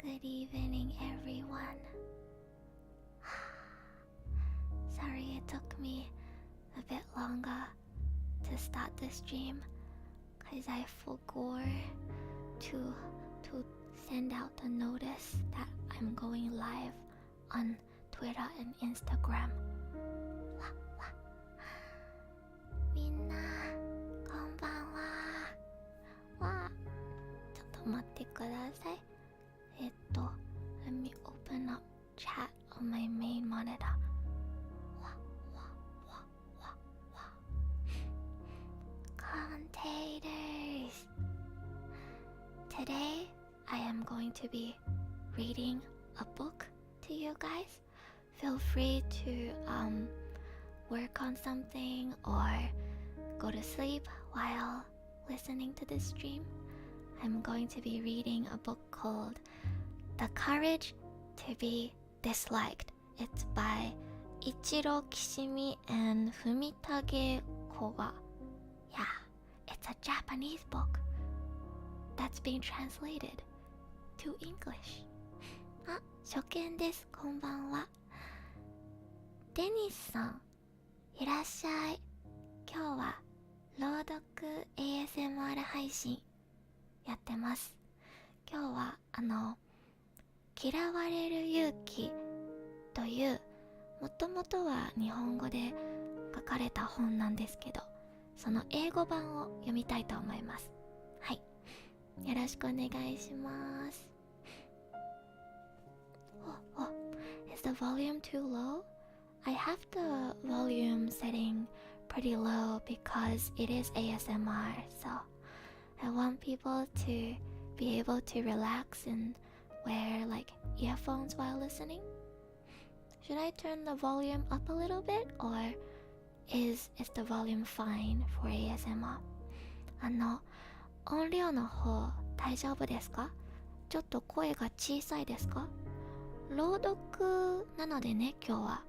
Good evening, everyone. Sorry it took me a bit longer to start the stream because I forgot to send out the notice that I'm going live on Twitter and Instagram. みんなこんばんは。ちょっと待ってください。Let me open up chat on my main monitor. Containers. Today I am going to be reading a book to you guys. Feel free to work on something or go to sleep while listening to this stream. I'm going to be reading a book called The Courage to be Disliked. It's by Ichiro, Kishimi and Fumitake Koga. Yeah, it's a Japanese book that's being translated to English. あ、初見です。こんばんは。デニスさん、いらっしゃい。今日は朗読 ASMR 配信やってます。今日は嫌われる勇気というもともとは日本語で書かれた本なんですけど、その英語版を読みたいと思います。はい、よろしくお願いします。Is the volume too low? I have the volume setting pretty low because it is ASMR, so I want people to be able to relax and wear like earphones while listening. Should I turn the volume up a little bit or is the volume fine for ASMR? 音量の方大丈夫ですか？ちょっと声が小さいですか？朗読なのでね、今日は。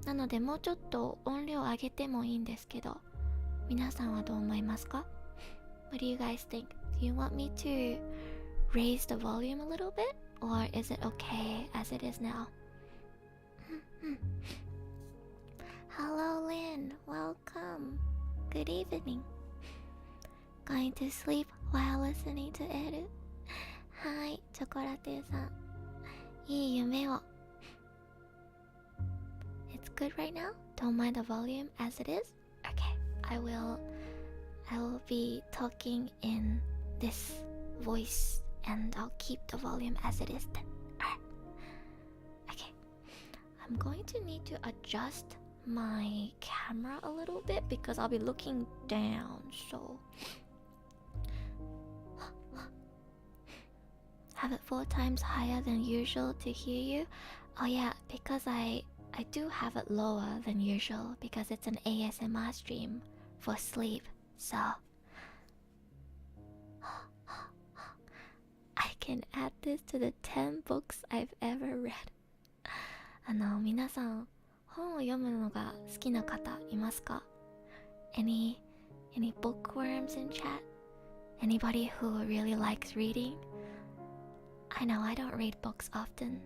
なのでもうちょっと音量上げてもいいんですけど、皆さんはどう思いますか？ What do you guys think? Do you want me to raise the volume a little bit? Or is it okay as it is now? Hello Lynn, welcome. Good evening. Going to sleep while listening to Eru? はい、チョコラテさん。いい夢を。It's good right now? Don't mind the volume as it is? Okay, I will be talking in this voice and I'll keep the volume as it is then. Alright. Okay. I'm going to need to adjust my camera a little bit because I'll be looking down, so have it 4 times higher than usual to hear you. Oh yeah, because I do have it lower than usual because it's an ASMR stream for sleep, so I can add this to the 10 books I've ever read. 皆さん、本を読むのが好きな方いますか？ Any bookworms in chat? Anybody who really likes reading? I know I don't read books often.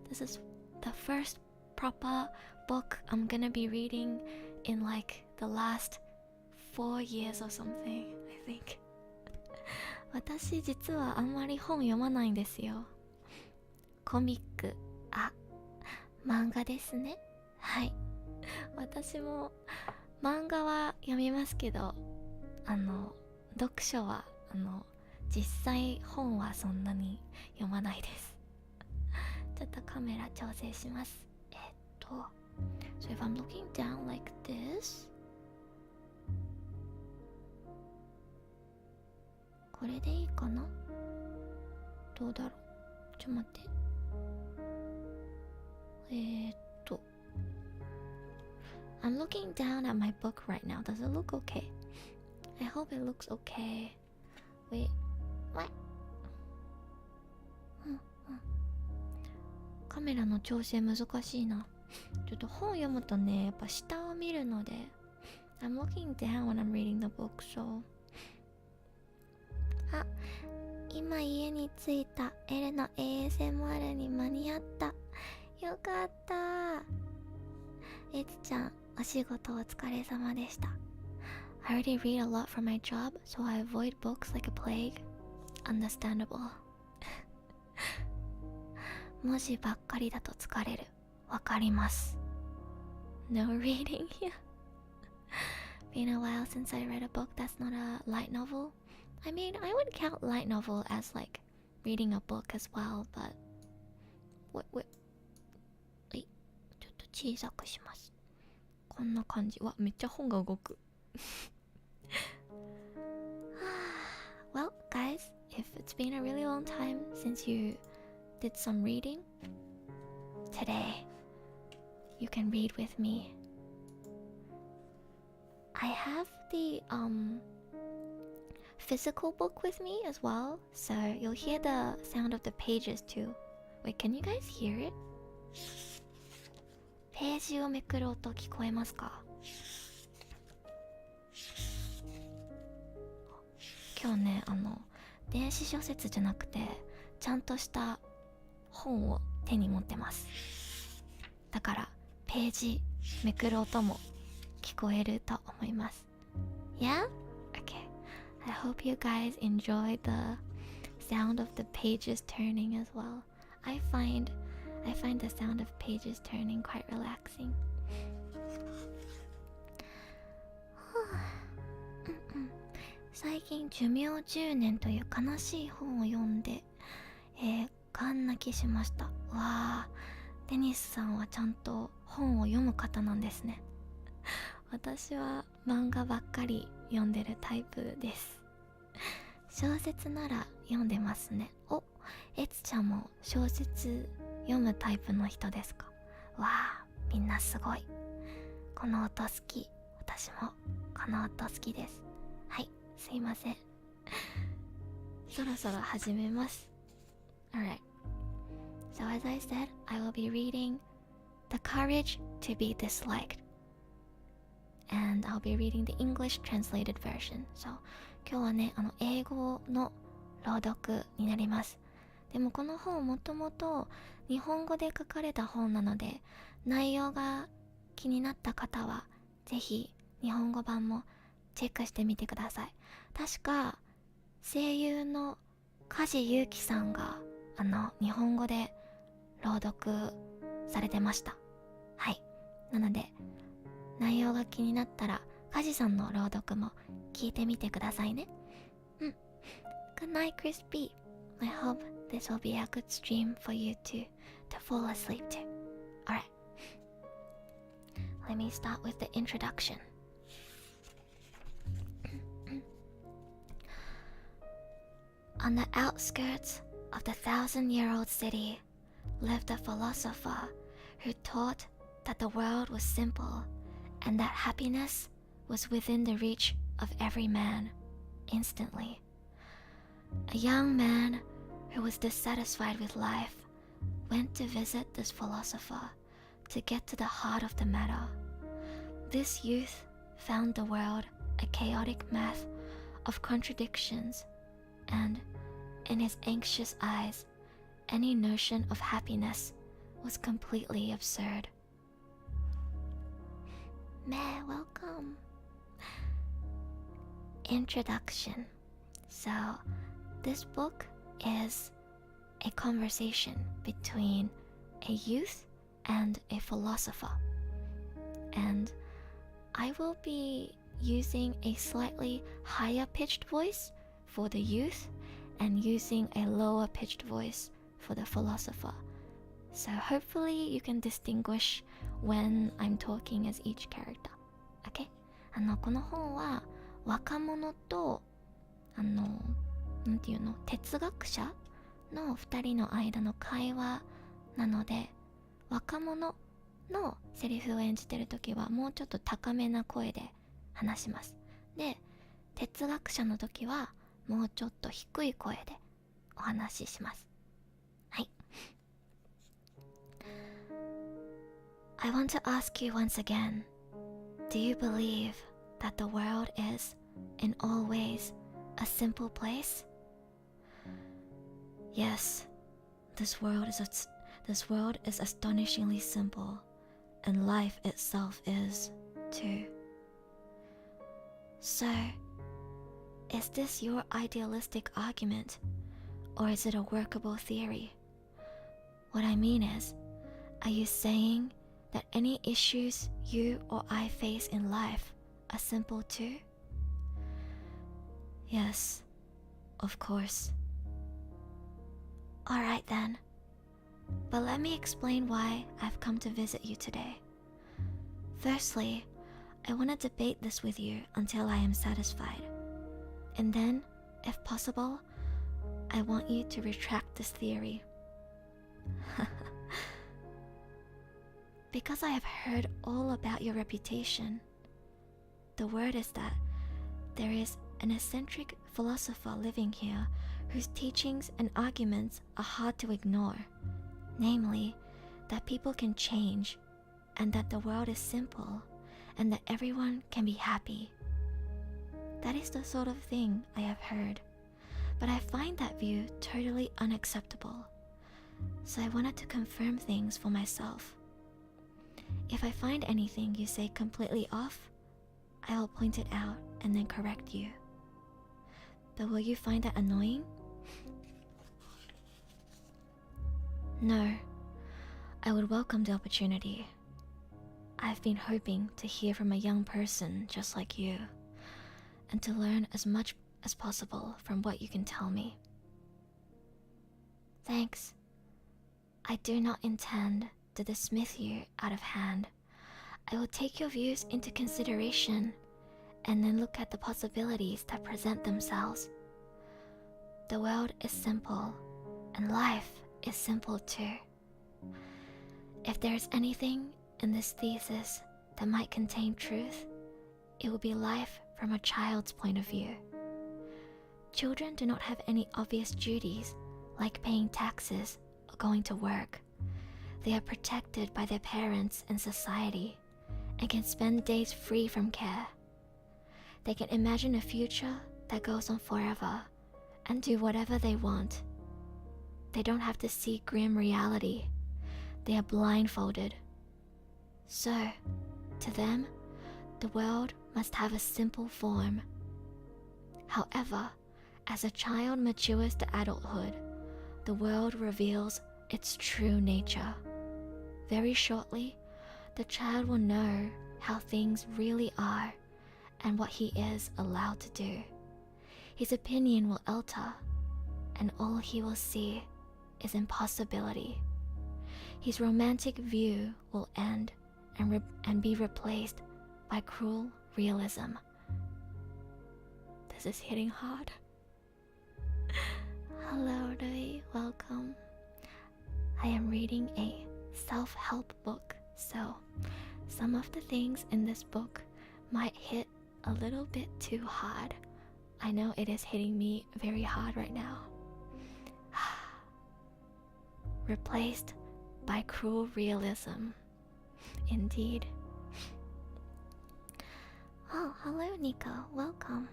This is the first proper book I'm gonna be reading in like the last 4 years or something, I think. 私実はあんまり本読まないんですよ。コミック、漫画ですね。はい。私も漫画は読みますけど、読書は実際本はそんなに読まないです。ちょっとカメラ調整します。So if I'm looking down like this, これでいいかな？どうだろう？ちょっと待って。I'm looking down at my book right now. Does it look okay? I hope it looks okay. Wait, what? カメラの調整難しいな。ちょっと本読むとね、やっぱ下を見るので I'm looking down when I'm reading the book, so あ、今家に着いた。エルの ASMR に間に合った。よかった。エツちゃん、お仕事お疲れ様でした。I already read a lot for my job, so I avoid books like a plague. Understandable. 文字ばっかりだと疲れる。わかります。No reading here. Been a while since I read a book that's not a light novel. I mean, I would count light novel as like reading a book as well, but... Wait. ちょっと小さくします。こんな感じ。わ、めっちゃ本が動く。Well, guys, if it's been a really long time since you did some reading, today you can read with me. I have the physical book with me as well, so you'll hear the sound of the pages too. Wait, can you guys hear it? ページをめくる音聞こえますか？今日ね、電子書説じゃなくてちゃんとした本を手に持ってます。だからページめくる音も聞こえると思います。Yeah? Okay. I hope you guys enjoy the sound of the pages turning as well. I find the sound of pages turning quite relaxing. 最近寿命10年という悲しい本を読んで、ガン泣きしました。わあ、デニスさんはちゃんと本を読む方なんですね。私は漫画ばっかり読んでるタイプです。小説なら読んでますね。お、エツちゃんも小説読むタイプの人ですか？わあ、みんなすごい。この音好き。私もこの音好きです。はい、すいません。そろそろ始めます。Alright. So as I said, I will be reading The Courage to be Disliked.And I'll be reading the English translated version. So 今日はね、英語の朗読になります。でもこの本もともと日本語で書かれた本なので、内容が気になった方はぜひ日本語版もチェックしてみてください。確か声優の梶裕貴さんが日本語で朗読されてました。はい。なので内容が気になったらカジさんの朗読も聞いてみてくださいね。Good night, Crispy. I hope this will be a good stream for you to fall asleep to. Alright. Let me start with the introduction. On the outskirts of the 1,000-year-old city lived a philosopher who taught that the world was simple.And that happiness was within the reach of every man, instantly. A young man who was dissatisfied with life went to visit this philosopher to get to the heart of the matter. This youth found the world a chaotic mass of contradictions, and in his anxious eyes, any notion of happiness was completely absurd.May welcome. Introduction. So, this book is a conversation between a youth and a philosopher. And I will be using a slightly higher pitched voice for the youth and using a lower pitched voice for the philosopher. So hopefully you can distinguish when I'm talking as each character. Okay? この本は若者となんていうの、哲学者の2人の間の会話なので、若者のセリフを演じてるときはもうちょっと高めな声で話します。で、哲学者のときはもうちょっと低い声でお話しします。はい。I want to ask you once again, do you believe that the world is, in all ways, a simple place? Yes, this world is astonishingly simple, and life itself is, too. So, is this your idealistic argument, or is it a workable theory? What I mean is, are you saying that any issues you or I face in life are simple too? Yes, of course. Alright then, but let me explain why I've come to visit you today. Firstly, I want to debate this with you until I am satisfied. And then, if possible, I want you to retract this theory. Because I have heard all about your reputation. The word is that there is an eccentric philosopher living here whose teachings and arguments are hard to ignore. Namely, that people can change, and that the world is simple, and that everyone can be happy. That is the sort of thing I have heard, but I find that view totally unacceptable. So I wanted to confirm things for myself. If I find anything you say completely off, I will point it out and then correct you. But will you find that annoying? No, I would welcome the opportunity. I've been hoping to hear from a young person just like you, and to learn as much as possible from what you can tell me. Thanks. I do not intend to dismiss you out of hand. I will take your views into consideration and then look at the possibilities that present themselves. The world is simple, and life is simple too. If there is anything in this thesis that might contain truth, it will be life from a child's point of view. Children do not have any obvious duties like paying taxes or going to work. They are protected by their parents and society and can spend days free from care. They can imagine a future that goes on forever and do whatever they want. They don't have to see grim reality. They are blindfolded. So, to them, the world must have a simple form. However, as a child matures to adulthood, the world reveals its true nature. Very shortly, the child will know how things really are and what he is allowed to do. His opinion will alter, and all he will see is impossibility. His romantic view will end and be replaced by cruel realism. This is hitting hard. Hello, Rui. Welcome. I am reading a self-help book, so some of the things in this book might hit a little bit too hard. I know it is hitting me very hard right now. Replaced by cruel realism. Indeed. Oh, hello Nico, welcome.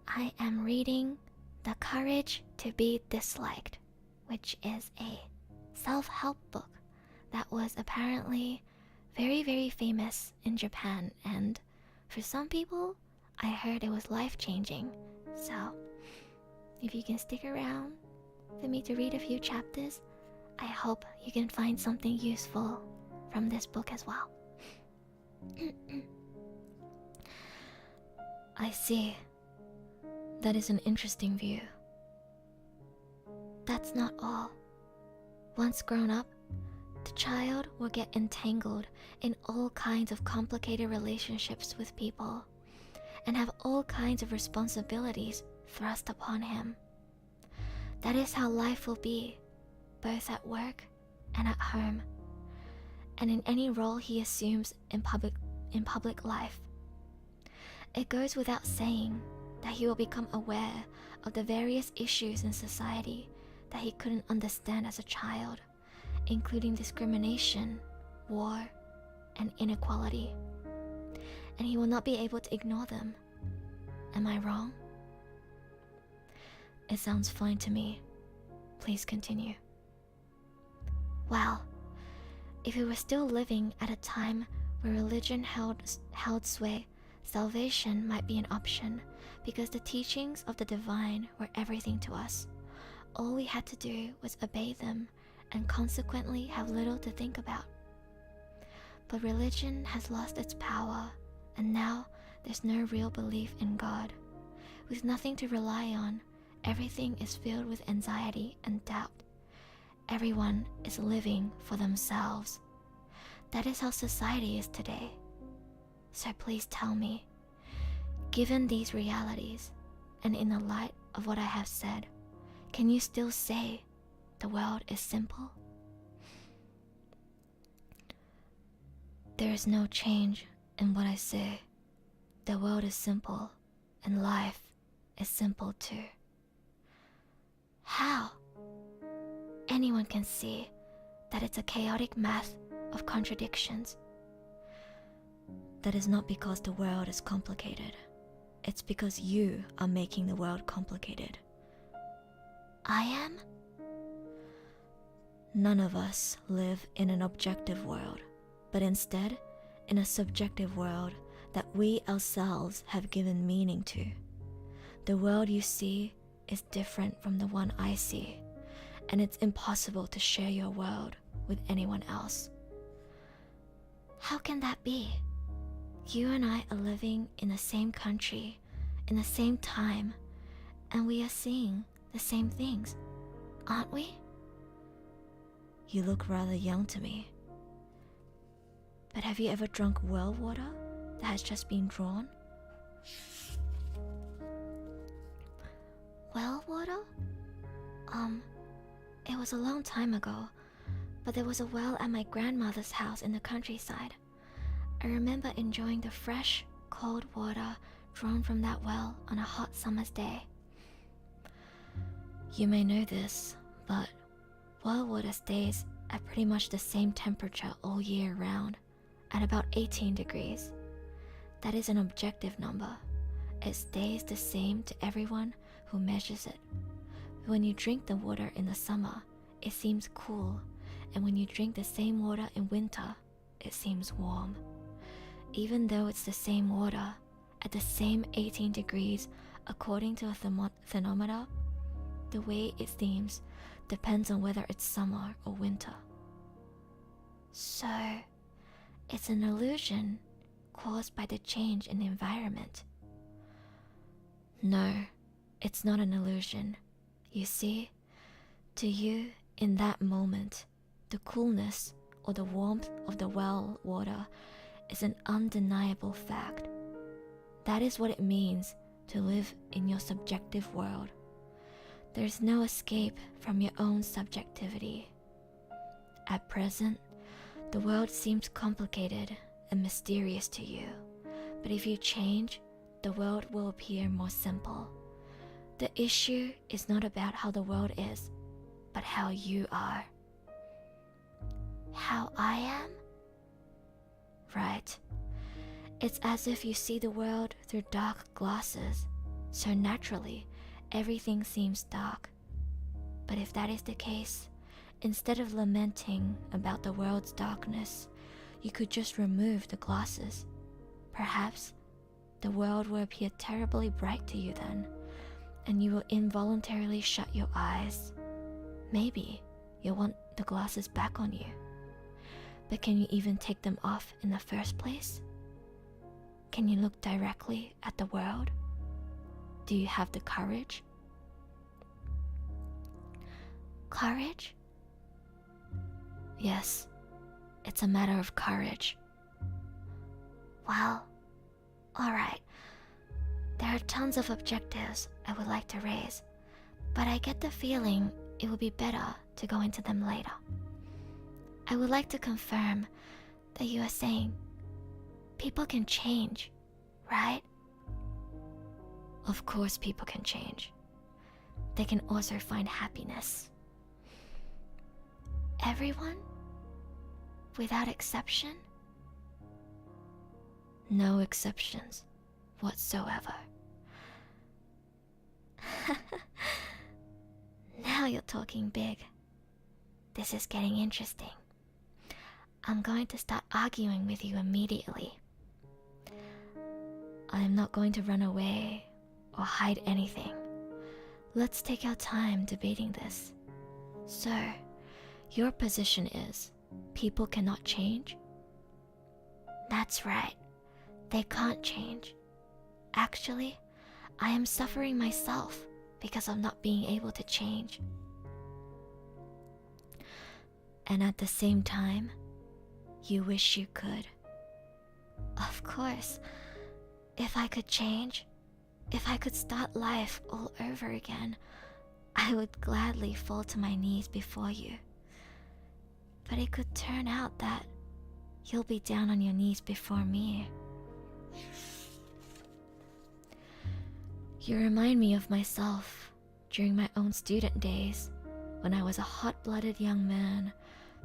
I am reading The Courage to Be Disliked, which is a self-help book that was apparently very, very famous in Japan, and for some people, I heard it was life-changing. So, if you can stick around for me to read a few chapters, I hope you can find something useful from this book as well. I see. That is an interesting view. That's not all. Once grown up, the child will get entangled in all kinds of complicated relationships with people, and have all kinds of responsibilities thrust upon him. That is how life will be, both at work and at home, and in any role he assumes in public life. It goes without saying that he will become aware of the various issues in society that he couldn't understand as a child, including discrimination, war, and inequality. And he will not be able to ignore them. Am I wrong? It sounds fine to me. please continue. Well, if we were still living at a time where religion held sway, salvation might be an option because the teachings of the divine were everything to us. All we had to do was obey them and consequently have little to think about. But religion has lost its power, and now there's no real belief in God. With nothing to rely on, everything is filled with anxiety and doubt. Everyone is living for themselves. That is how society is today. So please tell me, given these realities, and in the light of what I have said, can you still say the world is simple? There is no change in what I say. The world is simple, and life is simple too. How? Anyone can see that it's a chaotic math of contradictions. That is not because the world is complicated. It's because you are making the world complicated. I am? None of us live in an objective world, but instead in a subjective world that we ourselves have given meaning to. The world you see is different from the one I see, and it's impossible to share your world with anyone else. How can that be? You and I are living in the same country, in the same time, and we are seeing the same things, aren't we? You look rather young to me. But have you ever drunk well water that has just been drawn? Well water? It was a long time ago, but there was a well at my grandmother's house in the countryside. I remember enjoying the fresh, cold water drawn from that well on a hot summer's day. You may know this, but well water stays at pretty much the same temperature all year round, at about 18 degrees. That is an objective number. It stays the same to everyone who measures it. When you drink the water in the summer, it seems cool, and when you drink the same water in winter, it seems warm. Even though it's the same water, at the same 18 degrees, according to a thermometer, the way it seems depends on whether it's summer or winter. So, it's an illusion caused by the change in the environment. No, it's not an illusion. You see, to you, in that moment, the coolness or the warmth of the well water is an undeniable fact. That is what it means to live in your subjective world. There's no escape from your own subjectivity. At present, the world seems complicated and mysterious to you, but if you change, the world will appear more simple. The issue is not about how the world is, but how you are. How I am? Right. It's as if you see the world through dark glasses, so naturally, everything seems dark. But if that is the case, instead of lamenting about the world's darkness, you could just remove the glasses. Perhaps the world will appear terribly bright to you then, and you will involuntarily shut your eyes. Maybe you'll want the glasses back on you. But can you even take them off in the first place? Can you look directly at the world? Do you have the courage? Courage? Yes, it's a matter of courage. Well, alright. There are tons of objectives I would like to raise, but I get the feeling it would be better to go into them later. I would like to confirm that you are saying people can change, right? Of course people can change. They can also find happiness. Everyone? Without exception? No exceptions whatsoever. Now Now you're talking big. This is getting interesting. I'm going to start arguing with you immediately. I'm not going to run away or hide anything. Let's take our time debating this. Sir, your position is people cannot change? That's right. They can't change. Actually, I am suffering myself because of not being able to change. And at the same time, you wish you could. Of course. If I could change, if I could start life all over again, I would gladly fall to my knees before you. But it could turn out that you'll be down on your knees before me. You remind me of myself during my own student days, when I was a hot-blooded young man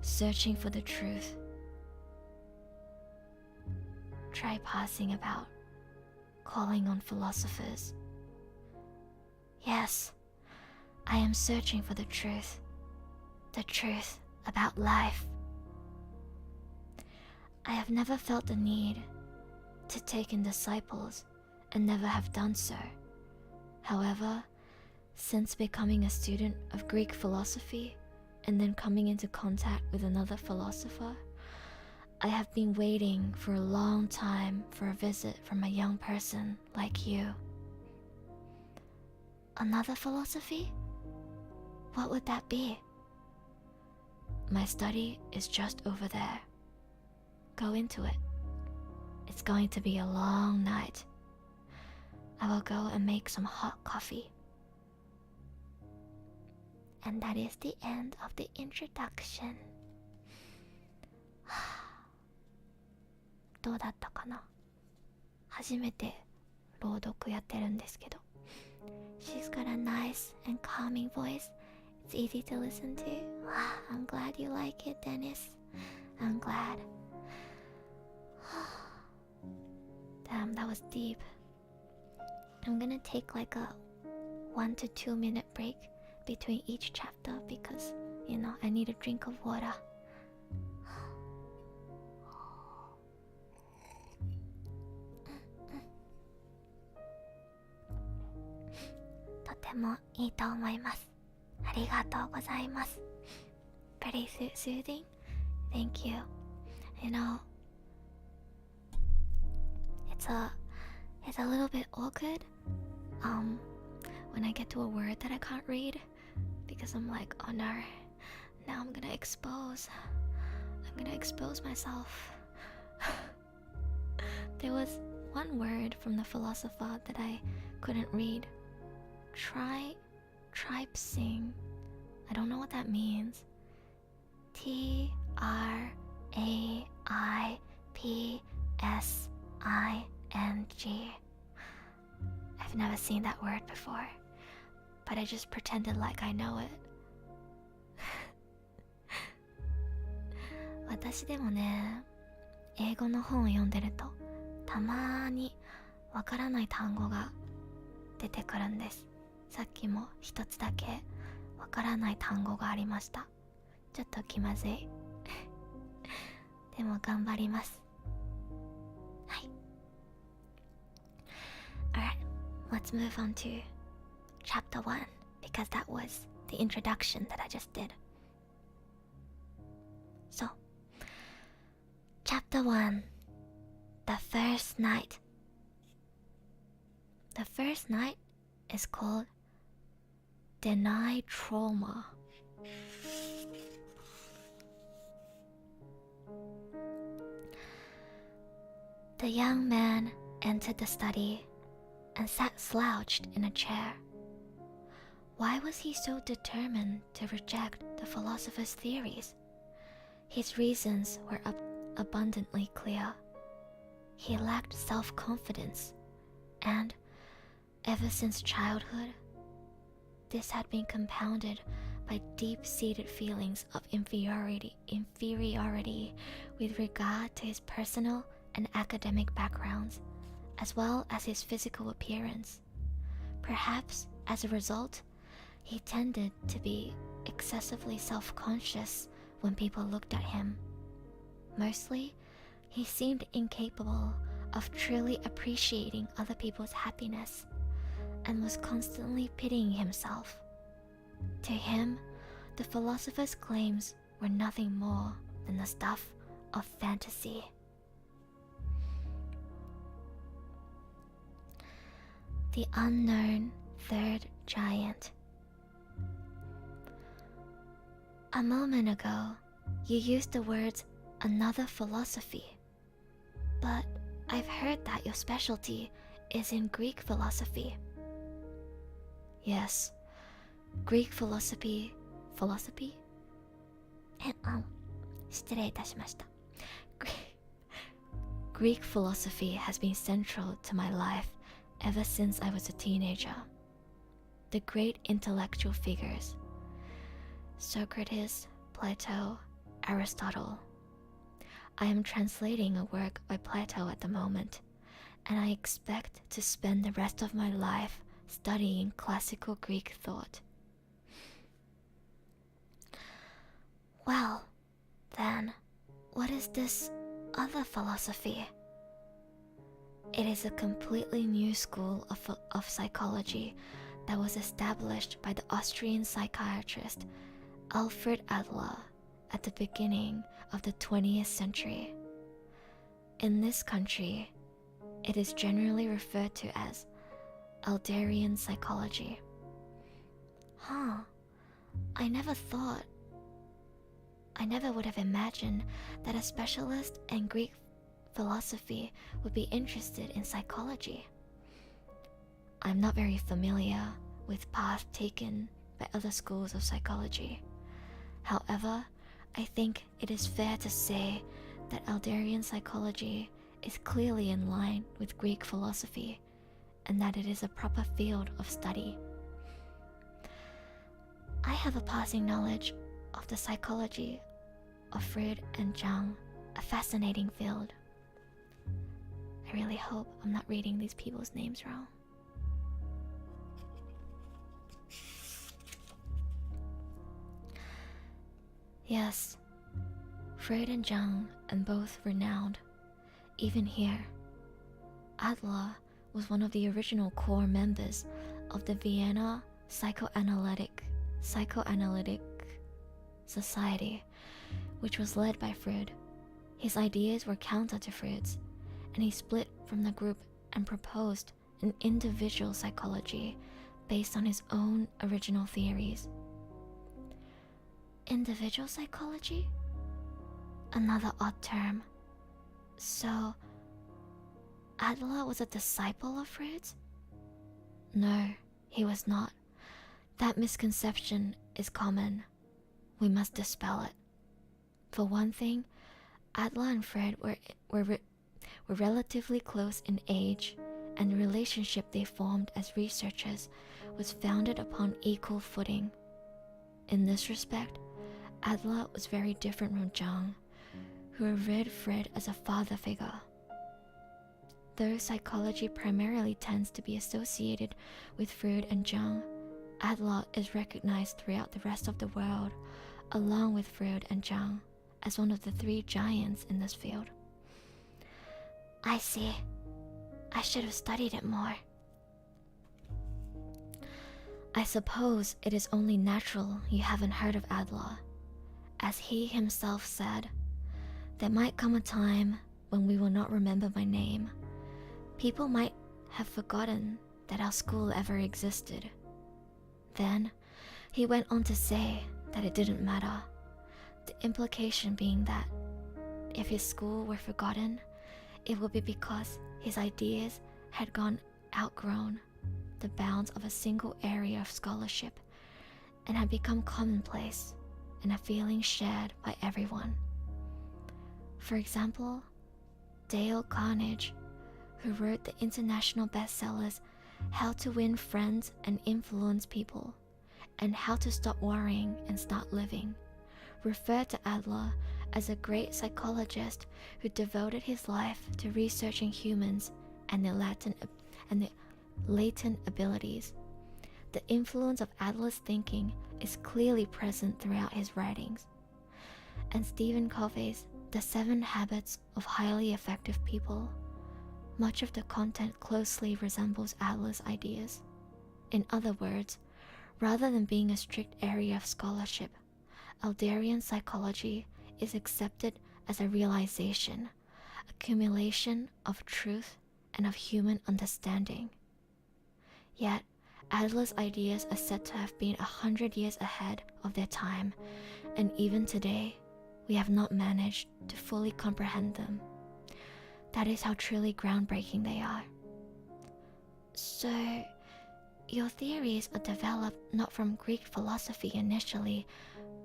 searching for the truth. Try passing about, calling on philosophers. Yes, I am searching for the truth about life. I have never felt the need to take in disciples and never have done so. However, since becoming a student of Greek philosophy and then coming into contact with another philosopher, I have been waiting for a long time for a visit from a young person like you. Another philosophy? What would that be? My study is just over there. Go into it. It's going to be a long night. I will go and make some hot coffee. And that is the end of the introduction. どうだったかな？初めて朗読やってるんですけど。She's got a nice and calming voice. It's easy to listen to. I'm glad you like it, Dennis. I'm glad. Damn, that was deep. I'm gonna take like a 1 to 2 minute break between each chapter because, you know, I need a drink of water. とてもいいと思います。ありがとうございます。Pretty soothing. Thank you. You know, it's a little bit awkward when I get to a word that I can't read because I'm like, oh no, now I'm gonna expose myself. There was one word from the philosopher that I couldn't read. Tripsing. I don't know what that means. Traipsing. I've never seen that word before, but I just pretended like I know it. 私でもね、英語の本を読んでるとたまにわからない単語が出てくるんです。さっきも一つだけわからない単語がありました。ちょっと気まずい。でも頑張ります。はい。Alright, let's move on to chapter 1 because that was the introduction that I just did. So, chapter 1, the first night. The first night is called Deny Trauma. The young man entered the study and sat slouched in a chair. Why was he so determined to reject the philosopher's theories? His reasons were abundantly clear. He lacked self-confidence, and ever since childhood, this had been compounded by deep-seated feelings of inferiority with regard to his personal and academic backgrounds, as well as his physical appearance. Perhaps, as a result, he tended to be excessively self-conscious when people looked at him. Mostly, he seemed incapable of truly appreciating other people's happiness and was constantly pitying himself. To him, the philosopher's claims were nothing more than the stuff of fantasy. The unknown third giant. A moment ago, you used the words another philosophy, but I've heard that your specialty is in Greek philosophy. Yes, Greek philosophy. 失礼いたしました。Greek philosophy has been central to my life ever since I was a teenager. The great intellectual figures, Socrates, Plato, Aristotle. I am translating a work by Plato at the moment, and I expect to spend the rest of my life studying classical Greek thought. Well, then, what is this other philosophy? It is a completely new school of psychology that was established by the Austrian psychiatrist Alfred Adler at the beginning of the 20th century. In this country, it is generally referred to as Adlerian psychology. I never would have imagined that a specialist in Greek philosophy would be interested in psychology. I'm not very familiar with paths taken by other schools of psychology. However, I think it is fair to say that Adlerian psychology is clearly in line with Greek philosophy, and that it is a proper field of study. I have a passing knowledge of the psychology of Freud and Jung, a fascinating field. I really hope I'm not reading these people's names wrong. Yes, Freud and Jung, and both renowned, even here. Adler was one of the original core members of the Vienna Psychoanalytic Society, which was led by Freud. His ideas were counter to Freud's, and he split from the group and proposed an individual psychology based on his own original theories. Individual psychology? Another odd term. So, Adler was a disciple of Freud's? No, he was not. That misconception is common. We must dispel it. For one thing, Adler and Freud were relatively close in age, and the relationship they formed as researchers was founded upon equal footing. In this respect, Adler was very different from Jung, who revered Freud as a father figure. Though psychology primarily tends to be associated with Freud and Jung, Adler is recognized throughout the rest of the world, along with Freud and Jung, as one of the three giants in this field. I see. I should have studied it more. I suppose it is only natural you haven't heard of Adler. As he himself said, there might come a time when we will not remember my name. People might have forgotten that our school ever existed. Then, he went on to say that it didn't matter, the implication being that if his school were forgotten, it would be because his ideas had outgrown the bounds of a single area of scholarship and had become commonplace and a feeling shared by everyone. For example, Dale Carnegie, who wrote the international bestsellers How to Win Friends and Influence People, and How to Stop Worrying and Start Living, referred to Adler as a great psychologist who devoted his life to researching humans and their latent abilities. the influence of Adler's thinking is clearly present throughout his writings. And Stephen Covey's The 7 Habits of Highly Effective People, much of the content closely resembles Adler's ideas. In other words, rather than being a strict area of scholarship, Adlerian psychology is accepted as a realization, accumulation of truth and of human understanding. Yet, Adler's ideas are said to have been 100 years ahead of their time, and even today, we have not managed to fully comprehend them. That is how truly groundbreaking they are. So, your theories are developed not from Greek philosophy initially,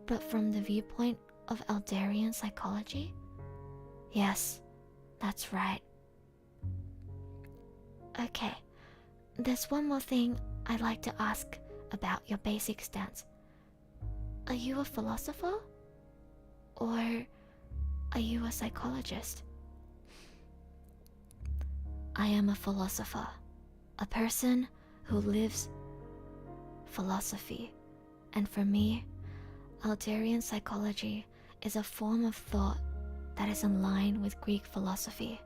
but from the viewpoint of Adlerian psychology? Yes, that's right. Okay, there's one more thing I'd like to ask about your basic stance. Are you a philosopher? Or are you a psychologist? I am a philosopher, a person who lives philosophy, and for me, Adlerian psychology is a form of thought that is in line with Greek philosophy,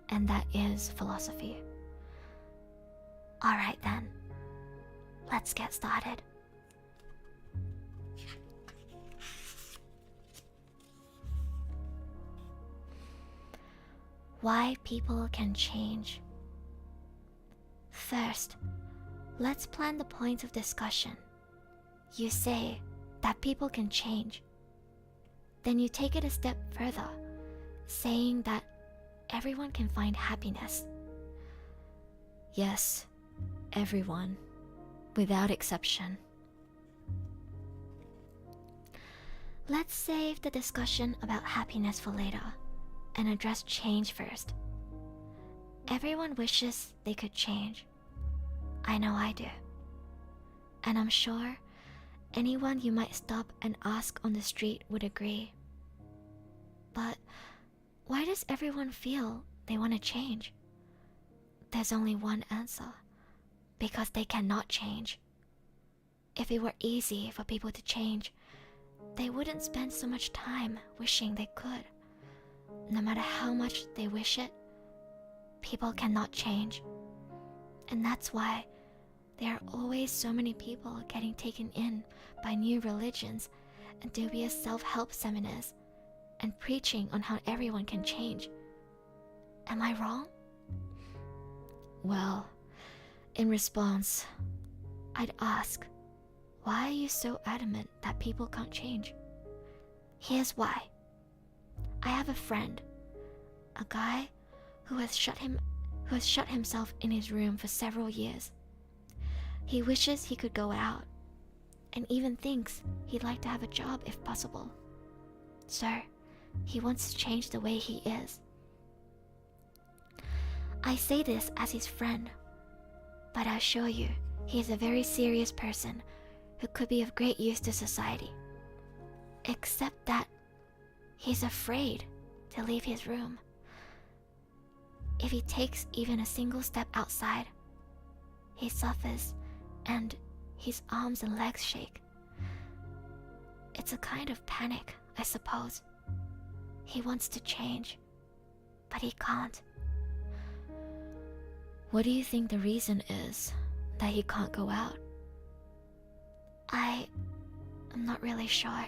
and that is philosophy. Alright then, let's get started. Why people can change. First, let's plan the points of discussion. You say that people can change. Then you take it a step further, saying that everyone can find happiness. Yes, everyone, without exception. Let's save the discussion about happiness for later and address change first. Everyone wishes they could change. I know I do. And I'm sure anyone you might stop and ask on the street would agree. But why does everyone feel they want to change? There's only one answer. Because they cannot change. If it were easy for people to change, they wouldn't spend so much time wishing they could. No matter how much they wish it, people cannot change. And that's why there are always so many people getting taken in by new religions and dubious self-help seminars and preaching on how everyone can change. Am I wrong? Well, in response, I'd ask, why are you so adamant that people can't change? Here's why. I have a friend, a guy who has shut himself in his room for several years. He wishes he could go out, and even thinks he'd like to have a job if possible. So, he wants to change the way he is. I say this as his friend, but I assure you, he is a very serious person who could be of great use to society. Except that he's afraid to leave his room. If he takes even a single step outside, he suffers and his arms and legs shake. It's a kind of panic, I suppose. He wants to change, but he can't. What do you think the reason is that he can't go out? I'm not really sure.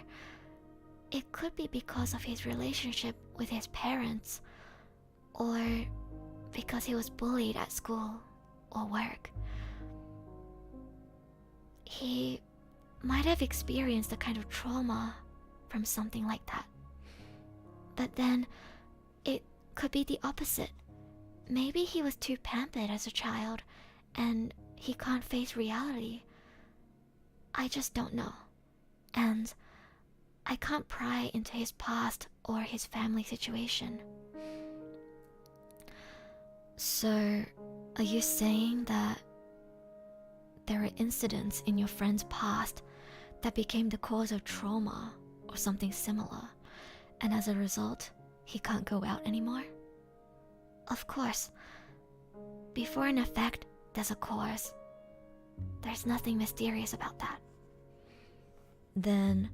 It could be because of his relationship with his parents, or because he was bullied at school or work. He might have experienced a kind of trauma from something like that. But then, it could be the opposite. Maybe he was too pampered as a child, and he can't face reality. I just don't know. And I can't pry into his past or his family situation. So, are you saying that there are incidents in your friend's past that became the cause of trauma or something similar, and as a result, he can't go out anymore? Of course. Before an effect, there's a cause. There's nothing mysterious about that. Then,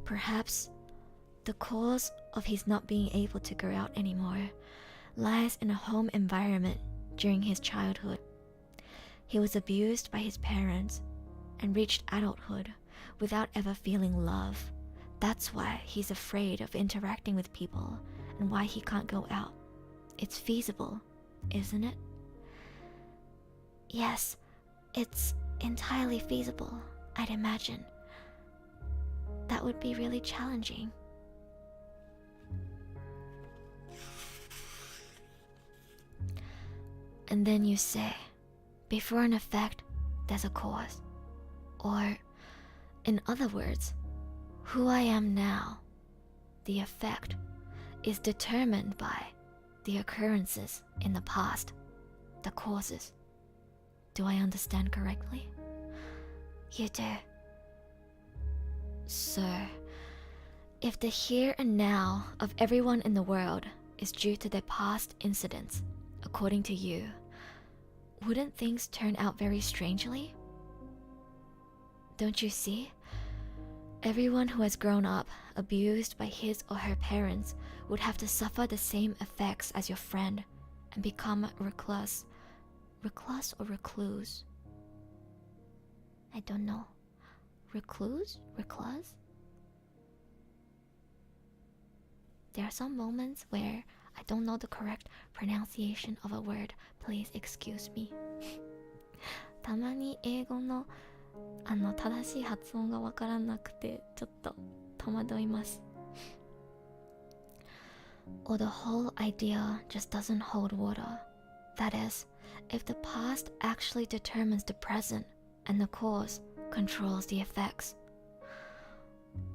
perhaps the cause of his not being able to go out anymore lies in a home environment during his childhood. He was abused by his parents and reached adulthood without ever feeling love. That's why he's afraid of interacting with people and why he can't go out. It's feasible, isn't it? Yes, it's entirely feasible, I'd imagine. That would be really challenging. And then you say, before an effect, there's a cause. Or, in other words, who I am now, the effect, is determined by the occurrences in the past, the causes. Do I understand correctly? You do. So, if the here and now of everyone in the world is due to their past incidents, according to you, wouldn't things turn out very strangely? Don't you see? Everyone who has grown up abused by his or her parents would have to suffer the same effects as your friend and become a recluse. Recluse or recluse? I don't know. Recluse? Recluse? There are some moments where I don't know the correct pronunciation of a word. Please excuse me. たまに英語の正しい発音がわからなくてちょっと戸惑います。Or the whole idea just doesn't hold water. That is, if the past actually determines the present and the cause controls the effects.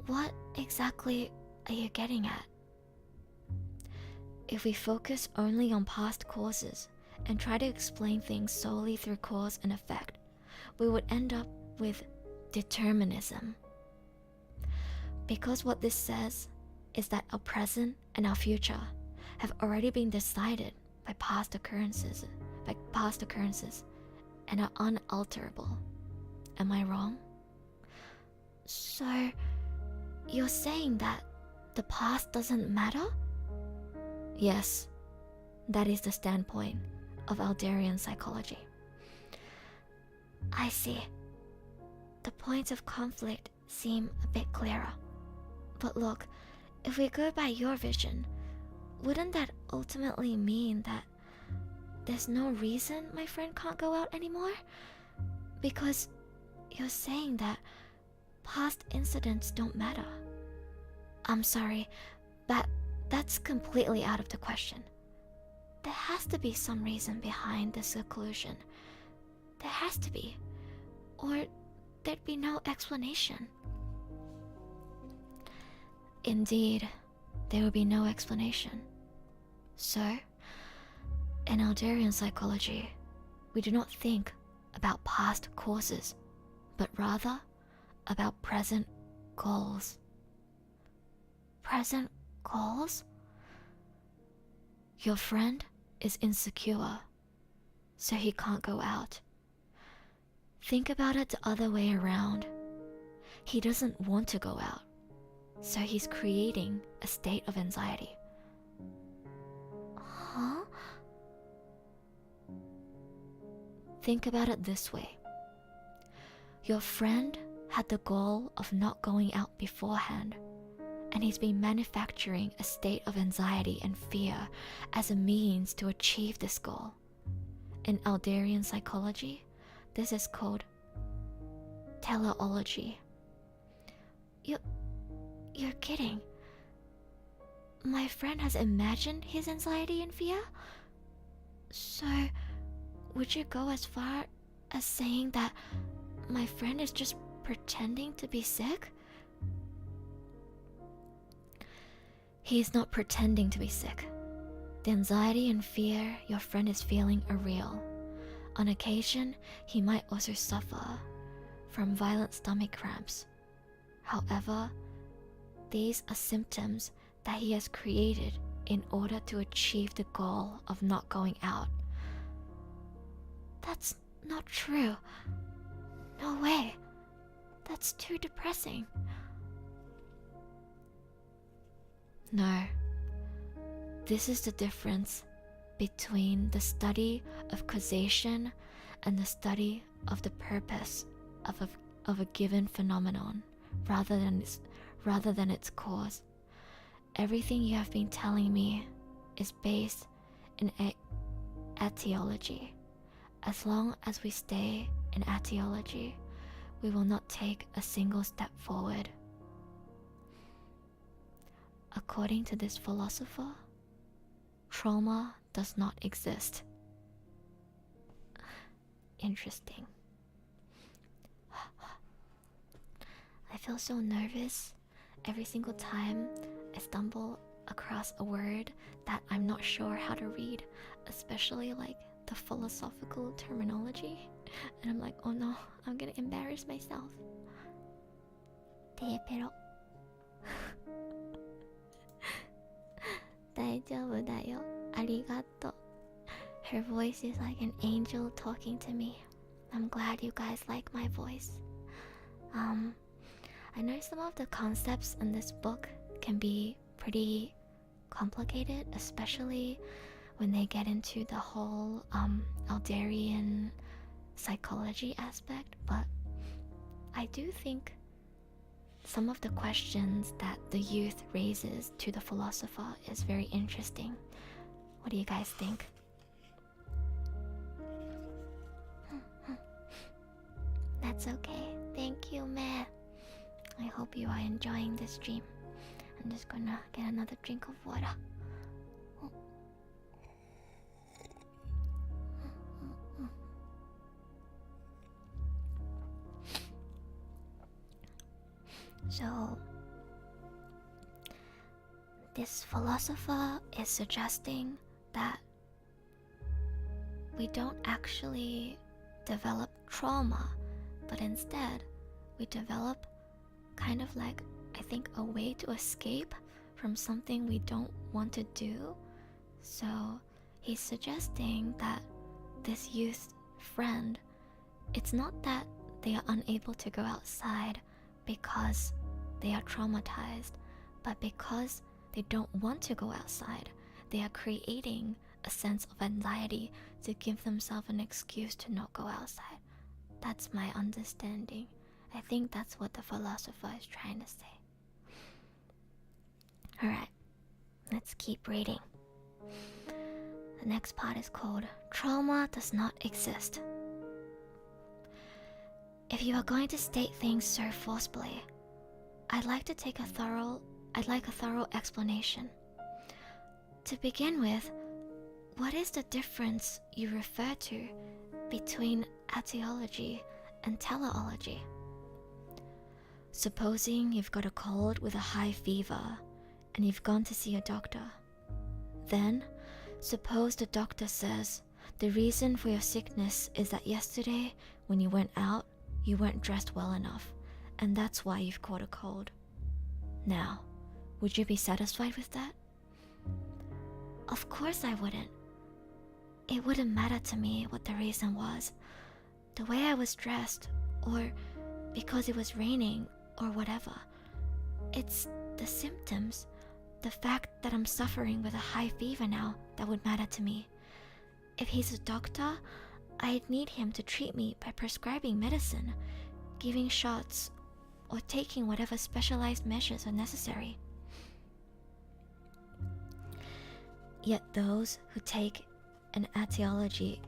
What exactly are you getting at? If we focus only on past causes and try to explain things solely through cause and effect, we would end up with determinism. Because what this says is that our present and our future have already been decided by past occurrences and are unalterable. Am I wrong? So, you're saying that the past doesn't matter? Yes, that is the standpoint of Alderian psychology. I see. The points of conflict seem a bit clearer. But look, if we go by your vision, wouldn't that ultimately mean that there's no reason my friend can't go out anymore? Because you're saying that past incidents don't matter. I'm sorry, but that's completely out of the question. There has to be some reason behind this conclusion. There has to be. Or there'd be no explanation. Indeed, there would be no explanation. So, in Alderian psychology, we do not think about past causes, but rather about present goals. Present goals? Your friend is insecure, so he can't go out. Think about it the other way around. He doesn't want to go out, so he's creating a state of anxiety. Huh? Think about it this way. Your friend had the goal of not going out beforehand, and he's been manufacturing a state of anxiety and fear as a means to achieve this goal. In Alderian psychology, this is called teleology. You're kidding. My friend has imagined his anxiety and fear? So, would you go as far as saying that my friend is just pretending to be sick? He is not pretending to be sick. The anxiety and fear your friend is feeling are real. On occasion, he might also suffer from violent stomach cramps. However, these are symptoms that he has created in order to achieve the goal of not going out. That's not true. No way. That's too depressing. No. This is the difference between the study of causation and the study of the purpose of a given phenomenon rather than its cause. Everything you have been telling me is based in etiology. As long as we stay in etiology, we will not take a single step forward. According to this philosopher, trauma does not exist. Interesting. I feel so nervous every single time I stumble across a word that I'm not sure how to read, especially like the philosophical terminology. And I'm like, oh no, I'm gonna embarrass myself. テーペロ。大丈夫だよ。ありがとう。Her voice is like an angel talking to me. I'm glad you guys like my voice. I know some of the concepts in this book can be pretty complicated, especially when they get into the whole Alderian psychology aspect, but I do think some of the questions that the youth raises to the philosopher is very interesting. What do you guys think? That's okay. Thank you, man. I hope you are enjoying this stream. I'm just gonna get another drink of water. So, this philosopher is suggesting that we don't actually develop trauma, but instead we develop kind of like, I think, a way to escape from something we don't want to do. So he's suggesting that this youth friend, it's not that they are unable to go outside because they are traumatized, but because they don't want to go outside, they are creating a sense of anxiety to give themselves an excuse to not go outside. That's my understanding. I think that's what the philosopher is trying to say. Alright, let's keep reading. The next part is called Trauma Does Not Exist. If you are going to state things so forcibly, I'd like a thorough explanation. To begin with, what is the difference you refer to between etiology and teleology? Supposing you've got a cold with a high fever and you've gone to see a doctor. Then, suppose the doctor says the reason for your sickness is that yesterday when you went out, you weren't dressed well enough, and that's why you've caught a cold. Now, would you be satisfied with that? Of course I wouldn't. It wouldn't matter to me what the reason was. The way I was dressed, or because it was raining, or whatever. It's the symptoms, the fact that I'm suffering with a high fever now, that would matter to me. If he's a doctor, I'd need him to treat me by prescribing medicine, giving shots, or taking whatever specialized measures are necessary. Yet those who take an etiological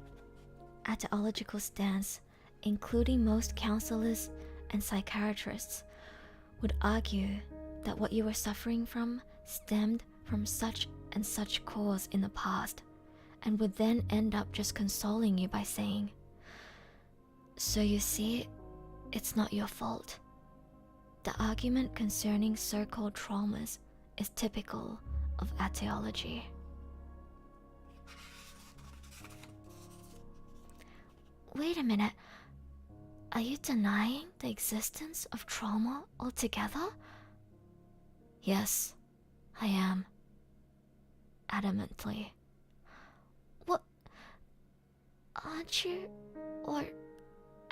stance, including most counselors and psychiatrists, would argue that what you were suffering from stemmed from such and such cause in the past, and would then end up just consoling you by saying, "So you see, it's not your fault." The argument concerning so-called traumas is typical of etiology. Wait a minute. Are you denying the existence of trauma altogether? Yes, I am. Adamantly. What? Aren't you? Or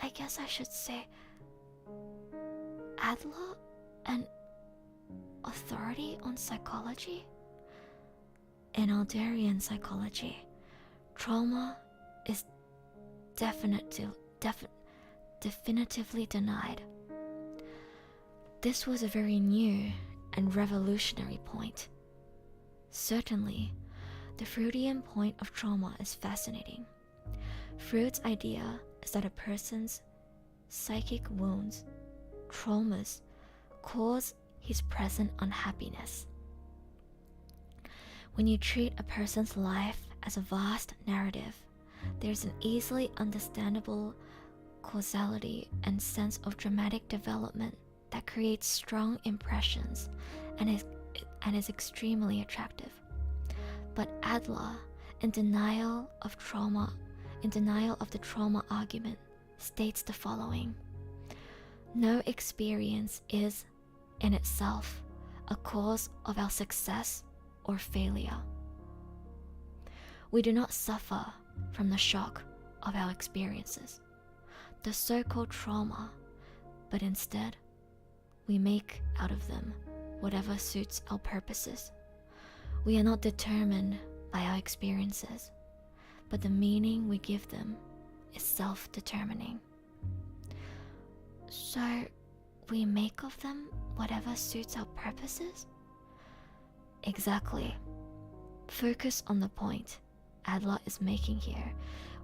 I guess I should say Adler, an authority on psychology? In Alderian psychology, trauma is definitively denied. This was a very new and revolutionary point. Certainly, the Freudian point of trauma is fascinating. Freud's idea is that a person's psychic wounds, traumas, cause his present unhappiness. When you treat a person's life as a vast narrative, there's an easily understandable causality and sense of dramatic development that creates strong impressions and is extremely attractive. But Adler, in denial of the trauma argument, states the following: no experience is, in itself, a cause of our success or failure. We do not suffer from the shock of our experiences, the so-called trauma, but instead, we make out of them whatever suits our purposes. We are not determined by our experiences, but the meaning we give them is self-determining. So, we make of them whatever suits our purposes? Exactly. Focus on the point Adler is making here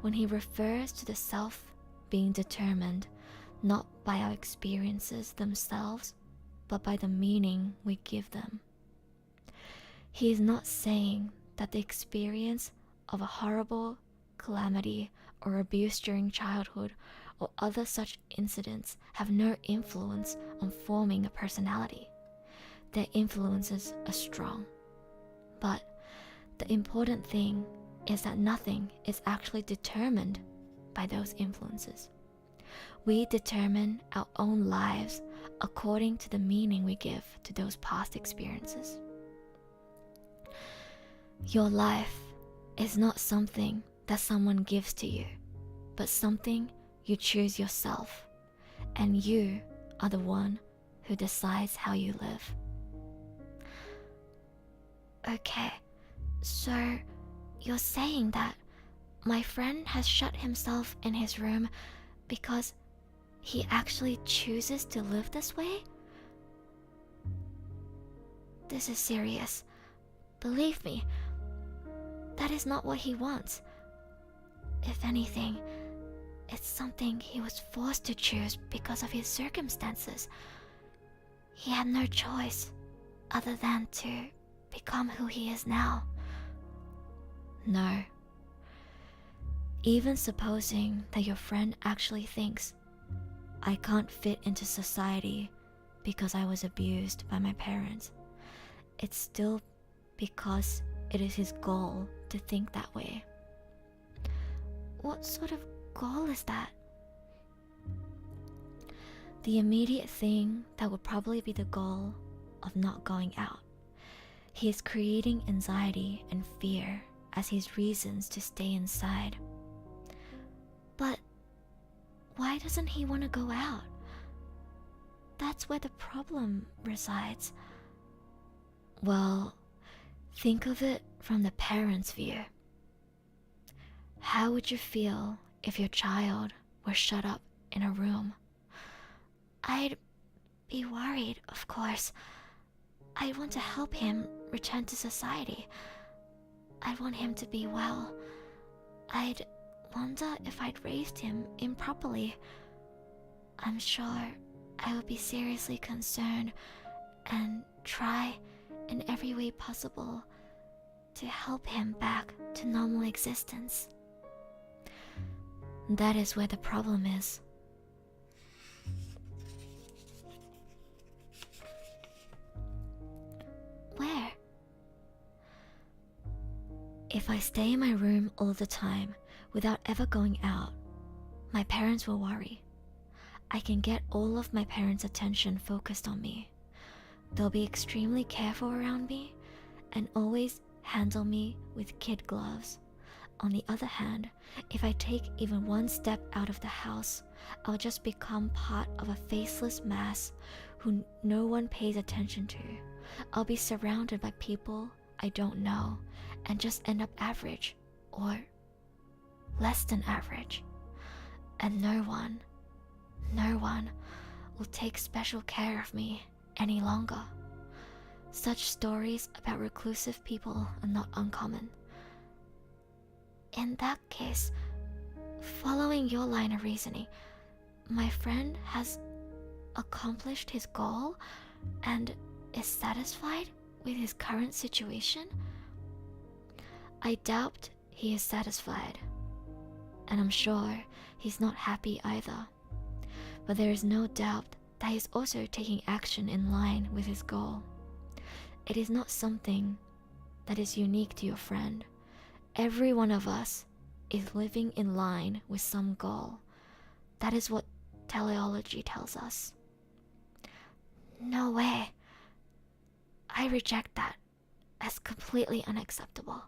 when he refers to the self being determined not by our experiences themselves, but by the meaning we give them. He is not saying that the experience of a horrible calamity or abuse during childhood or other such incidents have no influence on forming a personality. Their influences are strong. But the important thing is that nothing is actually determined by those influences. We determine our own lives according to the meaning we give to those past experiences. Your life is not something that someone gives to you, but something you choose yourself, and you are the one who decides how you live. Okay, so you're saying that my friend has shut himself in his room because he actually chooses to live this way? This is serious. Believe me, that is not what he wants. If anything, it's something he was forced to choose because of his circumstances. He had no choice other than to become who he is now. No. Even supposing that your friend actually thinks, I can't fit into society because I was abused by my parents, it's still because it is his goal to think that way. What sort of goal is that? The immediate thing that would probably be the goal of not going out. He is creating anxiety and fear as his reasons to stay inside. But why doesn't he want to go out? That's where the problem resides. Well, think of it from the parent's view. How would you feel if your child were shut up in a room? I'd be worried, of course. I want to help him return to society. I want him to be well. I'd wonder if I'd raised him improperly. I'm sure I would be seriously concerned and try in every way possible to help him back to normal existence. That is where the problem is. Where? If I stay in my room all the time without ever going out, my parents will worry. I can get all of my parents' attention focused on me. They'll be extremely careful around me and always handle me with kid gloves. On the other hand, if I take even one step out of the house, I'll just become part of a faceless mass who no one pays attention to. I'll be surrounded by people I don't know and just end up average or less than average. And no one will take special care of me any longer. Such stories about reclusive people are not uncommon. In that case, following your line of reasoning, my friend has accomplished his goal and is satisfied with his current situation? I doubt he is satisfied, and I'm sure he's not happy either. But there is no doubt that he's also taking action in line with his goal. It is not something that is unique to your friend. Every one of us is living in line with some goal. That is what teleology tells us. No way. I reject that as completely unacceptable.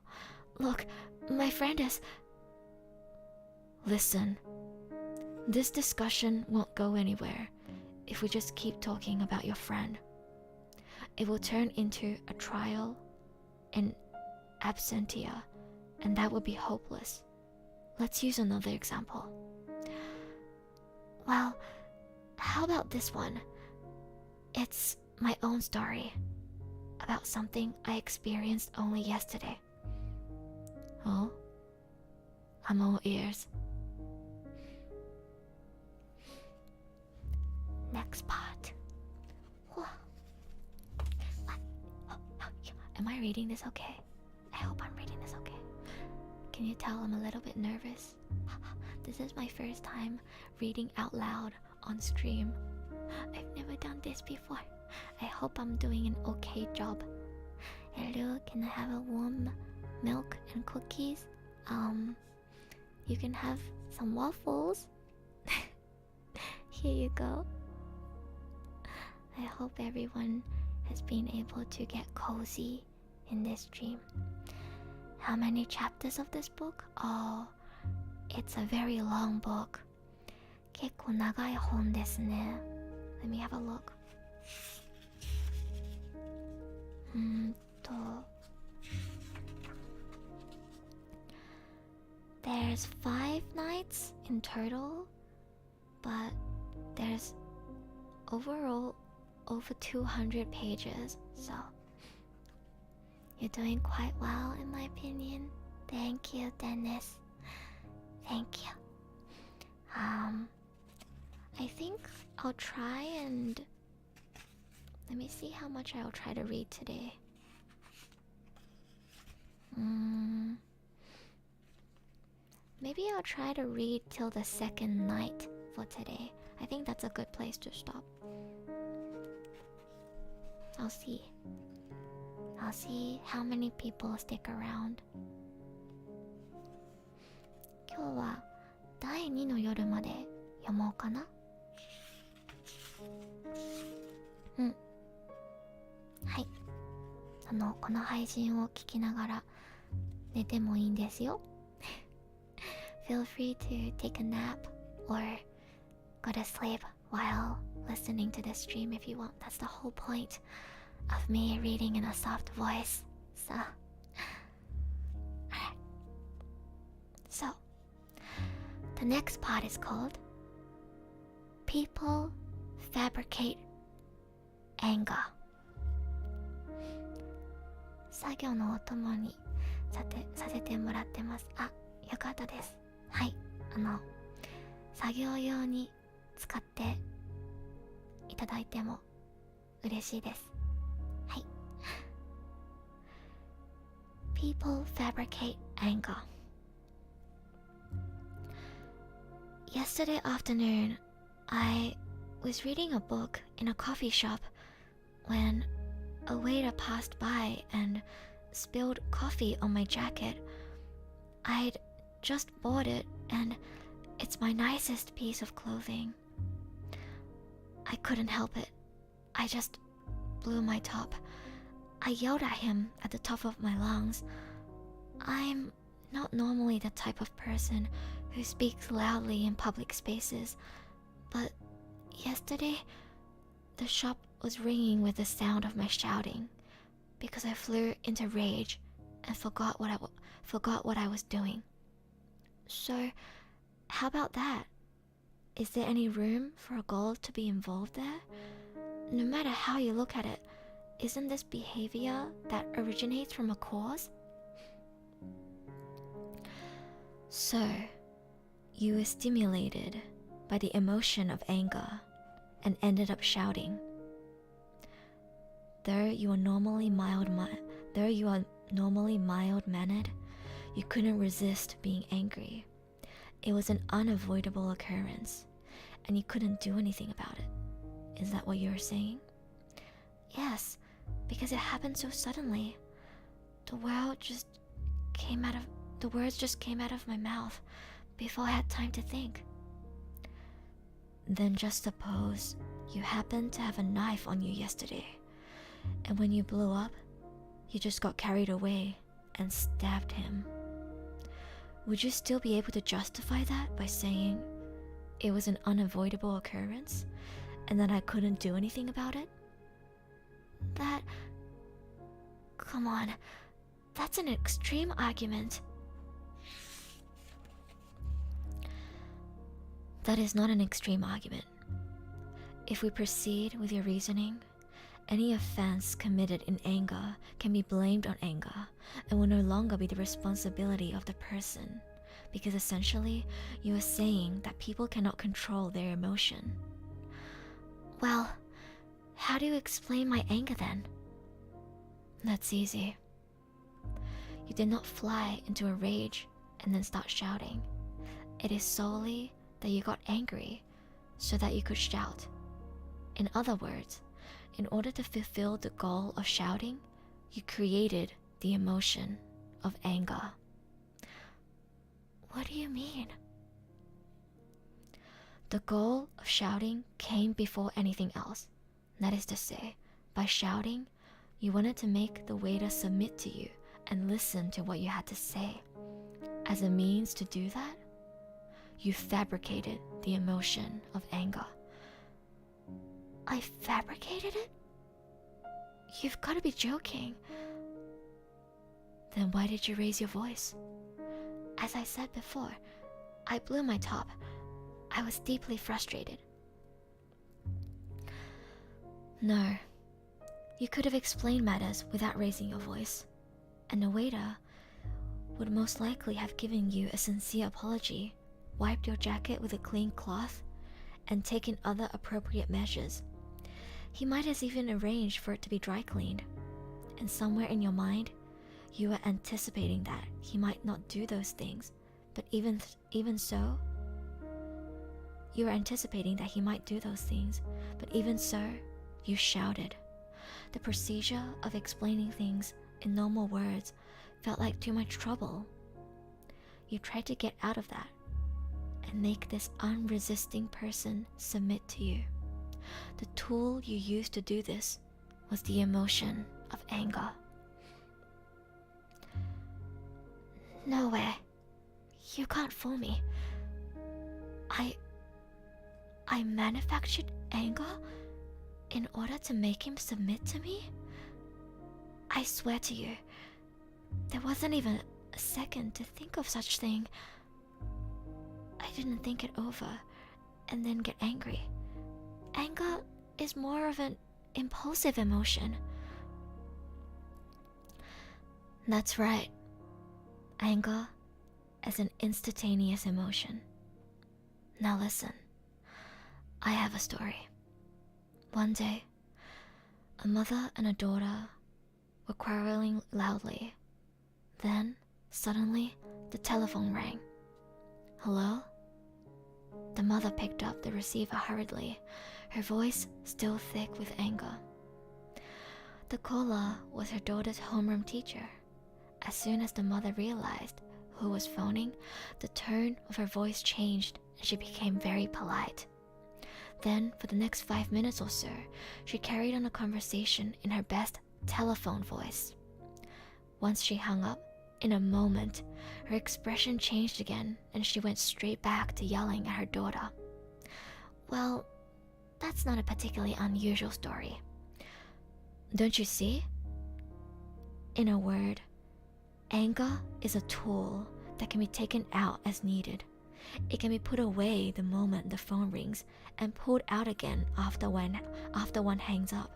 Look, my friend is... Listen, this discussion won't go anywhere if we just keep talking about your friend. It will turn into a trial in absentia, and that would be hopeless. Let's use another example. Well, how about this one? It's my own story about something I experienced only yesterday. Oh? I'm all ears. Next part. Am I reading this okay? I hope I'm reading this okay. Can you tell I'm a little bit nervous? This is my first time reading out loud on stream. I've never done this before. I hope I'm doing an okay job. Hello, can I have a warm milk and cookies? You can have some waffles. Here you go. I hope everyone has been able to get cozy in this stream. How many chapters of this book? Oh, it's a very long book. 結構長い本ですね. Let me have a look. There's 5 nights in total, but there's overall over 200 pages, so you're doing quite well in my opinion. Thank you, Dennis. Thank you. I think I'll try and... Let me see how much I'll try to read today. Maybe I'll try to read till the second night for today. I think that's a good place to stop. I'll see how many people stick around. 今日は第2の夜まで読もうかな。はい。この配信を聞きながら寝てもいいんですよ。Feel free to take a nap or go to sleep while listening to this stream if you want. That's the whole point of me reading in a soft voice. So, alright. So, the next part is called People Fabricate Anger. 作業のお供にさせてもらってます。あ、よかったです。はい、作業用に使っていただいても嬉しいです。はい。People fabricate anger. Yesterday afternoon, I was reading a book in a coffee shop when a waiter passed by and spilled coffee on my jacket. I'd just bought it and it's my nicest piece of clothing. I couldn't help it. I just blew my top. I yelled at him at the top of my lungs. I'm not normally the type of person who speaks loudly in public spaces, but yesterday, the shop was ringing with the sound of my shouting because I flew into rage and forgot what I was doing. So, how about that? Is there any room for a goal to be involved there? No matter how you look at it, isn't this behavior that originates from a cause? So, you were stimulated by the emotion of anger and ended up shouting. Though you are normally mild-mannered, you couldn't resist being angry. It was an unavoidable occurrence, and you couldn't do anything about it. Is that what you're saying? Yes, because it happened so suddenly. The words just came out of my mouth before I had time to think. Then just suppose you happened to have a knife on you yesterday, and when you blew up, you just got carried away and stabbed him. Would you still be able to justify that by saying it was an unavoidable occurrence and that I couldn't do anything about it? Come on, that's an extreme argument. That is not an extreme argument. If we proceed with your reasoning, any offense committed in anger can be blamed on anger and will no longer be the responsibility of the person, because essentially you are saying that people cannot control their emotion. Well, how do you explain my anger then? That's easy. You did not fly into a rage and then start shouting. It is solely that you got angry so that you could shout. In other words, in order to fulfill the goal of shouting, you created the emotion of anger. What do you mean? The goal of shouting came before anything else. That is to say, by shouting, you wanted to make the waiter submit to you and listen to what you had to say. As a means to do that, you fabricated the emotion of anger. I fabricated it? You've got to be joking. Then why did you raise your voice? As I said before, I blew my top. I was deeply frustrated. No, you could have explained matters without raising your voice, and the waiter would most likely have given you a sincere apology, wiped your jacket with a clean cloth, and taken other appropriate measures. He might have even arranged for it to be dry cleaned, and somewhere in your mind, you were anticipating that he might not do those things, but even so, you shouted. The procedure of explaining things in normal words felt like too much trouble. You tried to get out of that and make this unresisting person submit to you. The tool you used to do this was the emotion of anger. No way. You can't fool me. I manufactured anger in order to make him submit to me? I swear to you, there wasn't even a second to think of such thing. I didn't think it over and then get angry. Anger is more of an impulsive emotion. That's right. Anger is an instantaneous emotion. Now listen, I have a story. One day, a mother and a daughter were quarreling loudly. Then, suddenly, the telephone rang. Hello? The mother picked up the receiver hurriedly, her voice still thick with anger. The caller was her daughter's homeroom teacher. As soon as the mother realized who was phoning, the tone of her voice changed and she became very polite. Then, for the next 5 minutes or so, she carried on a conversation in her best telephone voice. Once she hung up, In a moment, her expression changed again and she went straight back to yelling at her daughter. Well, that's not a particularly unusual story. Don't you see? In a word, anger is a tool that can be taken out as needed. It can be put away the moment the phone rings and pulled out again after one hangs up.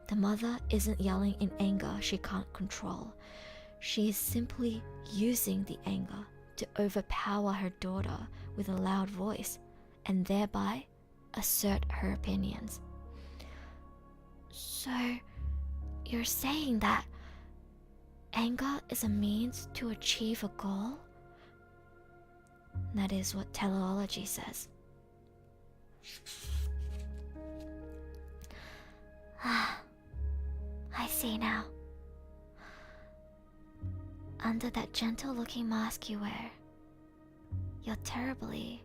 The mother isn't yelling in anger she can't control. She is simply using the anger to overpower her daughter with a loud voice and thereby assert her opinions. So, you're saying that anger is a means to achieve a goal? That is what teleology says. I see now. Under that gentle-looking mask you wear, you're terribly...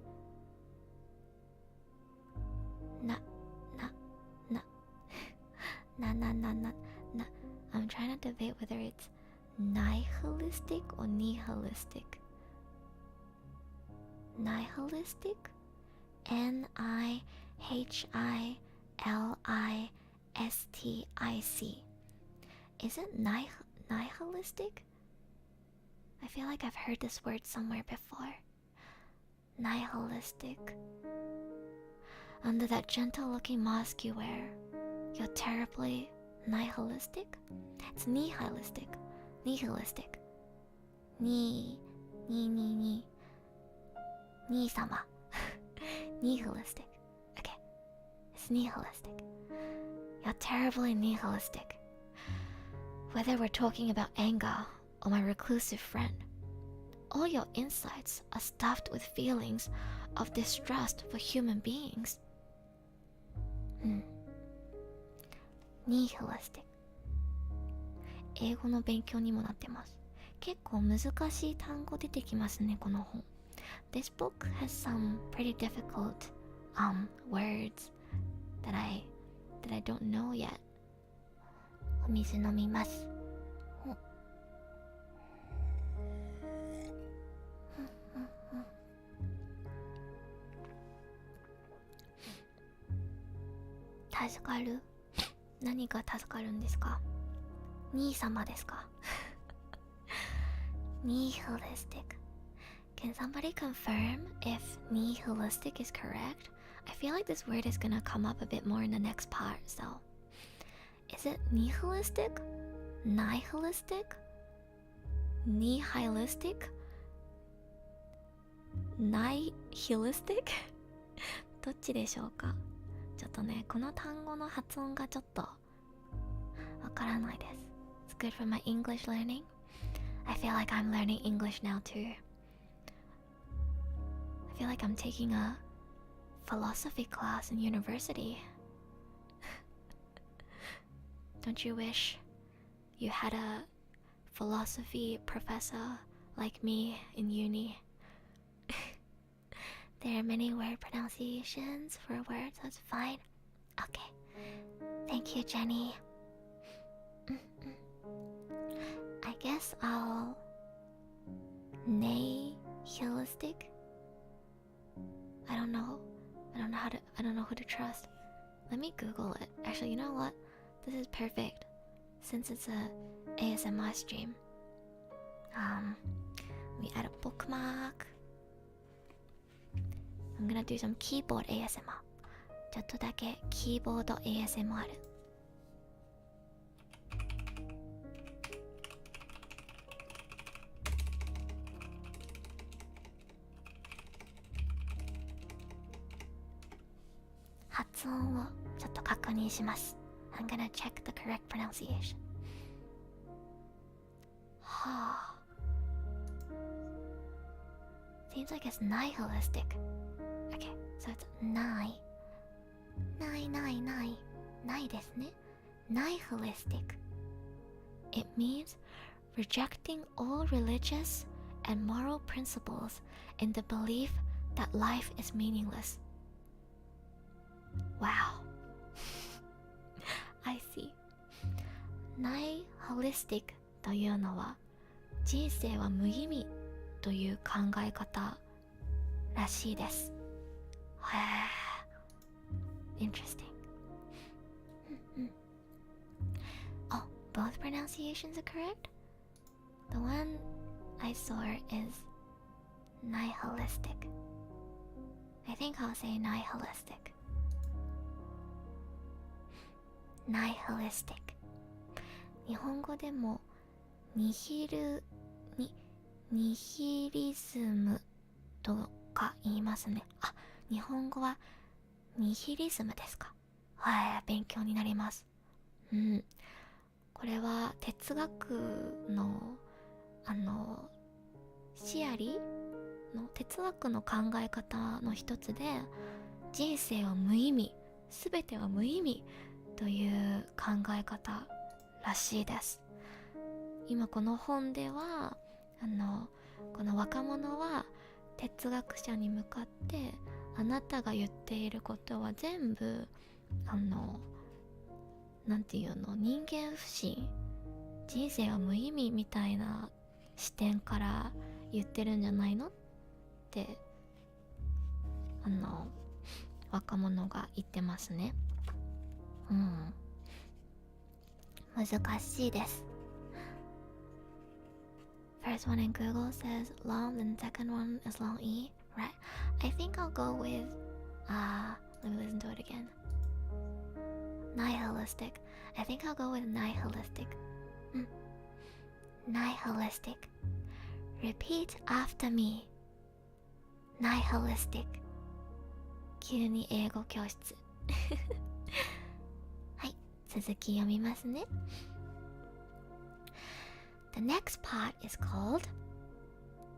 I'm trying to debate whether it's nihilistic or nihilistic. Nihilistic? Nihilistic. Is it nihilistic? I feel like I've heard this word somewhere before. Nihilistic. Under that gentle-looking mask you wear, you're terribly nihilistic? It's nihilistic. Nihilistic. Ni-sama. Nihilistic. Okay. It's nihilistic. You're terribly nihilistic. Whether we're talking about anger or my reclusive friend, all your insights are stuffed with feelings of distrust for human beings. Nihilistic. 英語の勉強にもなってます。結構難しい単語出てきますね、この本。This book has some pretty difficult words that I don't know yet. お水飲みます。助かる？何が助かるんですか？兄様ですか？ Nihilistic. Can somebody confirm if nihilistic is correct? I feel like this word is gonna come up a bit more in the next part, so... Is it nihilistic? Nihilistic? Nihilistic? Nihilistic? どっちでしょうか？ちょっとね、この単語の発音がちょっとわからないです。It's good for my English learning. I feel like I'm learning English now too. I feel like I'm taking a philosophy class in university. Don't you wish you had a philosophy professor like me in uni? There are many word pronunciations for words, that's fine. Okay. Thank you, Jenny. I guess I'll... Nihilistic? I don't know who to trust. Let me Google it. Actually, you know what? This is perfect. Since it's a ASMR stream. Let me add a bookmark. I'm gonna do some keyboard ASMR. ちょっとだけキーボード ASMR.発音をちょっと確認します。I'm gonna check the correct pronunciation. Seems like it's nihilistic. Okay, so it's naiですね。Nihilistic. It means rejecting all religious and moral principles in the belief that life is meaningless. Wow. I see. Nihilistic というのは人生は無意味という考え方らしいです。へえ、interesting. Oh, both pronunciations are correct? The one I saw is nihilistic. I think I'll say nihilistic. Nihilistic. 日本語でもニヒリズムとか言いますね。あ、日本語はニヒリズムですか。はい、勉強になります。うん。これは哲学のシアリの哲学の考え方の一つで、人生は無意味、すべては無意味という考え方らしいです。今この本ではこの若者は哲学者に向かって、あなたが言っていることは全部なんていうの、人間不信、人生は無意味みたいな視点から言ってるんじゃないのって若者が言ってますね。うん、難しいです。First one in Google says long, and second one is long E, right? I think I'll go with let me listen to it again. Nihilistic. I think I'll go with nihilistic. Nihilistic. Repeat after me. Nihilistic. 急に英語教室。はい、続き読みますね。The next part is called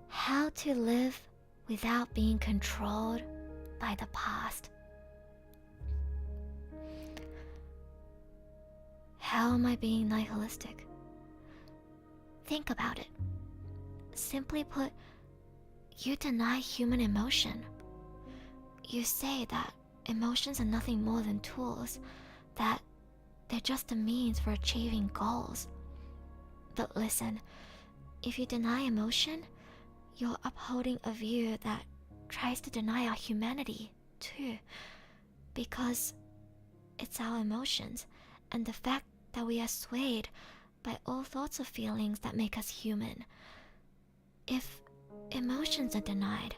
How to Live Without Being Controlled by the Past. How am I being nihilistic? Think about it. Simply put, you deny human emotion. You say that emotions are nothing more than tools, that they're just a means for achieving goals. But listen, if you deny emotion, you're upholding a view that tries to deny our humanity, too. Because it's our emotions and the fact that we are swayed by all sorts of feelings that make us human. If emotions are denied,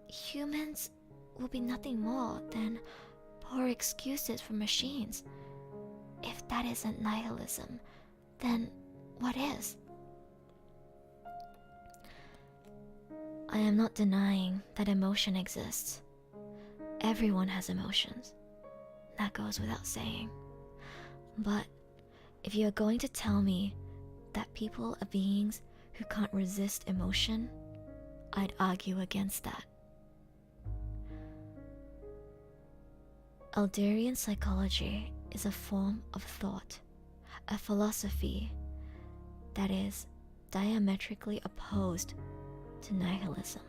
humans will be nothing more than poor excuses for machines. If that isn't nihilism, then what is? I am not denying that emotion exists. Everyone has emotions. That goes without saying. But if you are going to tell me that people are beings who can't resist emotion, I'd argue against that. Alderian psychology is a form of thought, a philosophy that is diametrically opposed to nihilism.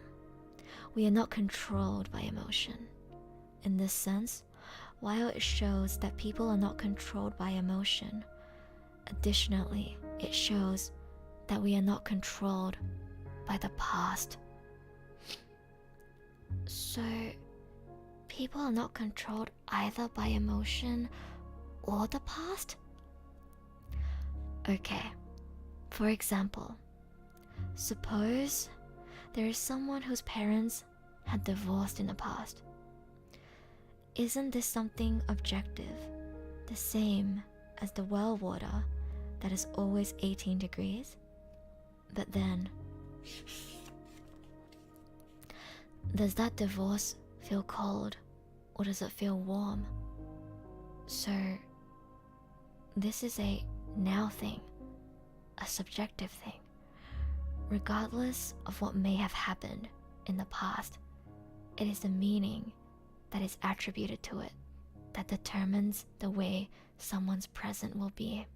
We are not controlled by emotion. In this sense, while it shows that people are not controlled by emotion, additionally, it shows that we are not controlled by the past. So, people are not controlled either by emotion or the past? Okay, for example, suppose there is someone whose parents had divorced in the past. Isn't this something objective, the same as the well water that is always 18 degrees? But then, does that divorce feel cold, or does it feel warm? So, this is a now thing, a subjective thing. Regardless of what may have happened in the past, it is the meaning that is attributed to it that determines the way someone's present will be.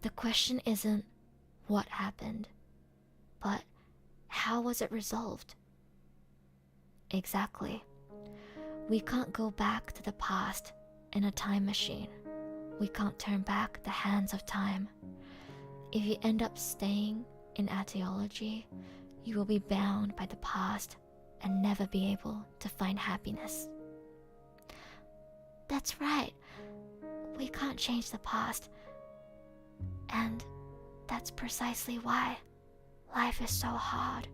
The question isn't what happened, but how was it resolved? Exactly. We can't go back to the past in a time machine. We can't turn back the hands of time. If you end up staying in etiology, you will be bound by the past and never be able to find happiness. That's right. We can't change the past. And that's precisely why life is so hard.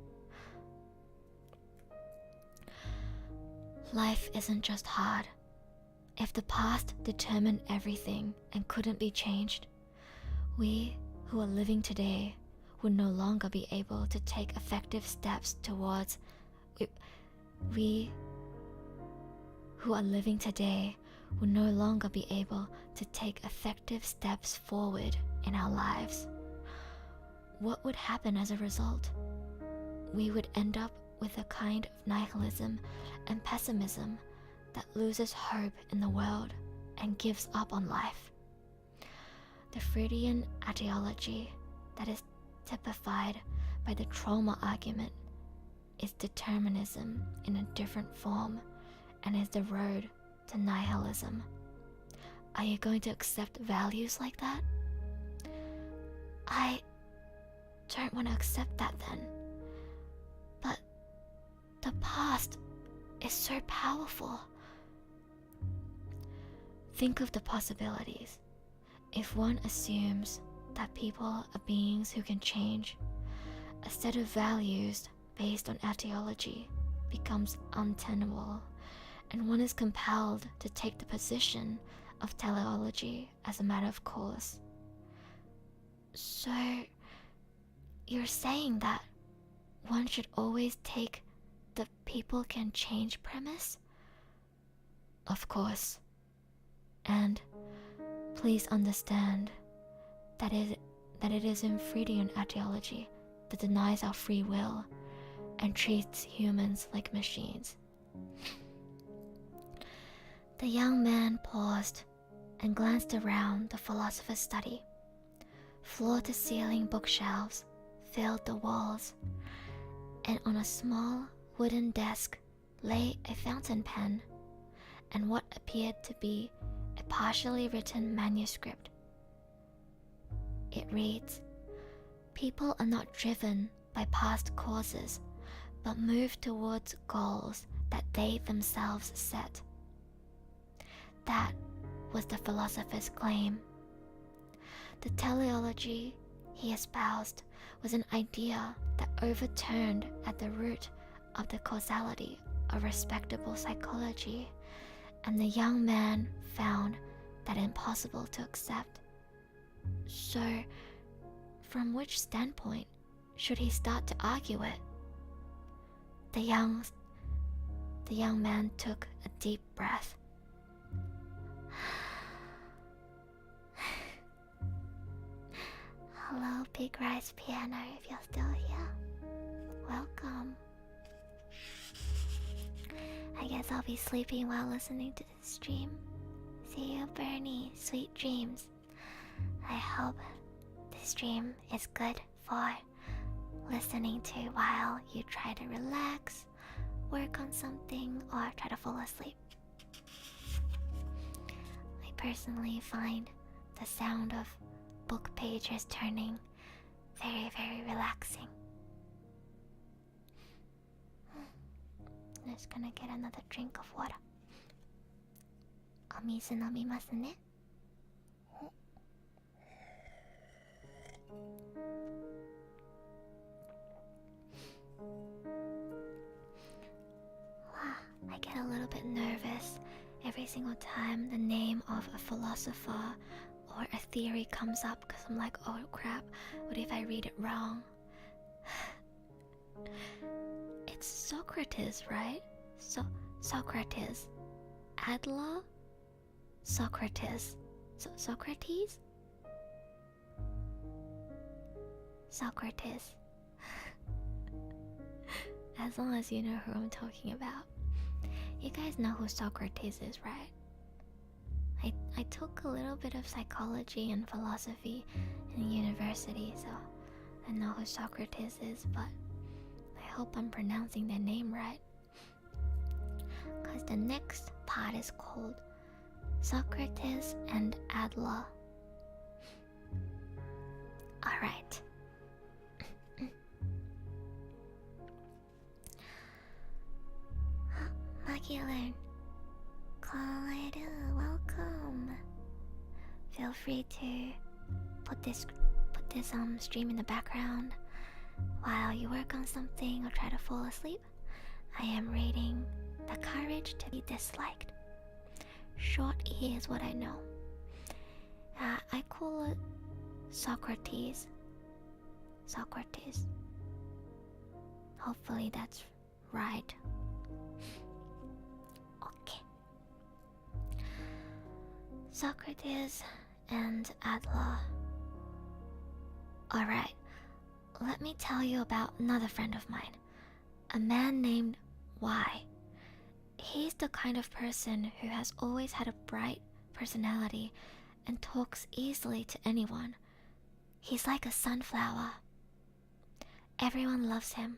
Life isn't just hard. If the past determined everything and couldn't be changed, we who are living today would no longer be able to take effective steps towards we who are living today will no longer be able to take effective steps forward in our lives. What would happen as a result? We would end up with a kind of nihilism and pessimism that loses hope in the world and gives up on life. The Freudian etiology that is typified by the trauma argument is determinism in a different form and is the road to nihilism. Are you going to accept values like that? I don't want to accept that then. But the past is so powerful. Think of the possibilities. If one assumes that people are beings who can change, a set of values based on etiology becomes untenable, and one is compelled to take the position of teleology as a matter of course. So, you're saying that one should always take the people can change premise? Of course. And please understand that it is in Freudian etiology that denies our free will and treats humans like machines. The young man paused and glanced around the philosopher's study. Floor-to-ceiling bookshelves filled the walls, and on a small wooden desk lay a fountain pen and what appeared to be a partially written manuscript. It reads, "People are not driven by past causes, but move towards goals that they themselves set." That was the philosopher's claim. The teleology he espoused was an idea that overturned at the root of the causality of respectable psychology, and the young man found that impossible to accept. So, from which standpoint should he start to argue it? The young man took a deep breath. Hello, Big Rice Piano, if you're still here. Welcome. I guess I'll be sleeping while listening to this stream. See you, Bernie. Sweet dreams. I hope this stream is good for listening to while you try to relax, work on something, or try to fall asleep. I personally find the sound of book pages turning very, very relaxing. I'm just gonna get another drink of water. お水飲みますね。I get a little bit nervous every single time the name of a philosopher or a theory comes up, because I'm like, oh crap, what if I read it wrong? It's Socrates, right? Socrates. Adler? Socrates. Socrates? Socrates. As long as you know who I'm talking about. You guys know who Socrates is, right? I took a little bit of psychology and philosophy in university, so I know who Socrates is, but I hope I'm pronouncing their name right. Because the next part is called Socrates and Adler. Alright. feel free to put this stream in the background while you work on something or try to fall asleep. I am rating the courage to be disliked. Short E is what I know. I call it Socrates. Hopefully that's right. Okay. Socrates and Adler. Alright, let me tell you about another friend of mine. A man named Y. He's the kind of person who has always had a bright personality and talks easily to anyone. He's like a sunflower. Everyone loves him,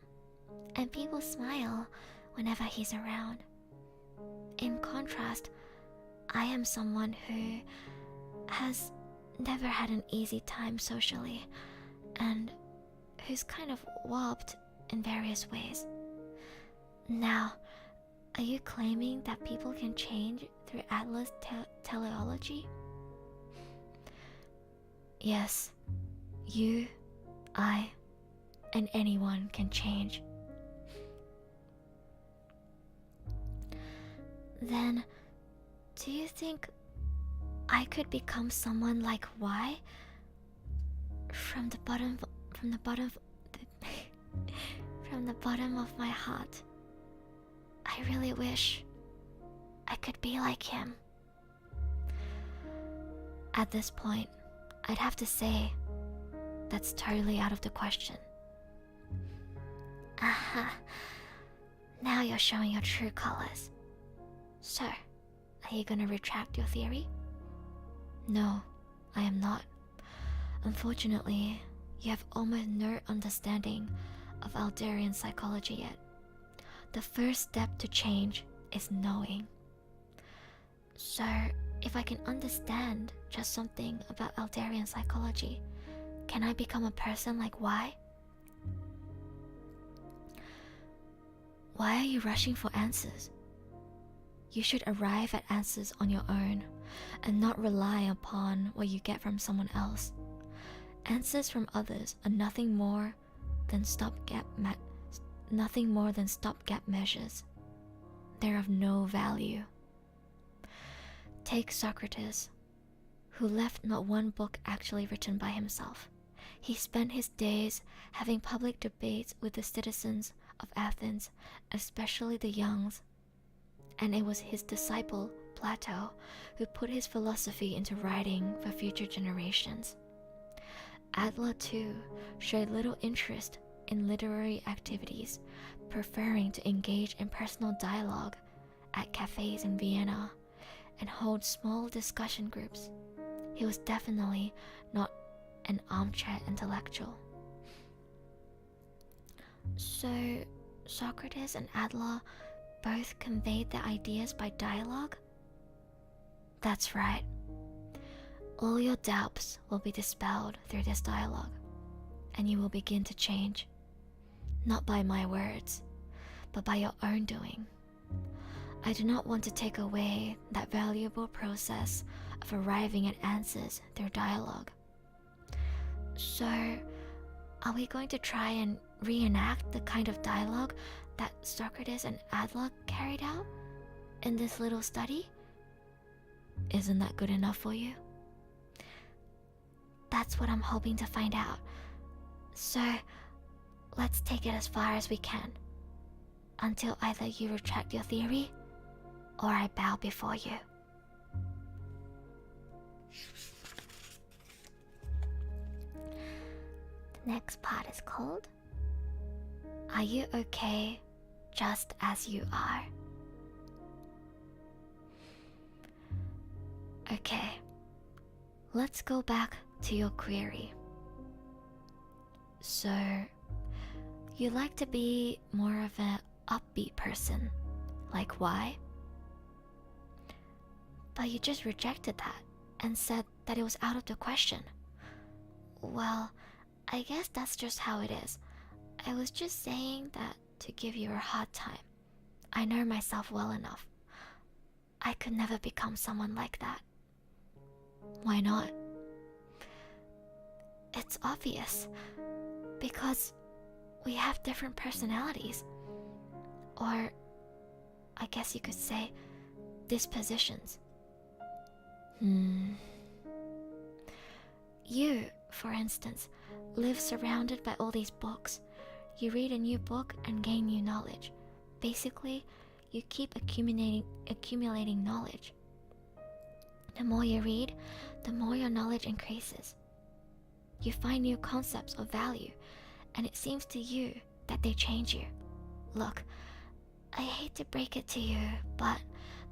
and people smile whenever he's around. In contrast, I am someone who has never had an easy time socially, and who's kind of warped in various ways. Now, are you claiming that people can change through Adler's teleology? Yes, you, I, and anyone can change. Then, do you think I could become someone like Y? From the bottom of my heart, I really wish I could be like him. At this point, I'd have to say that's totally out of the question. Aha, now you're showing your true colors. So, are you gonna retract your theory? No, I am not. Unfortunately, you have almost no understanding of Alderian psychology yet. The first step to change is knowing. So, if I can understand just something about Alderian psychology, can I become a person like Y? Why are you rushing for answers? You should arrive at answers on your own and not rely upon what you get from someone else. Answers from others are nothing more than stopgap measures. They're of no value. Take Socrates, who left not one book actually written by himself. He spent his days having public debates with the citizens of Athens, especially the youngs, and it was his disciple, Plato, who put his philosophy into writing for future generations. Adler, too, showed little interest in literary activities, preferring to engage in personal dialogue at cafes in Vienna and hold small discussion groups. He was definitely not an armchair intellectual. So, Socrates and Adler both conveyed their ideas by dialogue? That's right. All your doubts will be dispelled through this dialogue, and you will begin to change. Not by my words, but by your own doing. I do not want to take away that valuable process of arriving at answers through dialogue. So, are we going to try and reenact the kind of dialogue that Socrates and Adler carried out in this little study? Isn't that good enough for you? That's what I'm hoping to find out. So, let's take it as far as we can, until either you retract your theory, or I bow before you. The next part is called, Are You Okay Just As You Are? Okay, let's go back to your query. So, you like to be more of an upbeat person, like Y? But you just rejected that and said that it was out of the question. Well, I guess that's just how it is. I was just saying that to give you a hard time. I know myself well enough. I could never become someone like that. Why not? it's obvious. Because we have different personalities. Or, I guess you could say, dispositions. You, for instance, live surrounded by all these books. You read a new book and gain new knowledge. Basically, you keep accumulating knowledge. The more you read, the more your knowledge increases. You find new concepts of value, and it seems to you that they change you. Look, I hate to break it to you, but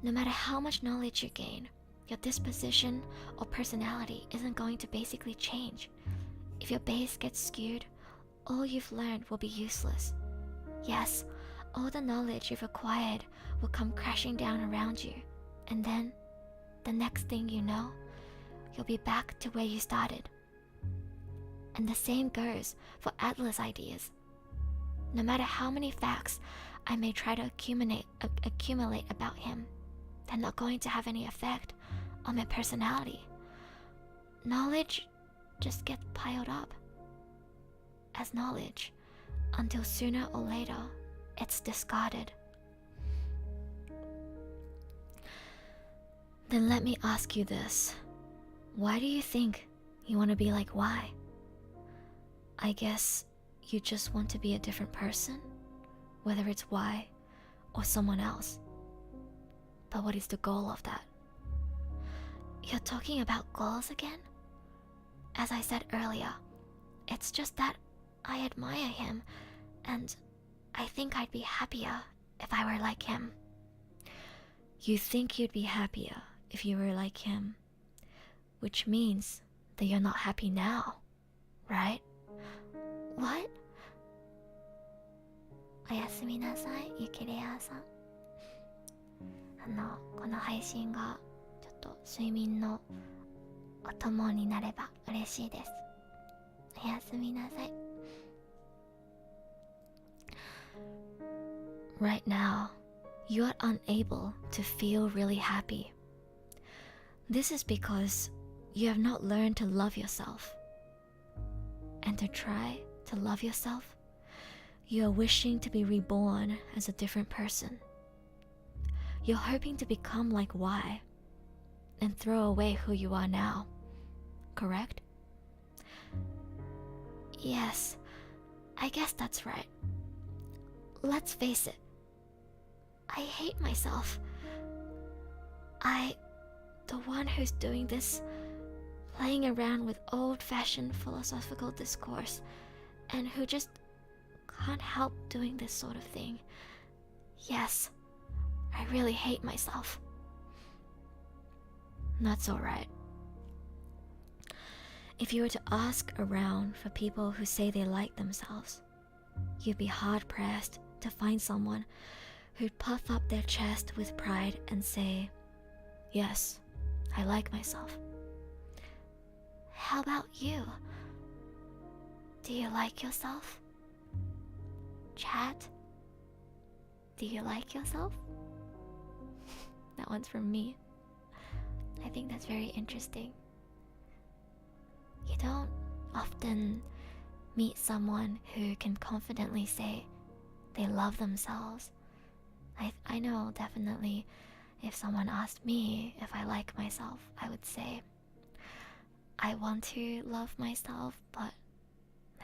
no matter how much knowledge you gain, your disposition or personality isn't going to basically change. If your base gets skewed, all you've learned will be useless. Yes, all the knowledge you've acquired will come crashing down around you, and then, the next thing you know, you'll be back to where you started. And the same goes for Atlas ideas. No matter how many facts I may try to accumulate about him, they're not going to have any effect on my personality. Knowledge just gets piled up as knowledge until sooner or later it's discarded. Then let me ask you this. Why do you think you want to be like Y? I guess you just want to be a different person, whether it's Y or someone else. But what is the goal of that? You're talking about goals again? As I said earlier, it's just that I admire him, and I think I'd be happier if I were like him. You think you'd be happier if you were like him, which means that you're not happy now, right? What? おやすみなさい、ゆきれやさん。この配信がちょっと睡眠のお供になれば嬉しいです。おやすみなさい。Right now, you are unable to feel really happy. This is because you have not learned to love yourself. And to try to love yourself, you are wishing to be reborn as a different person. You're hoping to become like Y and throw away who you are now, correct? Yes, I guess that's right. Let's face it, I hate myself. The one who's doing this, playing around with old-fashioned philosophical discourse, and who just can't help doing this sort of thing. Yes, I really hate myself. That's alright. If you were to ask around for people who say they like themselves, you'd be hard-pressed to find someone who'd puff up their chest with pride and say, "Yes, I like myself." How about you? Do you like yourself? Chat, do you like yourself? That one's from me. I think that's very interesting. You don't often meet someone who can confidently say they love themselves. I know definitely if someone asked me if I like myself, I would say I want to love myself, but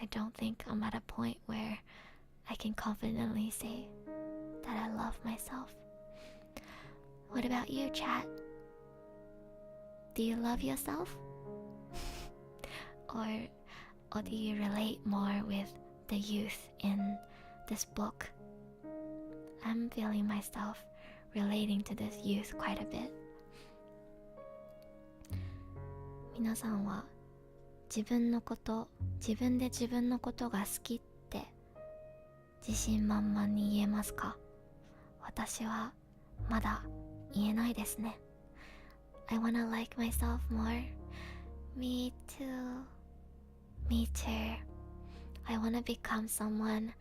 I don't think I'm at a point where I can confidently say that I love myself. What about you, chat? Do you love yourself? or do you relate more with the youth in this book? I'm feeling myself relating to this youth quite a bit. 皆さんは自分で自分のことが好きって自信満々に言えますか？私はまだ言えないですね。I wanna like myself more. Me too. Me too. I wanna become someone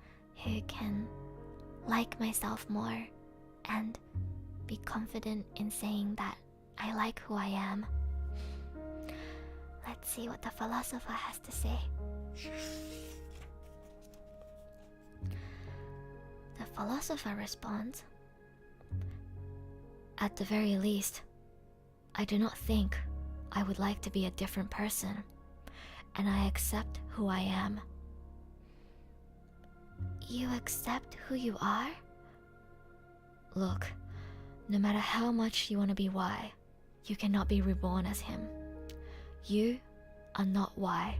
who can like myself more and be confident in saying that I like who I am. Let's see what the philosopher has to say. The philosopher responds, At the very least, I do not think I would like to be a different person, and I accept who I am. You accept who you are? Look, no matter how much you want to be Y, you cannot be reborn as him. You are not Y.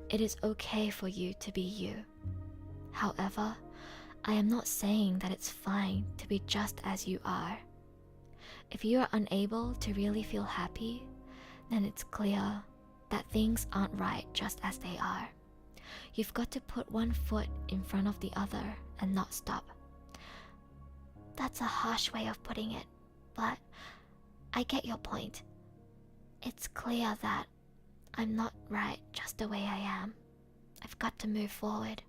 It is okay for you to be you. However, I am not saying that it's fine to be just as you are. If you are unable to really feel happy, then it's clear that things aren't right just as they are. You've got to put one foot in front of the other and not stop. That's a harsh way of putting it, but I get your point. It's clear that I'm not right just the way I am. I've got to move forward.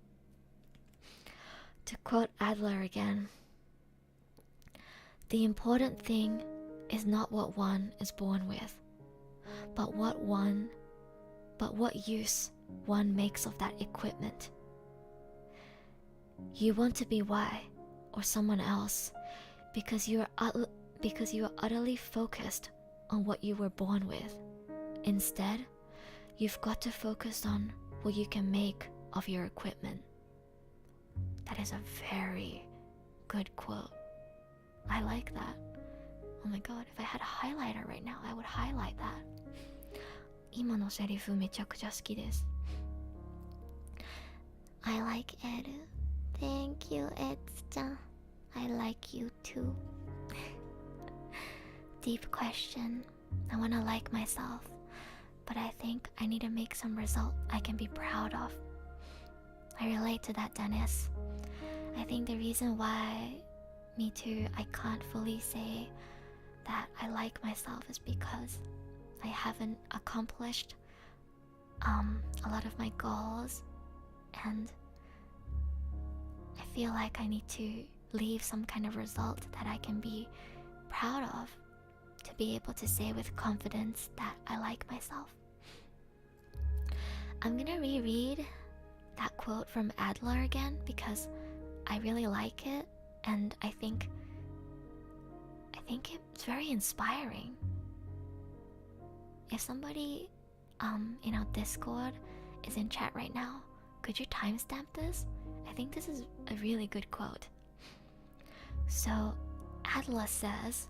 To quote Adler again, the important thing is not what one is born with, but what use one makes of that equipment. You want to be Y or someone else because you are utterly focused on what you were born with. Instead, you've got to focus on what you can make of your equipment. That is a very good quote. I like that. Oh my god, if I had a highlighter right now, I would highlight that. 今のセリフめちゃくちゃ好きです。I like it. Thank you, Eds-chan. I like you too. Deep question. I want to like myself, but I think I need to make some result I can be proud of. I relate to that, Dennis. I think the reason why me too, I can't fully say that I like myself is because I haven't accomplished a lot of my goals, and I feel like I need to leave some kind of result that I can be proud of to be able to say with confidence that I like myself. I'm gonna reread that quote from Adler again because I really like it, and I think it's very inspiring. If somebody in our Discord is in chat right now, could you timestamp this? I think this is a really good quote. So Adler says,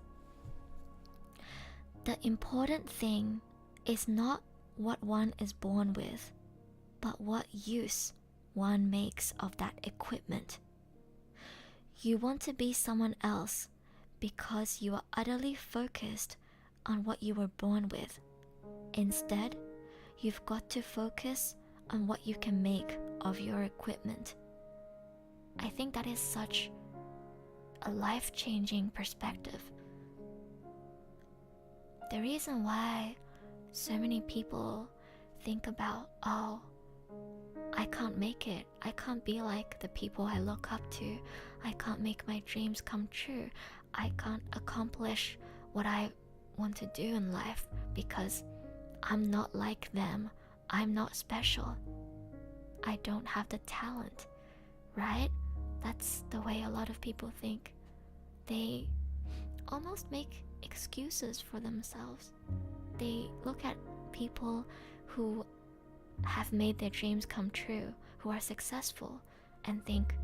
the important thing is not what one is born with, but what use one makes of that equipment. You want to be someone else because you are utterly focused on what you were born with. Instead, you've got to focus on what you can make of your equipment. I think that is such a life-changing perspective. The reason why so many people think about, oh, I can't make it, I can't be like the people I look up to, I can't make my dreams come true, I can't accomplish what I want to do in life because I'm not like them, I'm not special, I don't have the talent, right? That's the way a lot of people think. They almost make excuses for themselves. They look at people who have made their dreams come true, who are successful, and think,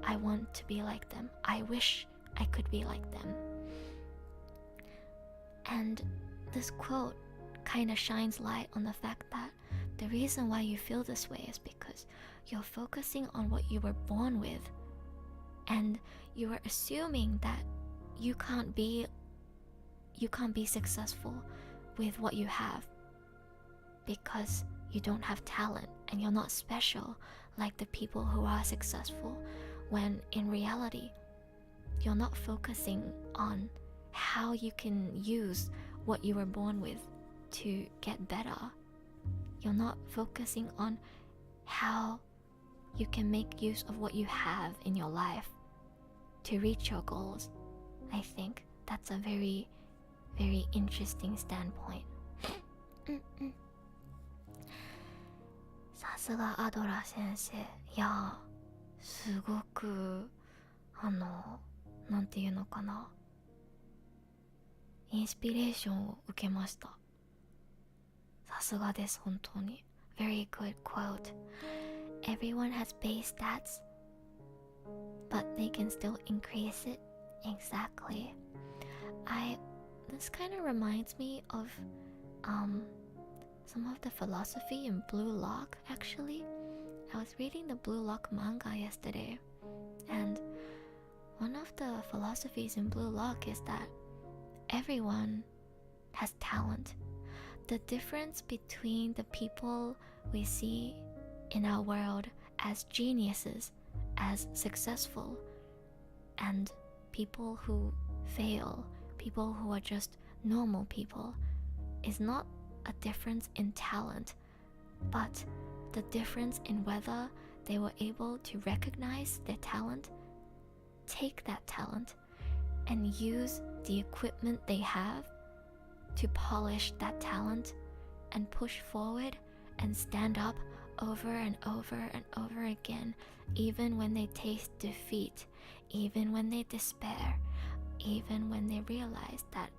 I want to be like them. I wish I could be like them. And this quote kind of shines light on the fact that the reason why you feel this way is because you're focusing on what you were born with, and you are assuming that you can't be successful with what you have because you don't have talent and you're not special like the people who are successful, when in reality you're not focusing on how you can use what you were born with to get better. You're not focusing on how you can make use of what you have in your life to reach your goals. I think that's a very, very interesting standpoint. さすがアドラ先生。いやすごくなんていうのかな、インスピレーションを受けました。さすがです、本当に。 Very good quote. Everyone has base stats, but they can still increase it. Exactly. This kind of reminds me of some of the philosophy in Blue Lock. Actually, I was reading the Blue Lock manga yesterday, and one of the philosophies in Blue Lock is that everyone has talent. The difference between the people we see in our world as geniuses, as successful, and people who fail, people who are just normal people, is not a difference in talent, but the difference in whether they were able to recognize their talent, take that talent, and use the equipment they have to polish that talent and push forward and stand up over and over and over again, even when they taste defeat, even when they despair, even when they realize that,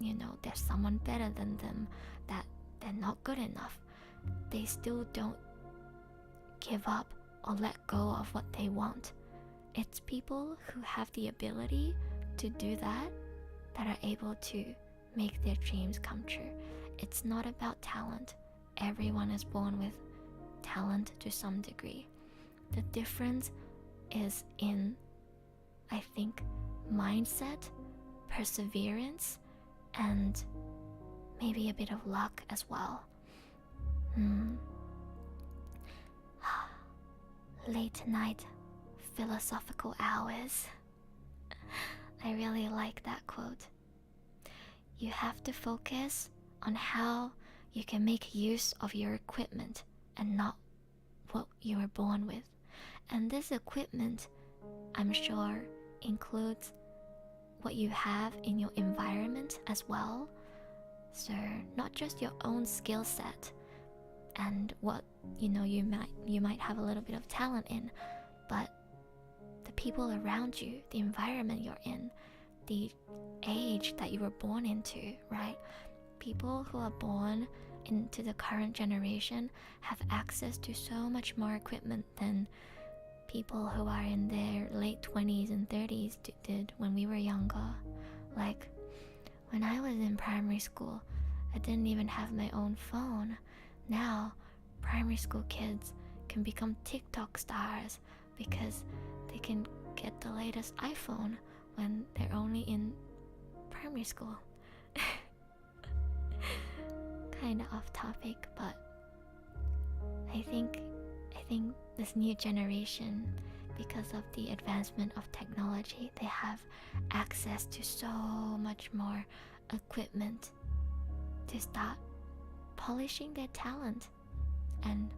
you know, there's someone better than them, that they're not good enough. They still don't give up or let go of what they want. It's people who have the ability to do that are able to make their dreams come true. It's not about talent. Everyone is born with talent to some degree. The difference is in, I think, mindset, perseverance, and maybe a bit of luck as well. Late night philosophical hours. I really like that quote. You have to focus on how you can make use of your equipment and not what you were born with. And this equipment, I'm sure, includes what you have in your environment as well. So not just your own skill set and what you might have a little bit of talent in, but the people around you, the environment you're in, the age that you were born into, right? People who are born into the current generation have access to so much more equipment than people who are in their late 20s and 30s did when we were younger. Like, when I was in primary school, I didn't even have my own phone. Now, primary school kids can become TikTok stars because they can get the latest iPhone when they're only in primary school. Kind of off topic, but I think this new generation, because of the advancement of technology, they have access to so much more equipment to start polishing their talent and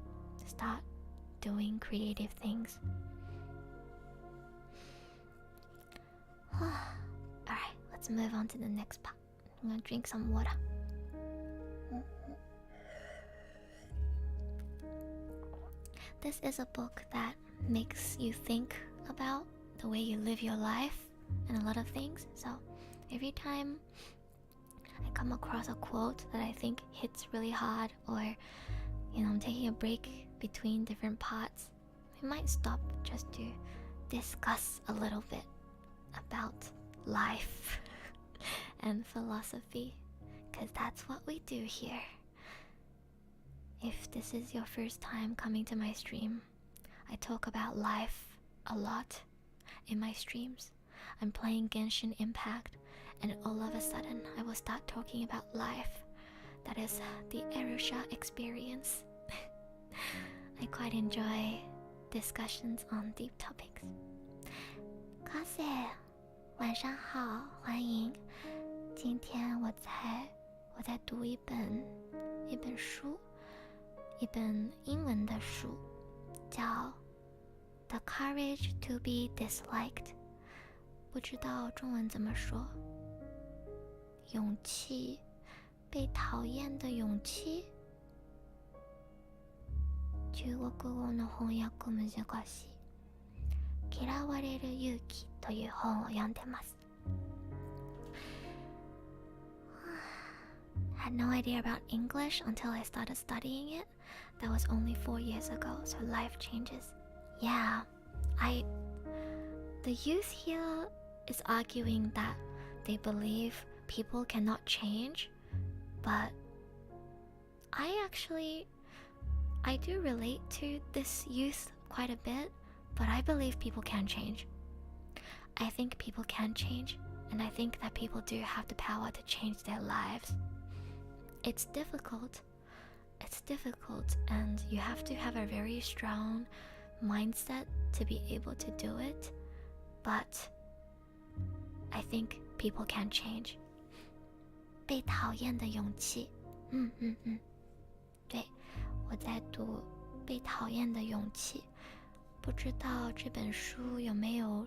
start doing creative things. Alright, let's move on to the next part. I'm gonna drink some water. This is a book that makes you think about the way you live your life and a lot of things. So every time I come across a quote that I think hits really hard, or I'm taking a break between different parts, we might stop just to discuss a little bit about life and philosophy, because that's what we do here. If this is your first time coming to my stream, I talk about life a lot in my streams. I'm playing Genshin Impact, and all of a sudden I will start talking about life. That is the Erusha experience. I quite enjoy discussions on deep topics. Kase, 晚上好，欢迎。今天我在读一本书，一本英文的书，叫 The Courage to be Disliked， 不知道中文怎么说，勇气被讨厌的勇气。中国語の翻訳難しい。嫌われる勇気という本を読んでます。Had no idea about English until I started studying it. That was only 4 years ago, so life changes. Yeah, the youth here is arguing that they believe people cannot change, but I do relate to this youth quite a bit, but I believe people can change. I think people can change, and I think that people do have the power to change their lives. It's difficult, and you have to have a very strong mindset to be able to do it, but I think people can change. 被讨厌的勇气。对，我在读《被讨厌的勇气》，不知道这本书有没有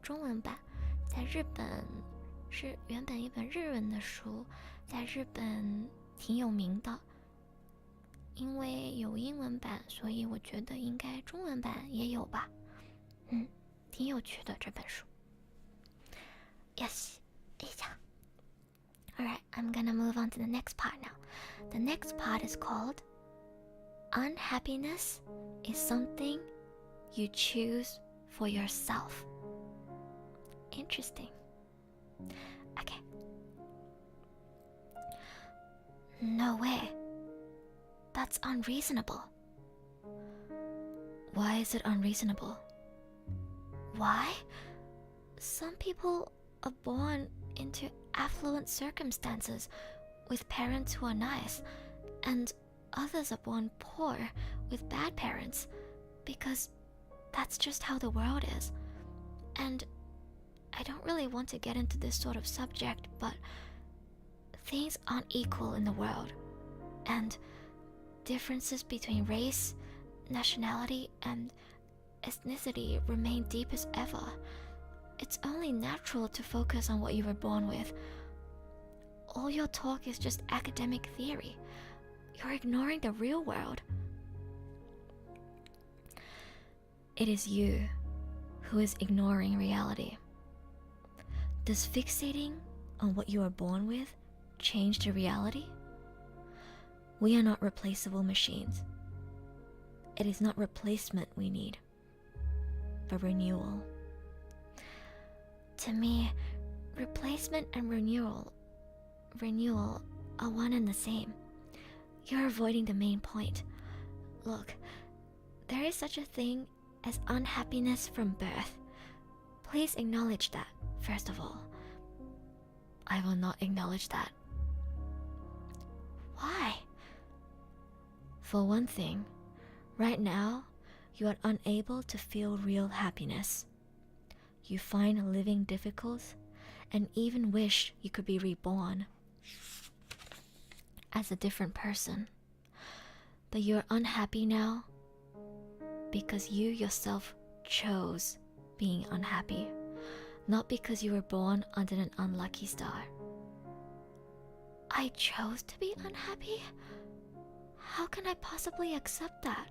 中文版？在日本是原本一本日文的书，在日本挺有名的。因为有英文版，所以我觉得应该中文版也有吧。挺有趣的这本书。よし、いいじゃん。Alright, I'm gonna move on to the next part now. The next part is called Unhappiness is something you choose for yourself. Interesting. Okay. No way. That's unreasonable. Why is it unreasonable? Why? Some people are born into affluent circumstances with parents who are nice, and others are born poor with bad parents, because that's just how the world is. And I don't really want to get into this sort of subject, but things aren't equal in the world, and differences between race, nationality, and ethnicity remain deep as ever. It's only natural to focus on what you were born with. All your talk is just academic theory. You're ignoring the real world. It is you who is ignoring reality. Does fixating on what you are born with change the reality? We are not replaceable machines. It is not replacement we need, but renewal. To me, replacement and renewal are one and the same. You're avoiding the main point. Look, there is such a thing as unhappiness from birth. Please acknowledge that, first of all. I will not acknowledge that. Why? For one thing, right now, you are unable to feel real happiness. You find living difficult and even wish you could be reborn as a different person. But you're unhappy now because you yourself chose being unhappy, not because you were born under an unlucky star. I chose to be unhappy? How can I possibly accept that?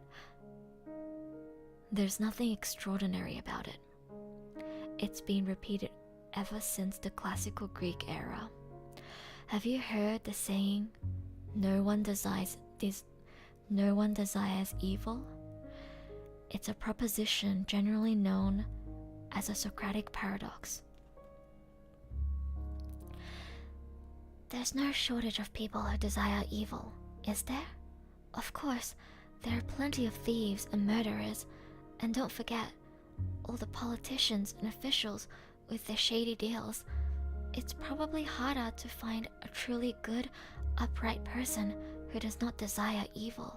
There's nothing extraordinary about it. It's been repeated ever since the classical Greek era. Have you heard the saying, no one desires evil? It's a proposition generally known as a Socratic paradox. There's no shortage of people who desire evil, is there? Of course, there are plenty of thieves and murderers, and don't forget, all the politicians and officials with their shady deals. It's probably harder to find a truly good, upright person who does not desire evil.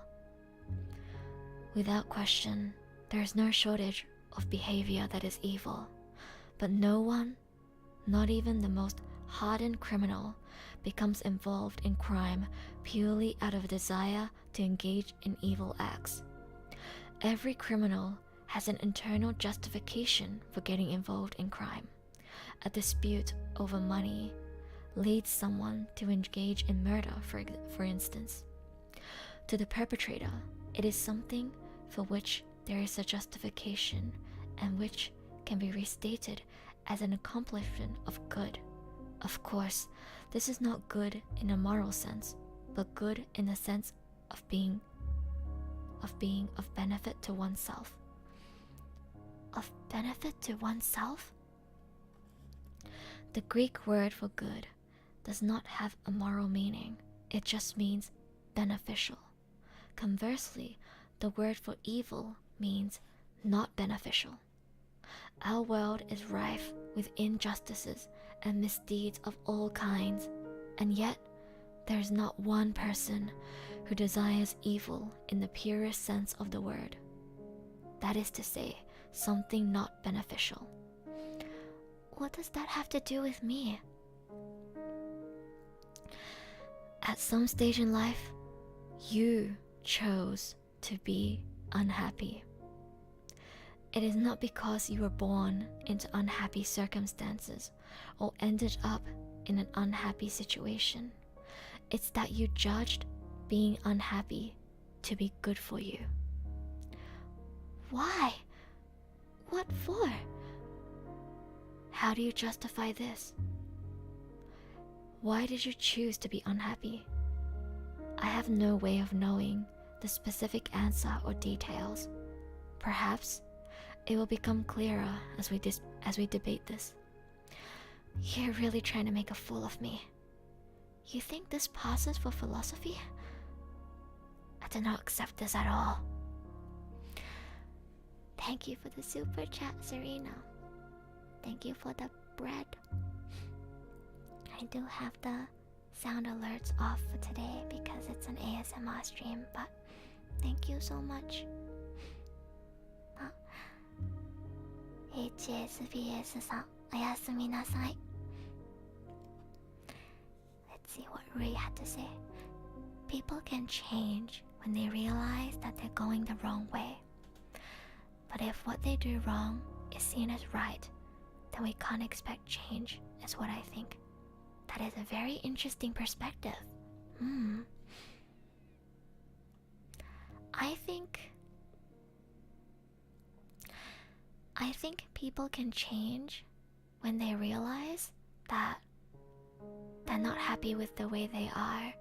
Without question, there is no shortage of behavior that is evil, but no one, not even the most hardened criminal, becomes involved in crime purely out of a desire to engage in evil acts. Every criminal has an internal justification for getting involved in crime. A dispute over money, leads someone to engage in murder, for instance. To the perpetrator, it is something for which there is a justification and which can be restated as an accomplishment of good. Of course, this is not good in a moral sense, but good in the sense of being of benefit to oneself. Of benefit to oneself? The Greek word for good does not have a moral meaning. It just means beneficial. Conversely, the word for evil means not beneficial. Our world is rife with injustices and misdeeds of all kinds, and yet there is not one person who desires evil in the purest sense of the word. That is to say, something not beneficial. What does that have to do with me? At some stage in life, you chose to be unhappy. It is not because you were born into unhappy circumstances or ended up in an unhappy situation. It's that you judged being unhappy to be good for you. Why? What for? How do you justify this? Why did you choose to be unhappy? I have no way of knowing the specific answer or details. Perhaps it will become clearer as we debate this. You're really trying to make a fool of me. You think this passes for philosophy? I do not accept this at all. Thank you for the super chat, Serena. Thank you for the bread. I do have the sound alerts off for today because it's an ASMR stream, but thank you so much. HSBS さん、おやすみなさい。Let's see what Ray had to say. People can change when they realize that they're going the wrong way. But if what they do wrong is seen as right, then we can't expect change, is what I think. That is a very interesting perspective. I think people can change when they realize that they're not happy with the way they are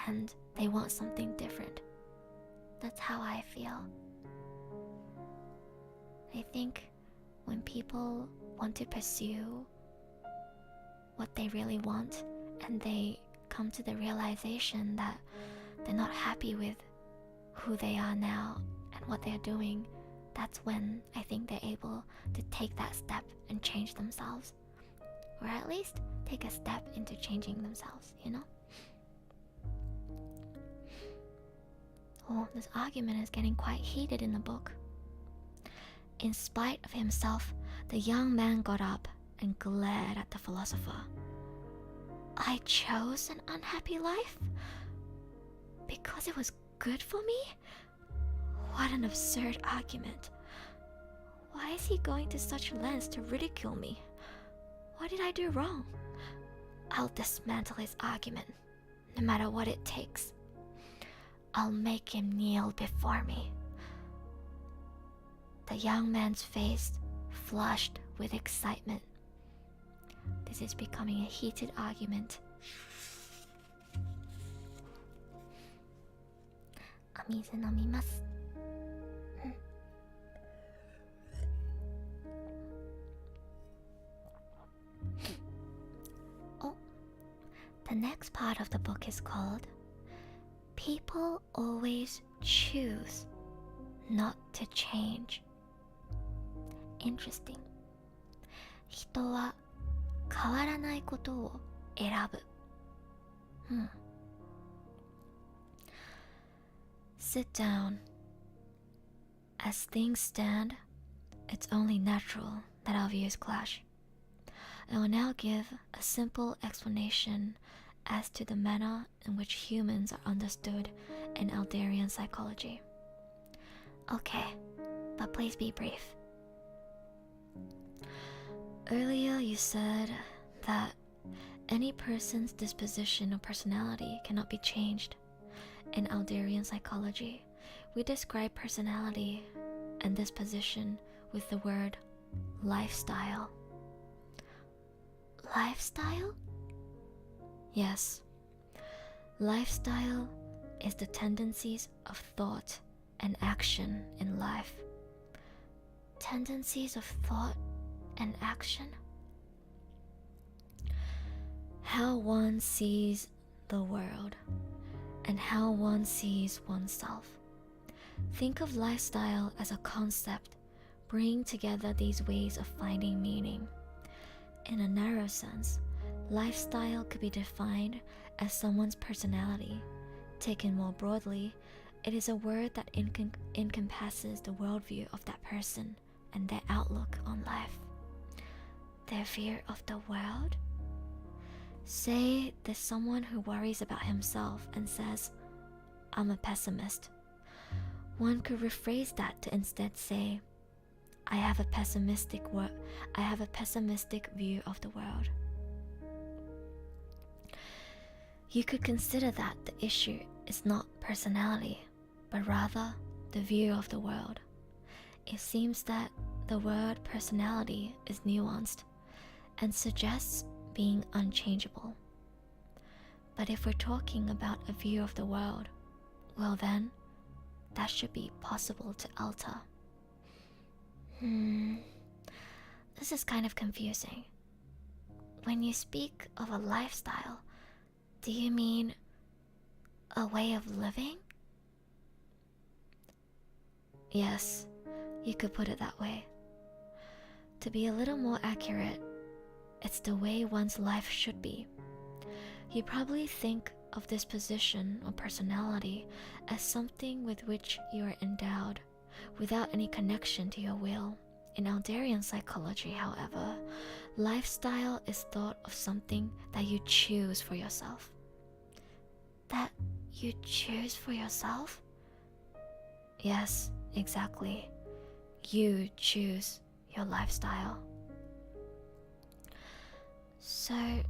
and they want something different. That's how I feel. I think when people want to pursue what they really want and they come to the realization that they're not happy with who they are now and what they're doing, that's when I think they're able to take that step and change themselves. Or at least take a step into changing themselves, you know? Oh, this argument is getting quite heated in the book. In spite of himself, the young man got up and glared at the philosopher. I chose an unhappy life? Because it was good for me? What an absurd argument. Why is he going to such lengths to ridicule me? What did I do wrong? I'll dismantle his argument, no matter what it takes. I'll make him kneel before me. The young man's face flushed with excitement. This is becoming a heated argument. お水飲みます。Oh, the next part of the book is called People Always Choose Not to Change. Interesting. 人は変わらないことを選ぶ。Sit down. As things stand, it's only natural that our views clash. I will now give a simple explanation as to the manner in which humans are understood in Alderian psychology. Okay, but please be brief. Earlier you said that Any person's disposition or personality cannot be changed. In Alderian psychology, we describe personality and disposition with the word lifestyle. Lifestyle? Yes. Lifestyle is the tendencies of thought and action in life. Tendencies of thought and action? How one sees the world and how one sees oneself. Think of lifestyle as a concept bringing together these ways of finding meaning. In a narrow sense, lifestyle could be defined as someone's personality. Taken more broadly, it is a word that encompasses the worldview of that person and their outlook on life. Their view of the world? Say there's someone who worries about himself and says, "I'm a pessimist." One could rephrase that to instead say, I have a pessimistic view of the world. You could consider that the issue is not personality, but rather the view of the world. It seems that the word personality is nuanced and suggests being unchangeable. But if we're talking about a view of the world, well then, that should be possible to alter. This is kind of confusing. When you speak of a lifestyle, do you mean a way of living? Yes, you could put it that way. To be a little more accurate, it's the way one's life should be. You probably think of disposition or personality as something with which you are endowed, without any connection to your will. In Alderian psychology, however, lifestyle is thought of something that you choose for yourself. That you choose for yourself? Yes, exactly. You choose your lifestyle. So,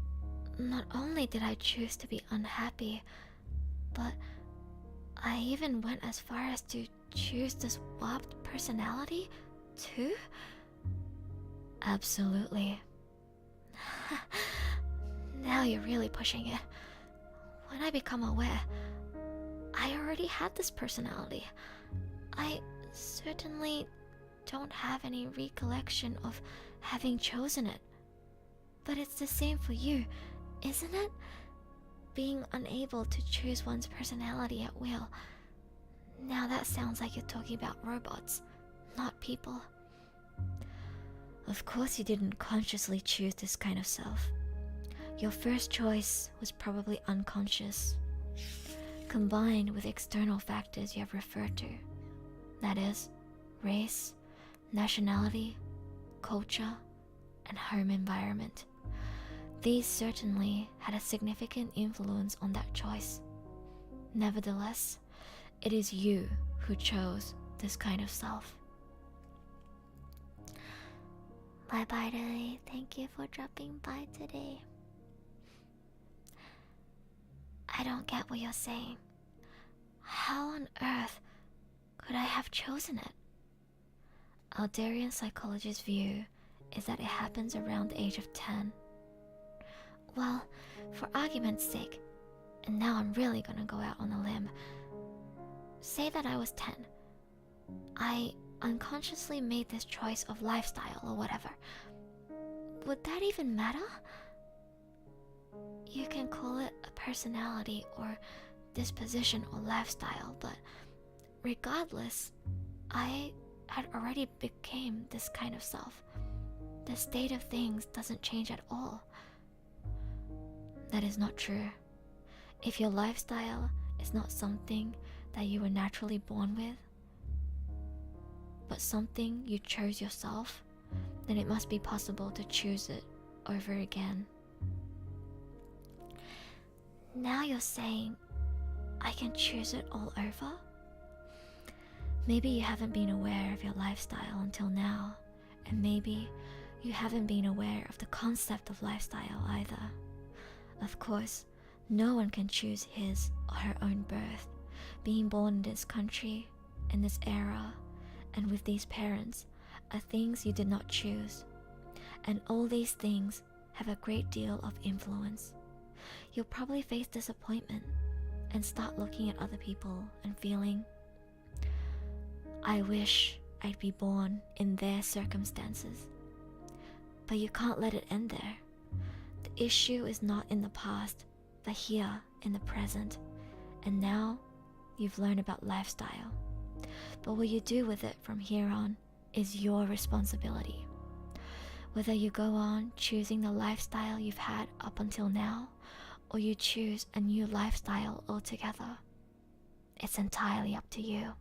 not only did I choose to be unhappy, but I even went as far as to choose this warped personality too? Absolutely. Now you're really pushing it. When I become aware, I already had this personality. I certainly don't have any recollection of having chosen it. But it's the same for you, isn't it? Being unable to choose one's personality at will. Now that sounds like you're talking about robots, not people. Of course you didn't consciously choose this kind of self. Your first choice was probably unconscious, combined with external factors you have referred to. That is, race, nationality, culture, and home environment. These certainly had a significant influence on that choice. Nevertheless, it is you who chose this kind of self. Bye-bye, Lily. Thank you for dropping by today. I don't get what you're saying. How on earth could I have chosen it? Alderian psychology's view is that it happens around the age of 10. Well, for argument's sake, and now I'm really gonna go out on a limb. Say that I was 10. I unconsciously made this choice of lifestyle or whatever. Would that even matter? You can call it a personality or disposition or lifestyle, but regardless, I had already became this kind of self. The state of things doesn't change at all. That is not true. If your lifestyle is not something that you were naturally born with, but something you chose yourself, then it must be possible to choose it over again. Now you're saying I can choose it all over? Maybe you haven't been aware of your lifestyle until now, and maybe you haven't been aware of the concept of lifestyle either. Of course, no one can choose his or her own birth. Being born in this country, in this era, and with these parents are things you did not choose. And all these things have a great deal of influence. You'll probably face disappointment and start looking at other people and feeling, I wish I'd be born in their circumstances. But you can't let it end there. The issue is not in the past, but here in the present. And now you've learned about lifestyle. But what you do with it from here on is your responsibility. Whether you go on choosing the lifestyle you've had up until now, or you choose a new lifestyle altogether, it's entirely up to you.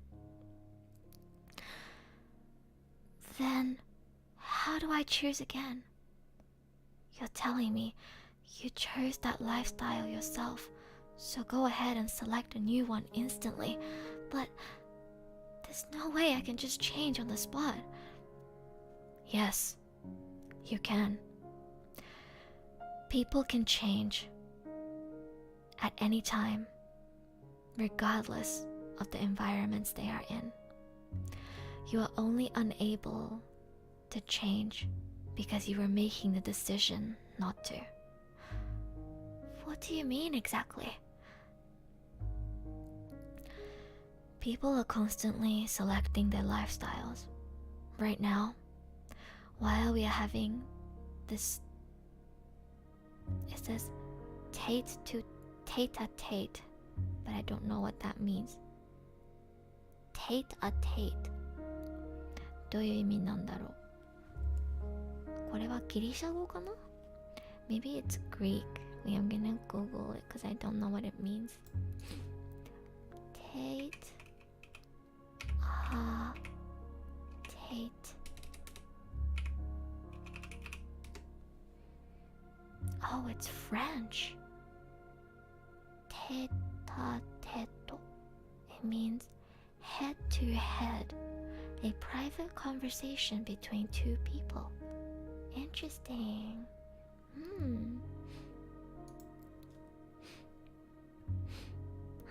Then, how do I choose again? You're telling me you chose that lifestyle yourself, so go ahead and select a new one instantly, but there's no way I can just change on the spot. Yes, you can. People can change at any time, regardless of the environments they are in. You are only unable to change because you were making the decision not to. What do you mean exactly? People are constantly selecting their lifestyles. Right now, while we are having this, it says tete-a-tete, but I don't know what that means. Tete-a-tete. どういう意味なんだろう。これはギリシャ語かな? Maybe it's Greek. I'm gonna Google it because I don't know what it means. Tete. Oh, it's French. Tete-a-tete. It means head to head, a private conversation between two people. Interesting.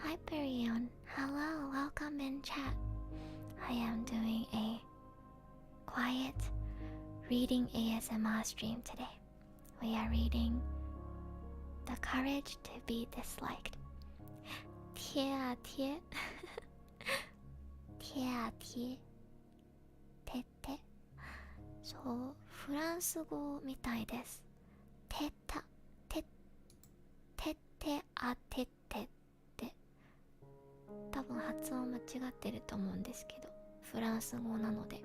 Hi Perion. Hello, welcome in chat. I am doing a quiet reading ASMR stream today. We are reading The Courage to be Disliked. 贴啊贴贴啊贴てってそう、フランス語みたいです。てったててってあてってって多分発音間違ってると思うんですけど、フランス語なので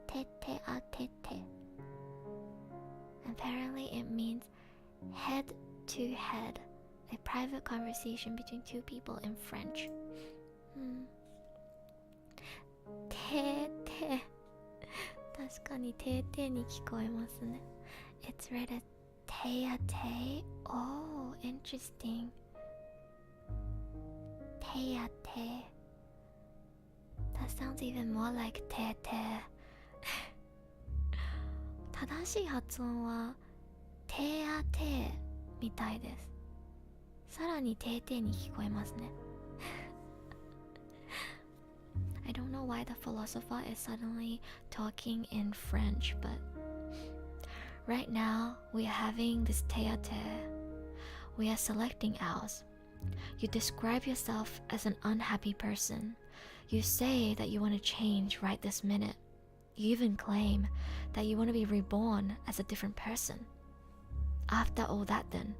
てってあてって。Apparently it means head to head, a private conversation between two people in French. てて確かにててに聞こえますね。It's read as te-a-te. Oh, interesting. Te-a-te. That sounds even more like te-te. 正しい発音はてあてみたいです。さらにてーてーに聞こえますね。I don't know why the philosopher is suddenly talking in French, but right now we are having this te-a-te. We are selecting ours. You describe yourself as an unhappy person. You say that you want to change right this minute. You even claim that you want to be reborn as a different person. After all that then,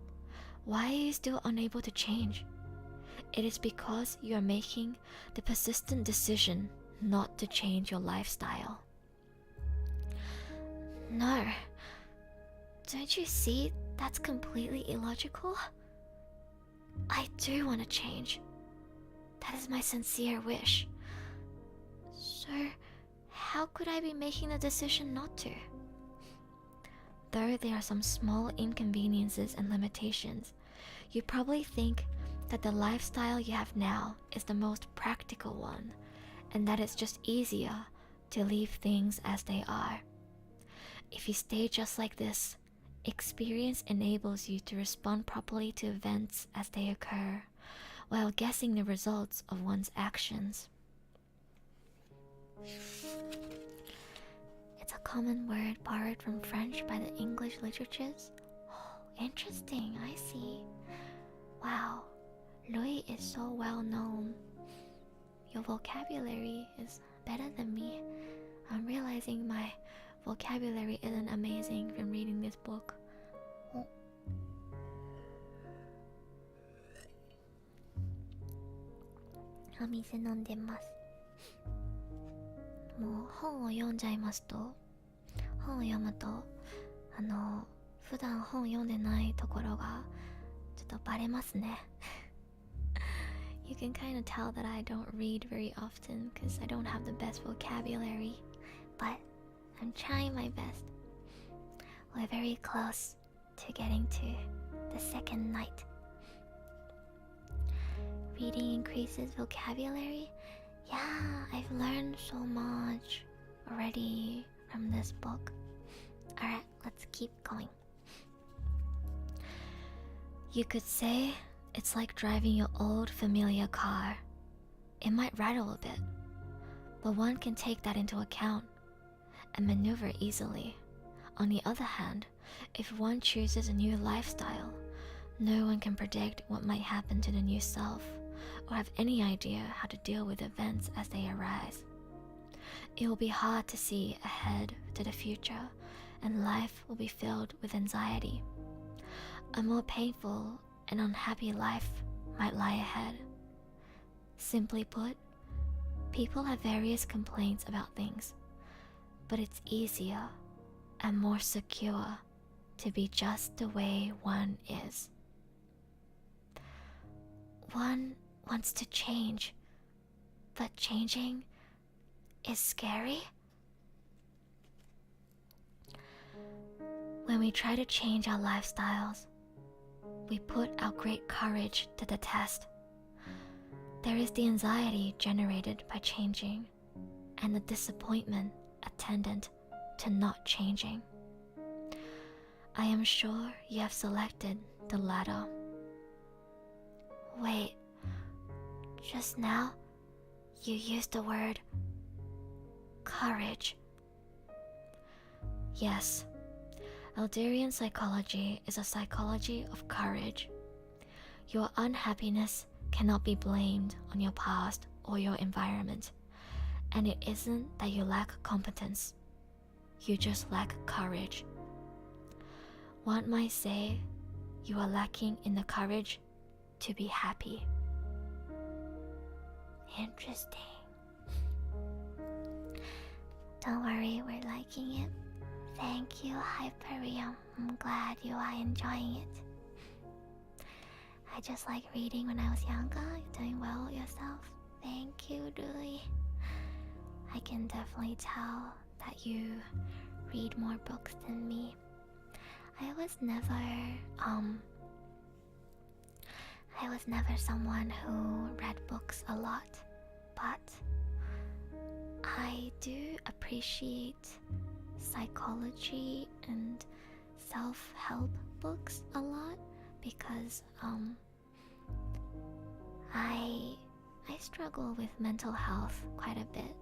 why are you still unable to change? It is because you are making the persistent decision not to change your lifestyle. No. Don't you see that's completely illogical? I do want to change. That is my sincere wish. So, how could I be making the decision not to? Though there are some small inconveniences and limitations, you probably think that the lifestyle you have now is the most practical one, and that it's just easier to leave things as they are. If you stay just like this, Experience enables you to respond properly to events as they occur, while guessing the results of one's actions. It's a common word borrowed from French by the English literatures. Oh, interesting, I see. Wow, Louis is so well known. Your vocabulary is better than me. I'm realizing my vocabulary isn't amazing from reading this book. お水飲んでます。もう本を読んじゃいますと、本を読むと普段本読んでないところがちょっとバレますね。You can kind of tell that I don't read very often because I don't have the best vocabulary, but I'm trying my best. We're very close to getting to the second night. Reading increases vocabulary. Yeah, I've learned so much already from this book. Alright, let's keep going. You could say it's like driving your old familiar car. It might rattle a bit, but one can take that into account and maneuver easily. On the other hand, if one chooses a new lifestyle, no one can predict what might happen to the new self or have any idea how to deal with events as they arise. It will be hard to see ahead to the future, and life will be filled with anxiety. A more painful and unhappy life might lie ahead. Simply put, people have various complaints about things, but it's easier and more secure to be just the way one is. One wants to change, but changing is scary. When we try to change our lifestyles, we put our great courage to the test. There is the anxiety generated by changing and the disappointment attendant to not changing. I am sure you have selected the latter. Wait, just now you used the word courage. Yes, Elderian psychology is a psychology of courage. Your unhappiness cannot be blamed on your past or your environment, and it isn't that you lack competence. You just lack courage. One might say you are lacking in the courage to be happy. Interesting. Don't worry, we're liking it. Thank you, Hyperion. I'm glad you are enjoying it. I just like reading when I was younger. You're doing well yourself. Thank you, Dewey. I can definitely tell that you read more books than me. I was never someone who read books a lot, but I do appreciate psychology and self-help books a lot because I struggle with mental health quite a bit,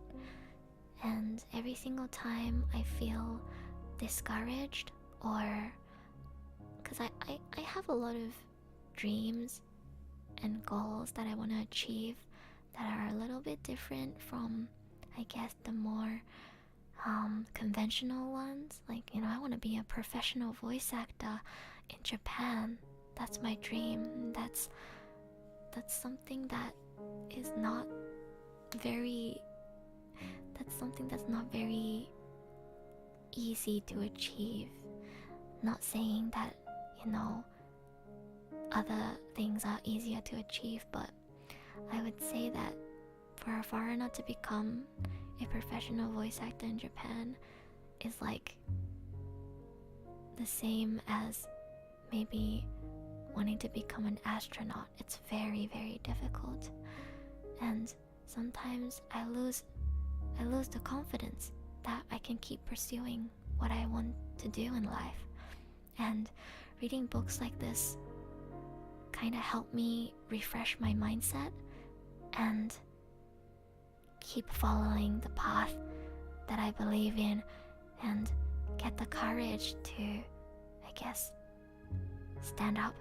and every single time I feel discouraged or because I have a lot of dreams and goals that I want to achieve that are a little bit different from, I guess, the more conventional ones. Like, you know, I want to be a professional voice actor in Japan. That's my dream. That's something that is not very easy to achieve. Not saying that, you know, other things are easier to achieve, but I would say that for a foreigner to become a professional voice actor in Japan is like the same as maybe wanting to become an astronaut. It's very, very difficult, and sometimes I lose the confidence that I can keep pursuing what I want to do in life. and reading books like this kind of helped me refresh my mindset and keep following the path that I believe in and get the courage to, I guess, stand up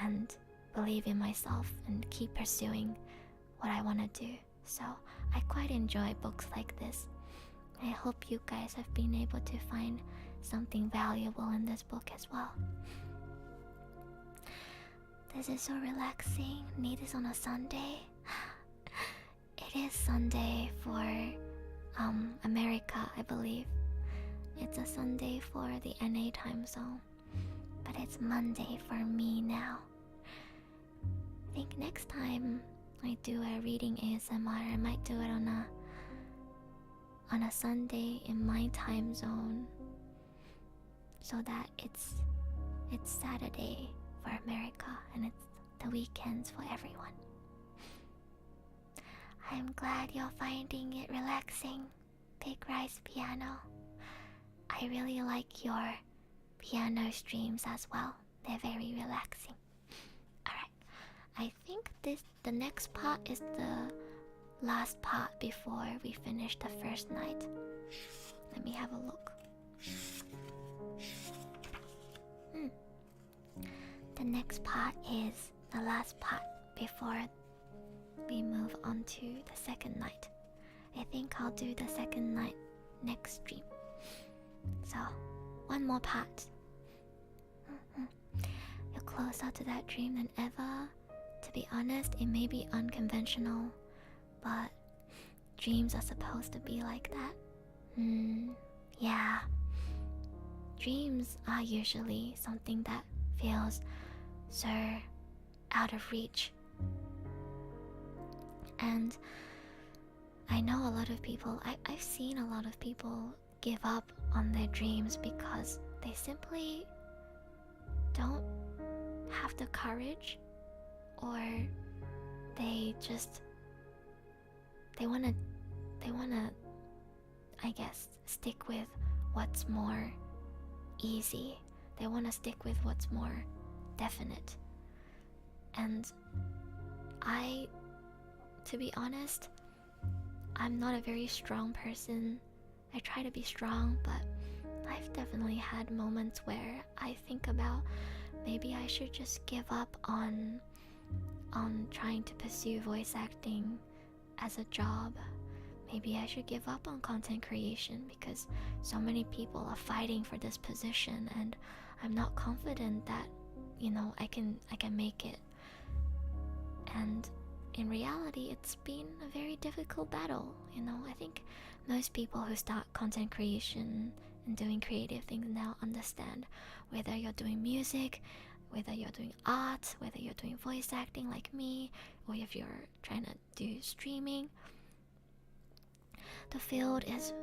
and believe in myself and keep pursuing what I want to do. So I quite enjoy books like this. I hope you guys have been able to find something valuable in this book as well. This is so relaxing. Need this on a Sunday. It is Sunday for America, I believe. It's a Sunday for the NA time zone, but it's Monday for me now. I think next time I do a reading ASMR, I might do it on a Sunday in my time zone, so that it's Saturday for America and it's the weekends for everyone. I'm glad you're finding it relaxing, Big Rice Piano. I really like your piano streams as well. They're very relaxing. Alright, I think the next part is the last part before we finish the first night. Let me have a look. The next part is the last part before we move on to the second night. I think I'll do the second night next stream. So, one more part. You're closer to that dream than ever. To be honest, it may be unconventional, but dreams are supposed to be like that. Yeah. Dreams are usually something that feels so out of reach. And I know a lot of people, I've seen a lot of people give up on their dreams because they simply don't have the courage, or they wanna I guess stick with what's more easy. They wanna stick with what's more definite. And to be honest, I'm not a very strong person. I try to be strong, but I've definitely had moments where I think about maybe I should just give up on trying to pursue voice acting as a job. Maybe I should give up on content creation because so many people are fighting for this position and I'm not confident that, I can make it. And in reality, it's been a very difficult battle. I think most people who start content creation and doing creative things now understand whether you're doing music, whether you're doing art, whether you're doing voice acting like me, or if you're trying to do streaming. The field is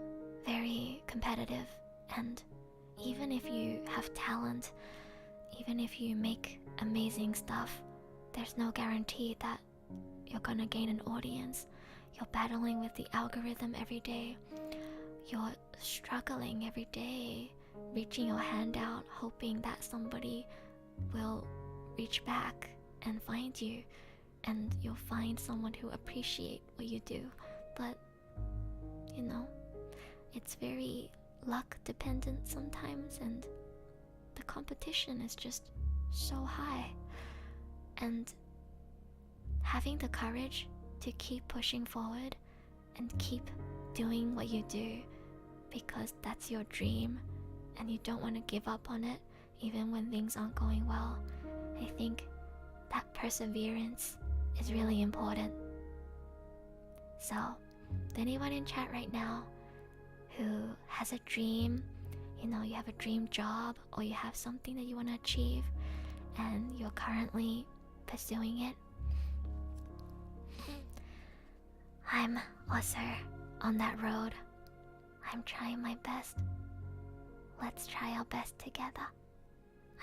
very competitive, and even if you have talent, even if you make amazing stuff, there's no guarantee that you're gonna gain an audience. You're battling with the algorithm every day. You're struggling every day, reaching your hand out, hoping that somebody will reach back and find you, and you'll find someone who appreciates what you do. But it's very luck dependent sometimes, and the competition is just so high. And having the courage to keep pushing forward and keep doing what you do because that's your dream and you don't want to give up on it even when things aren't going well, I think that perseverance is really important. So, anyone in chat right now who has a dream, you have a dream job or you have something that you want to achieve and you're currently pursuing it, I'm also on that road. I'm trying my best. Let's try our best together.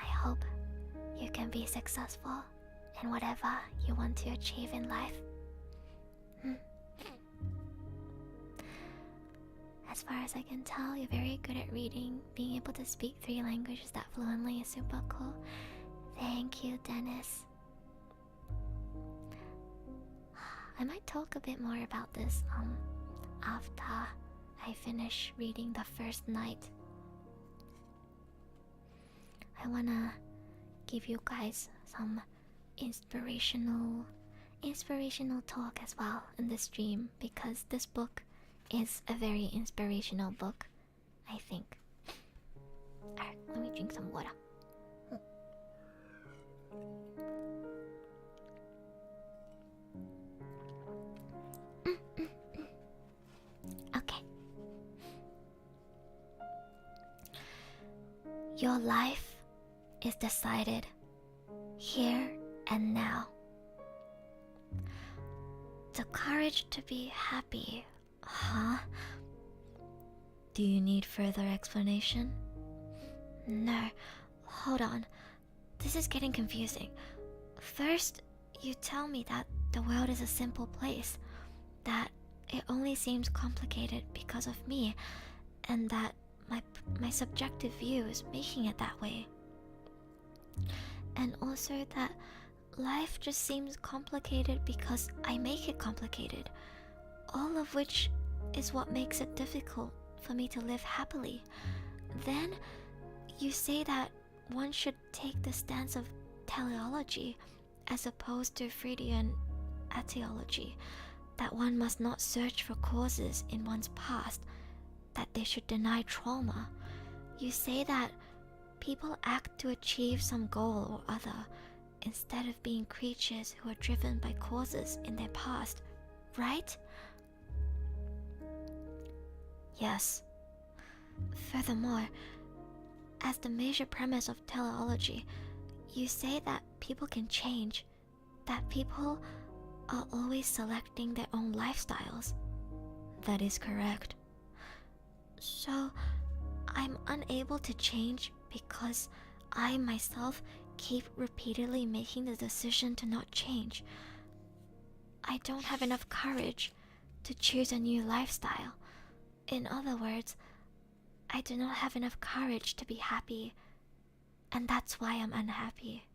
I hope you can be successful in whatever you want to achieve in life. As as far as I can tell, you're very good at reading. Being able to speak 3 languages that fluently is super cool. Thank you, Dennis. I might talk a bit more about this after I finish reading the first night. I wanna give you guys some inspirational talk as well in this stream, because this book is a very inspirational book, I think. Alright, let me drink some water. Okay. Your life is decided here and now. The courage to be happy, huh? Do you need further explanation? No, hold on. This is getting confusing. First, you tell me that the world is a simple place, that it only seems complicated because of me, and that my subjective view is making it that way. And also that life just seems complicated because I make it complicated, all of which is what makes it difficult for me to live happily. Then you say that one should take the stance of teleology as opposed to Freudian etiology, that one must not search for causes in one's past, that they should deny trauma. You say that people act to achieve some goal or other instead of being creatures who are driven by causes in their past, right? Yes. Furthermore, as the major premise of teleology, you say that people can change, that people are always selecting their own lifestyles. That is correct. So, I'm unable to change because I myself keep repeatedly making the decision to not change. I don't have enough courage to choose a new lifestyle. In other words, I do not have enough courage to be happy, and that's why I'm unhappy.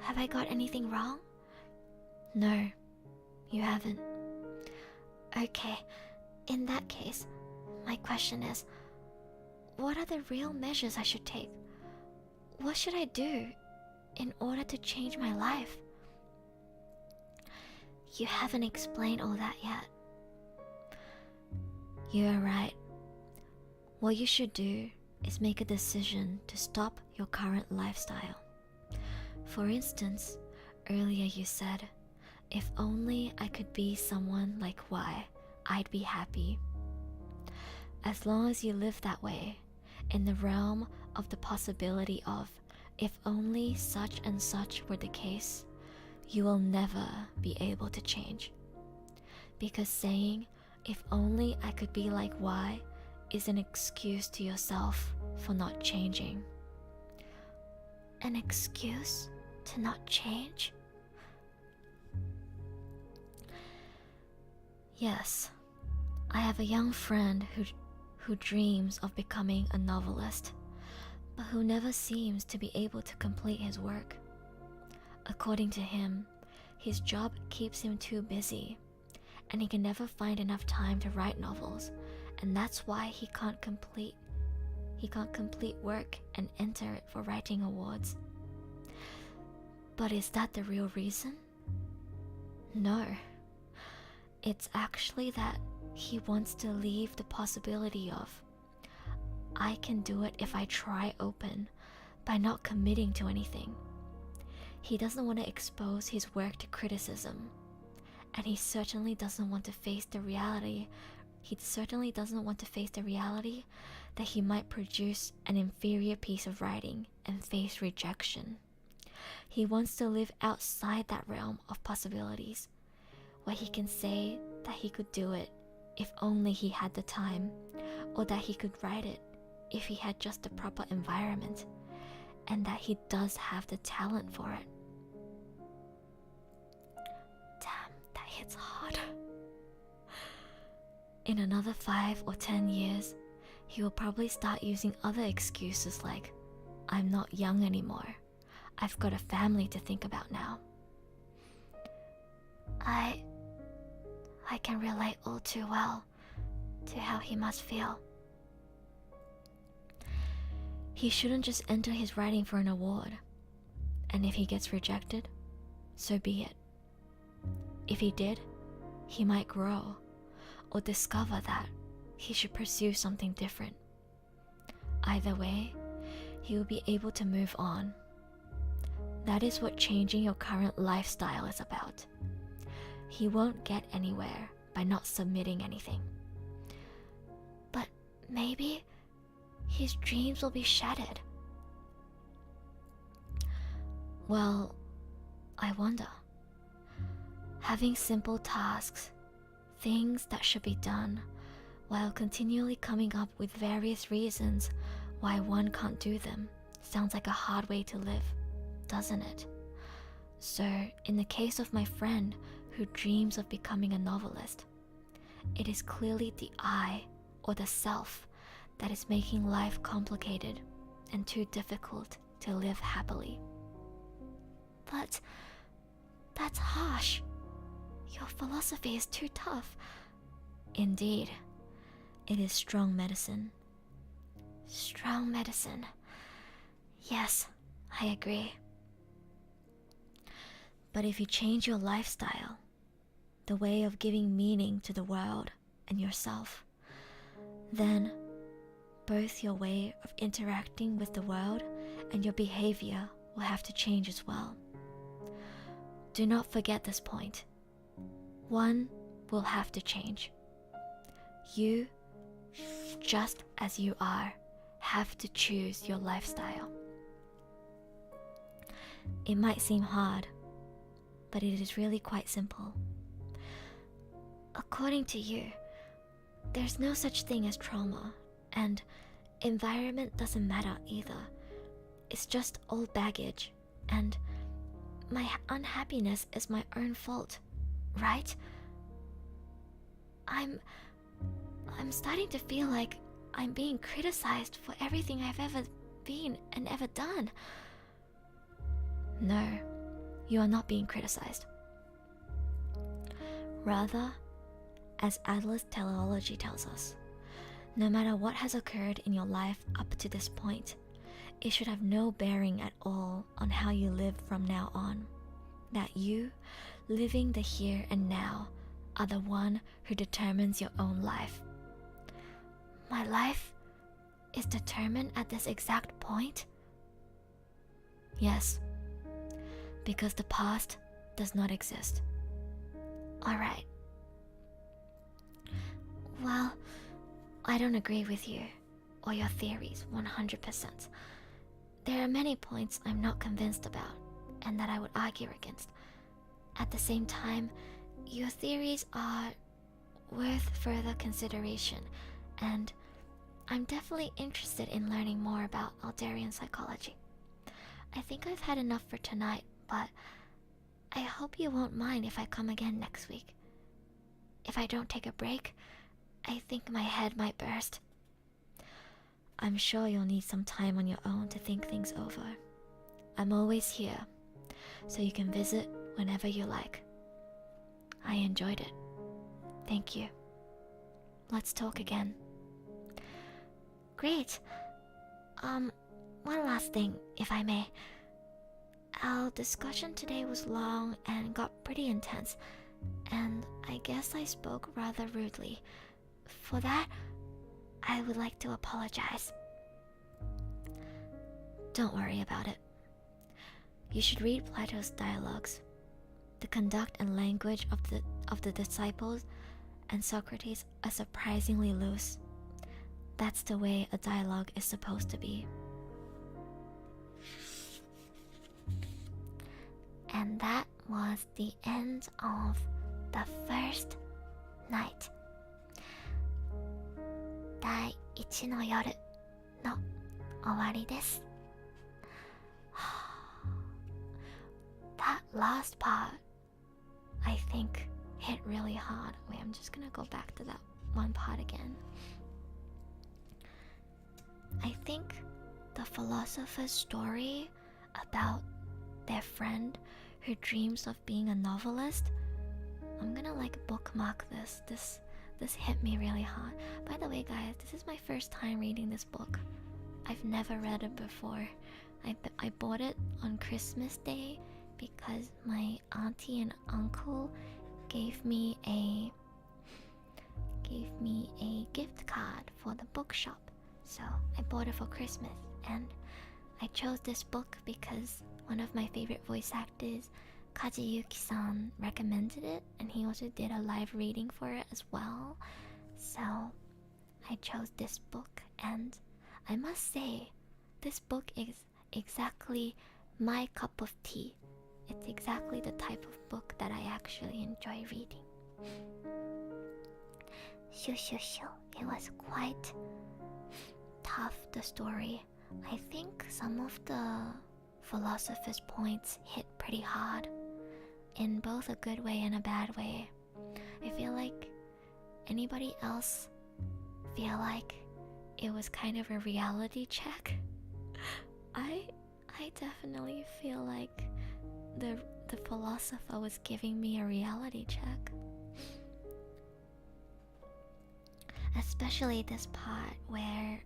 Have I got anything wrong? No, you haven't. Okay, in that case, my question is, what are the real measures I should take? What should I do in order to change my life? You haven't explained all that yet. You are right. What you should do is make a decision to stop your current lifestyle. For instance, earlier you said, if only I could be someone like Y, I'd be happy. As long as you live that way, in the realm of the possibility of, if only such and such were the case, you will never be able to change. Because saying, if only I could be like Y, is an excuse to yourself for not changing. An excuse to not change? Yes, I have a young friend who dreams of becoming a novelist, but who never seems to be able to complete his work. According to him, his job keeps him too busy, and he can never find enough time to write novels, and that's why he can't complete work and enter it for writing awards. But is that the real reason? No. It's actually that he wants to leave the possibility of, I can do it if I try open, by not committing to anything. He doesn't want to expose his work to criticism, and he certainly doesn't want to face the reality that he might produce an inferior piece of writing and face rejection. He wants to live outside that realm of possibilities, where he can say that he could do it if only he had the time, or that he could write it if he had just the proper environment, and that he does have the talent for it. Damn, that hits hard. in another 5 or 10 years, he will probably start using other excuses like, I'm not young anymore. I've got a family to think about now. I can relate all too well to how he must feel. He shouldn't just enter his writing for an award. And if he gets rejected, so be it. If he did, he might grow or discover that he should pursue something different. Either way, he will be able to move on. That is what changing your current lifestyle is about. He won't get anywhere by not submitting anything. But maybe his dreams will be shattered. Well, I wonder. Having simple tasks, things that should be done, while continually coming up with various reasons why one can't do them, sounds like a hard way to live, doesn't it? So, in the case of my friend who dreams of becoming a novelist, it is clearly the I, or the self, that is making life complicated and too difficult to live happily. But that's harsh. Your philosophy is too tough. Indeed, it is strong medicine. Strong medicine. Yes, I agree. But if you change your lifestyle, the way of giving meaning to the world and yourself, then both your way of interacting with the world and your behavior will have to change as well. Do not forget this point. One will have to change. You, just as you are, have to choose your lifestyle. It might seem hard, but it is really quite simple. According to you, there's no such thing as trauma, and environment doesn't matter either. It's just old baggage, and my unhappiness is my own fault, right? I'm starting to feel like I'm being criticized for everything I've ever been and ever done. No, you are not being criticized. Rather, as Adler's teleology tells us, no matter what has occurred in your life up to this point, it should have no bearing at all on how you live from now on. That you, living the here and now, are the one who determines your own life. My life is determined at this exact point? Yes, because the past does not exist. Alright. Well, I don't agree with you or your theories 100%. There are many points I'm not convinced about and that I would argue against. At the same time, your theories are worth further consideration, and I'm definitely interested in learning more about Alderian psychology. I think I've had enough for tonight, but I hope you won't mind if I come again next week. If I don't take a break, I think my head might burst. I'm sure you'll need some time on your own to think things over. I'm always here, so you can visit whenever you like. I enjoyed it. Thank you. Let's talk again. Great. One last thing, if I may. Our discussion today was long and got pretty intense, and I guess I spoke rather rudely. For that, I would like to apologize. Don't worry about it. You should read Plato's dialogues. The conduct and language of the disciples and Socrates are surprisingly loose. That's the way a dialogue is supposed to be. And that was the end of the first night. 第1の夜の終わりです。That last part, I think, hit really hard. Wait, I'm just gonna go back to that one part again. I think the philosopher's story about their friend who dreams of being a novelist, I'm gonna like bookmark this. This hit me really hard. By the way, guys, this is my first time reading this book. I've never read it before. I bought it on Christmas Day because my auntie and uncle gave me a gift card for the bookshop. So I bought it for Christmas, and I chose this book because one of my favorite voice actors, Kazuyuki-san, recommended it, and he also did a live reading for it as well. So I chose this book, and I must say, this book is exactly my cup of tea. It's exactly the type of book that I actually enjoy reading. It was quite tough, the story. I think some of the philosopher's points hit pretty hard, in both a good way and a bad way. I feel like anybody else feel like it was kind of a reality check. I definitely feel like the philosopher was giving me a reality check. Especially this part where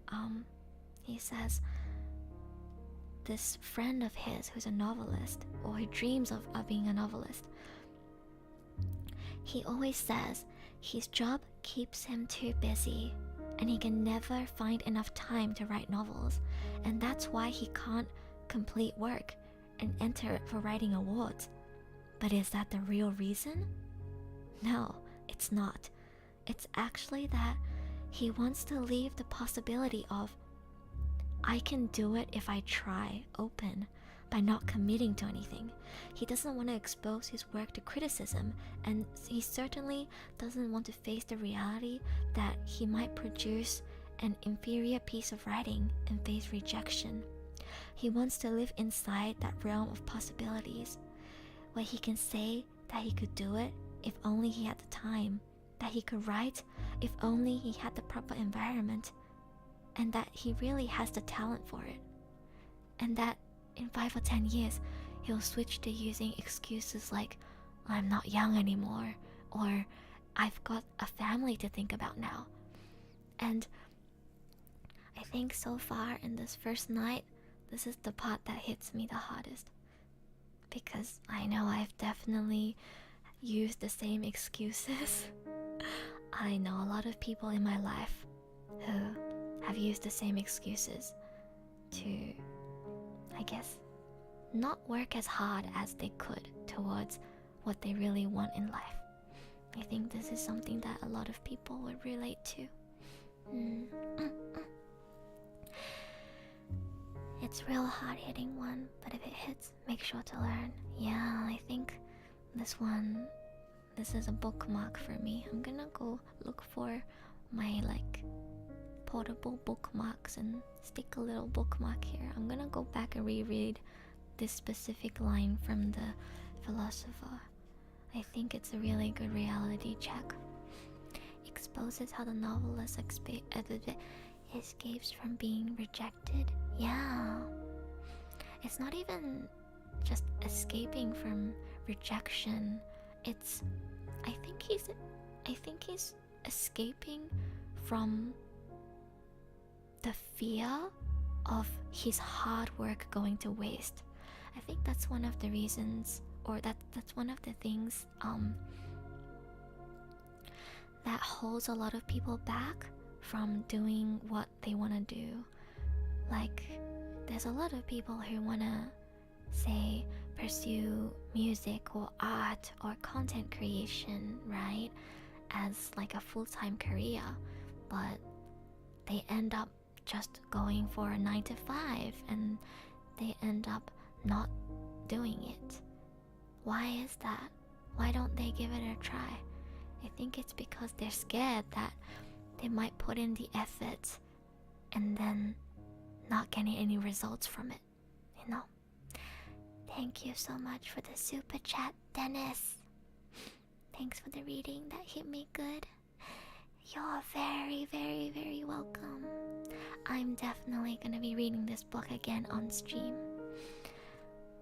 he says this friend of his who's a novelist, or who dreams of being a novelist, he always says his job keeps him too busy and he can never find enough time to write novels, and that's why he can't complete work and enter for writing awards. But is that the real reason? No, it's not. It's actually that he wants to leave the possibility of I can do it if I try open by not committing to anything. He doesn't want to expose his work to criticism, and he certainly doesn't want to face the reality that he might produce an inferior piece of writing and face rejection. He wants to live inside that realm of possibilities, where he can say that he could do it if only he had the time, that he could write if only he had the proper environment, and that he really has the talent for it, and that in 5 or 10 years he'll switch to using excuses like I'm not young anymore, or I've got a family to think about now. And I think so far in this first night, this is the part that hits me the hardest, because I know I've definitely used the same excuses. I know a lot of people in my life who have used the same excuses to, I guess, not work as hard as they could towards what they really want in life. I think this is something that a lot of people would relate to. It's real hard-hitting one, but if it hits, make sure to learn. Yeah, I think this is a bookmark for me. I'm gonna go look for my portable bookmarks and stick a little bookmark here. I'm gonna go back and reread this specific line from the philosopher. I think it's a really good reality check. Exposes how the novelist escapes from being rejected. Yeah, it's not even just escaping from rejection. It's I think he's escaping from the fear of his hard work going to waste. I think that's one of the reasons, or that's one of the things that holds a lot of people back from doing what they want to do. Like, there's a lot of people who want to, say, pursue music or art or content creation, right, as like a full-time career, but they end up just going for a 9 to 5 and they end up not doing it. Why is that? Why don't they give it a try? I think it's because they're scared that they might put in the effort and then not getting any results from it, you know? Thank you so much for the super chat, Dennis. Thanks for the reading, that hit me good. You're very, very, very welcome. I'm definitely gonna be reading this book again on stream.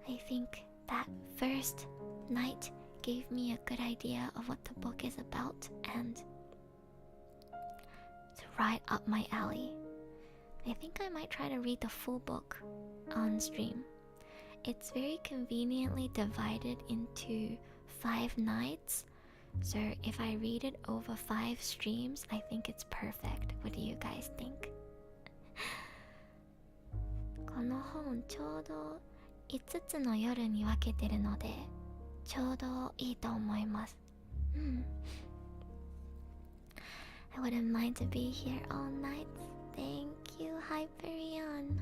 I think that first night gave me a good idea of what the book is about, and it's right up my alley. I think I might try to read the full book on stream. It's very conveniently divided into 5 nights, so if I read it over 5 streams, I think it's perfect. What do you guys think? この本ちょうど5つの夜に分けてるのでちょうどいいと思います。I wouldn't mind to be here all night. Thank you, Hyperion.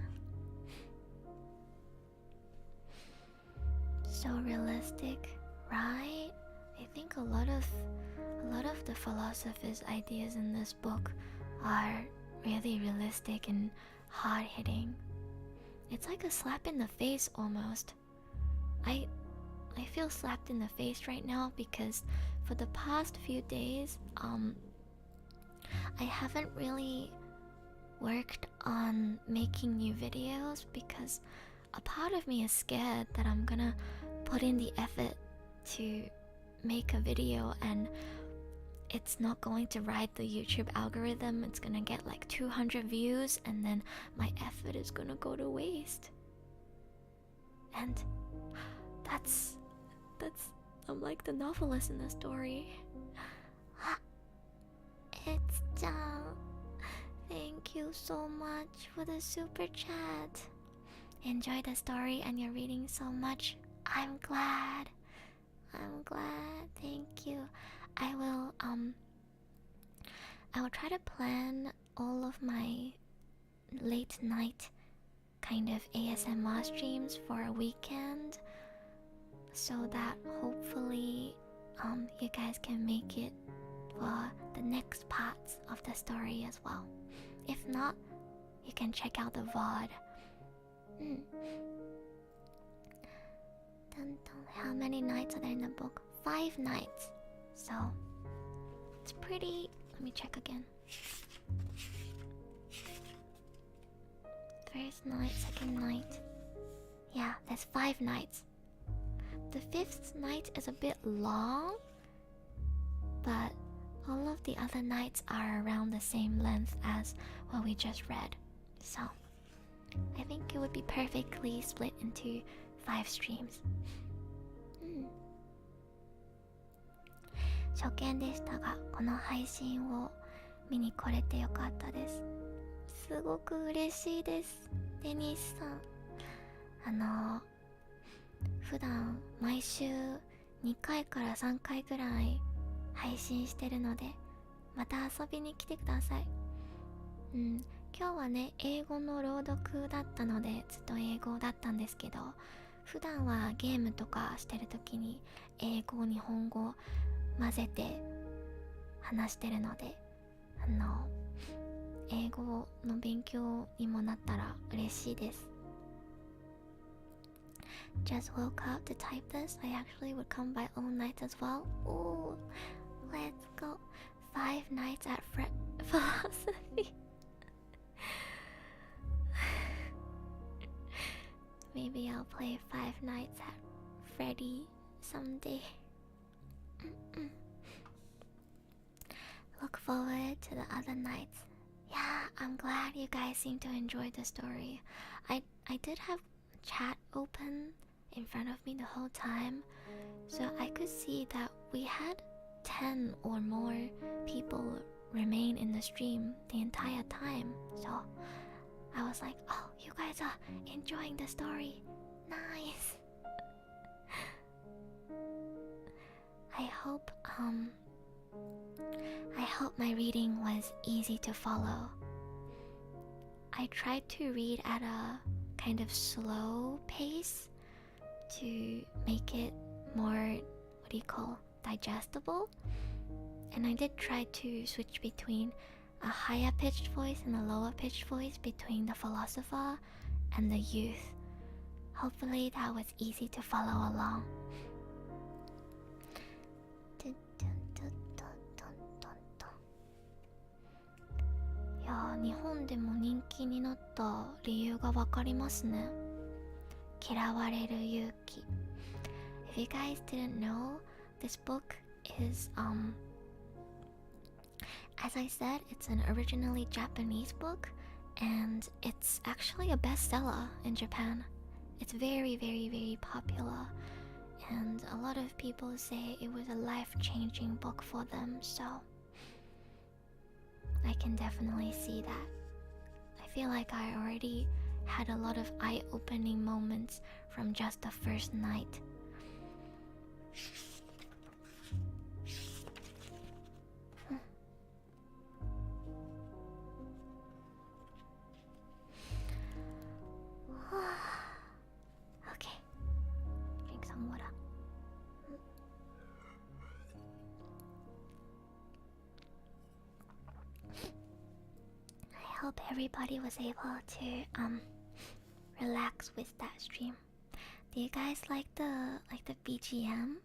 So realistic, right? I think a lot of the philosopher's ideas in this book are really realistic and hard-hitting. It's like a slap in the face almost. I feel slapped in the face right now because for the past few days, I haven't really worked on making new videos because a part of me is scared that I'm gonna put in the effort to make a video and it's not going to ride the YouTube algorithm. It's gonna get like 200 views and then my effort is gonna go to waste. And that's I'm like the novelist in the story. It's Jang. Thank you so much for the super chat. Enjoy the story and you're reading so much. I'm glad. Thank you. I will try to plan all of my late night kind of ASMR streams for a weekend so that hopefully you guys can make it for the next parts of the story as well. If not, you can check out the VOD. How many nights are there in the book? 5 nights. So it's pretty. Let me check again. First night, second night. Yeah, there's 5 nights. The 5th night is a bit long, but all of the other nights are around the same length as what we just read. So I think it would be perfectly split into 5 streams. 初見でしたが、この配信を見に来れてよかったです。すごく嬉しいです、デニスさん。普段毎週2回から3回ぐらい配信してるので、また遊びに来てください。今日はね、英語の朗読だったのでずっと英語だったんですけど、普段はゲームとかしてる時に英語、日本語混ぜて話してるので、英語の勉強にもなったら嬉しいです。Just woke up to type this. I actually would come by all nights as well. Ooh, let's go. 5 nights at philosophy. Maybe I'll play 5 nights at Freddy someday. Look forward to the other nights. Yeah, I'm glad you guys seem to enjoy the story. I did have chat open in front of me the whole time, so I could see that we had 10 or more people remain in the stream the entire time. So I was like, oh, you guys are enjoying the story. Nice. I hope my reading was easy to follow. I tried to read at a kind of slow pace to make it more, digestible. And I did try to switch between a higher pitched voice and a lower pitched voice between the philosopher and the youth. Hopefully that was easy to follow along. 日本でも人気になった理由がわかりますね。嫌われる勇気。If you guys didn't know, this book is as I said, it's an originally Japanese book and it's actually a bestseller in Japan. It's very, very, very popular, and a lot of people say it was a life-changing book for them, so I can definitely see that. I feel like I already had a lot of eye-opening moments from just the first night. Okay, drink some water. I hope everybody was able to relax with that stream. Do you guys like the BGM?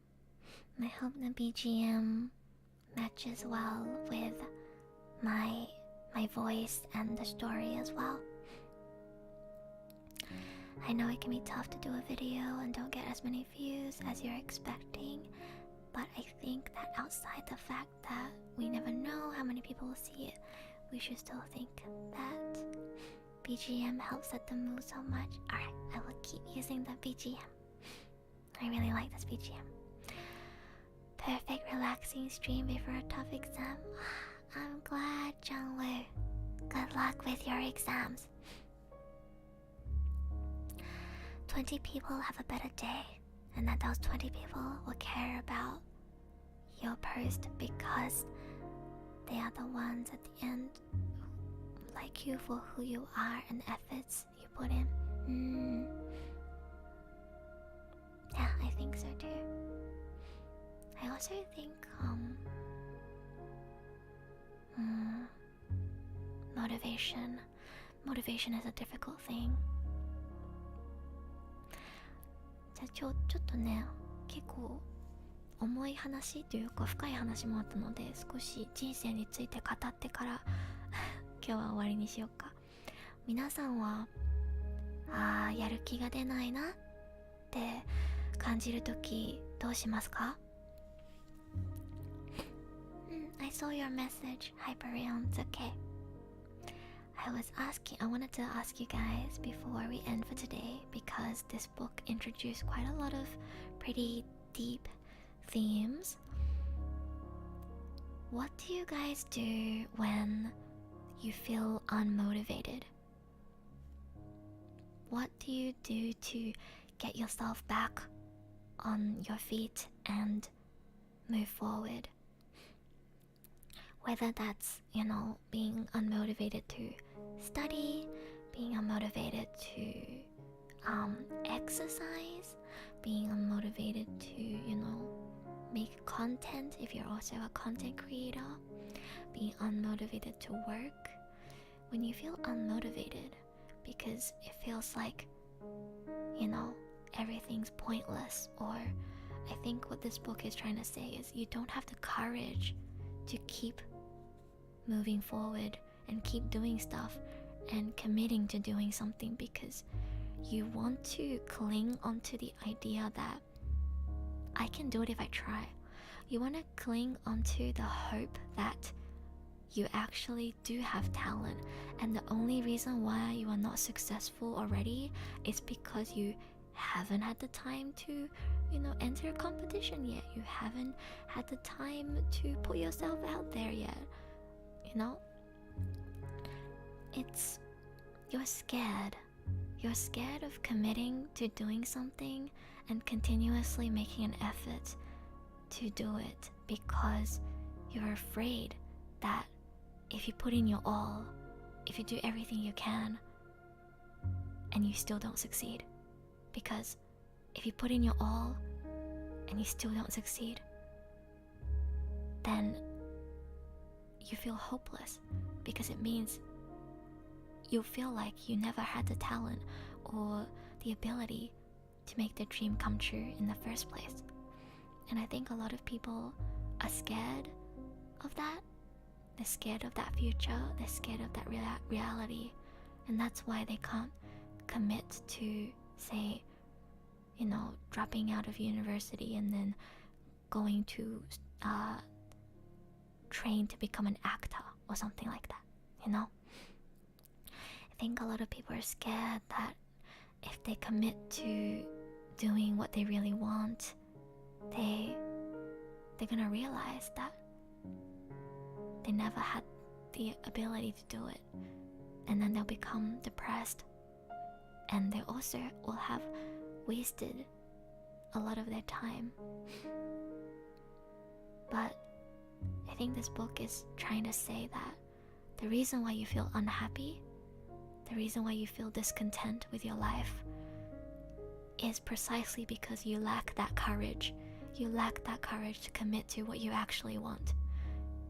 I hope the BGM matches well with my voice and the story as well. I know it can be tough to do a video and don't get as many views as you're expecting, but I think that outside the fact that we never know how many people will see it, we should still think that BGM helps set the mood so much. Alright, I will keep using the BGM. I really like this BGM. Perfect relaxing stream before a tough exam. I'm glad, Jungwoo. Good luck with your exams. 20 people have a better day, and that those 20 people will care about your post because they are the ones at the end who like you for who you are and the efforts you put in. Yeah, I think so too. I also think motivation is a difficult thing. じゃあちょっとね、結構重い話というか深い話もあったので、少し人生について語ってから今日は終わりにしようか。皆さんはやる気が出ないなって感じるときどうしますか？ I saw your message, Hyperion. It's okay. I wanted to ask you guys before we end for today, because this book introduced quite a lot of pretty deep themes. What do you guys do when you feel unmotivated? What do you do to get yourself back on your feet and move forward? Whether that's, being unmotivated to study, being unmotivated to exercise, being unmotivated to, make content if you're also a content creator, being unmotivated to work. When you feel unmotivated because it feels like, everything's pointless, or I think what this book is trying to say is you don't have the courage to keep moving forward and keep doing stuff and committing to doing something because you want to cling onto the idea that I can do it if I try. You want to cling onto the hope that you actually do have talent, and the only reason why you are not successful already is because you haven't had the time to enter a competition yet. You haven't had the time to put yourself out there yet. It's you're scared of committing to doing something and continuously making an effort to do it because you're afraid that if you put in your all, if you do everything you can and you still don't succeed, because if you put in your all and you still don't succeed, then you feel hopeless, because it means you feel like you never had the talent or the ability to make the dream come true in the first place. And I think a lot of people are scared of that, They're scared of that future, they're scared of that reality, and that's why they can't commit to, say, dropping out of university and then going to train to become an actor or something like that, I think a lot of people are scared that if they commit to doing what they really want, they're gonna realize that they never had the ability to do it, and then they'll become depressed, and they also will have wasted a lot of their time. But I think this book is trying to say that the reason why you feel unhappy, the reason why you feel discontent with your life, is precisely because you lack that courage. You lack that courage to commit to what you actually want.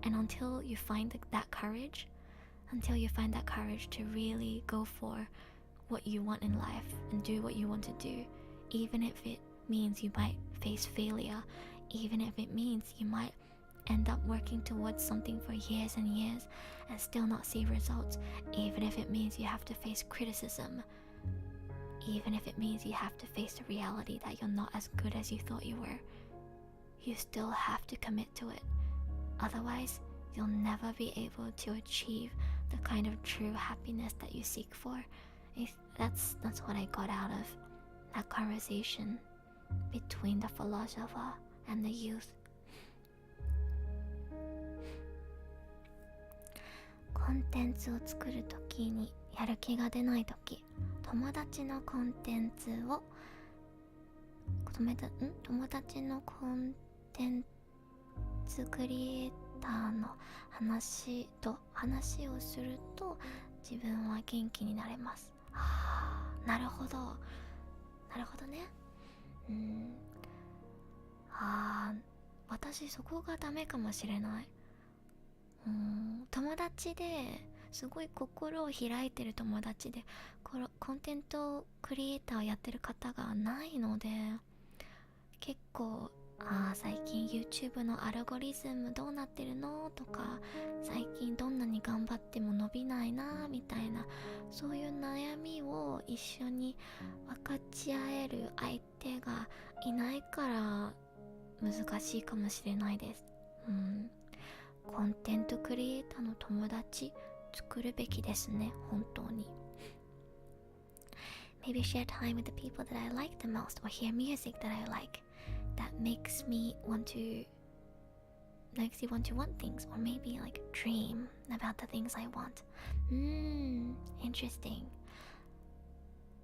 And until you find that courage, to really go for what you want in life and do what you want to do, even if it means you might face failure, even if it means you might end up working towards something for years and years and still not see results, even if it means you have to face criticism, even if it means you have to face the reality that you're not as good as you thought you were, you still have to commit to it. Otherwise, you'll never be able to achieve the kind of true happiness that you seek for. That's what I got out of that conversation between the philosopher and the youth. コンテンツを作るときにやる気が出ないとき、友達のコンテンツクリエイターの話をすると自分は元気になれます。なるほどね。私そこがダメかもしれない。友達ですごい心を開いてる友達でコンテンツクリエイターをやってる方がないので、結構最近 YouTube のアルゴリズムどうなってるのとか、最近どんなに頑張っても伸びないなみたいな、そういう悩みを一緒に分かち合える相手がいないから難しいかもしれないです。コンテンツクリエイターの友達作るべきですね、本当に。Maybe share time with the people that I like the most, or hear music that I like that makes you want to want things, or maybe like dream about the things I want. Interesting.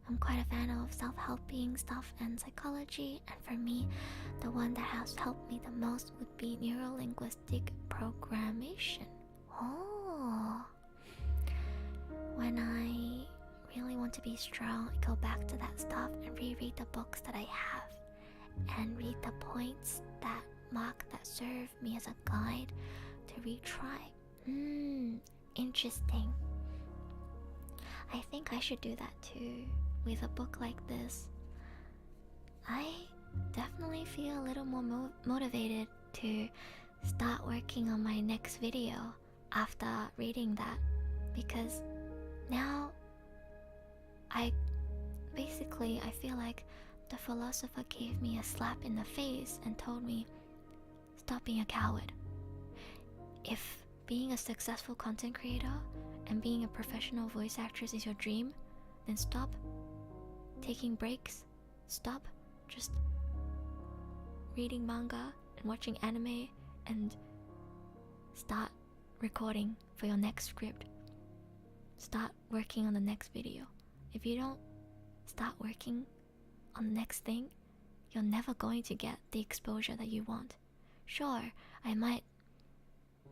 I'm quite a fan of self-helping stuff and psychology, and for me, the one that has helped me the most would be neuro-linguistic programmation. When I really want to be strong, I go back to that stuff and reread the books that I have and read the points that serve me as a guide to retry. Interesting. I think I should do that too with a book like this. I definitely feel a little more motivated to start working on my next video after reading that, because now I feel like the philosopher gave me a slap in the face and told me, stop being a coward. If being a successful content creator and being a professional voice actress is your dream, then stop taking breaks. Stop just reading manga and watching anime, and start recording for your next script. Start working on the next video. If you don't start working on the next thing, you're never going to get the exposure that you want. Sure, I might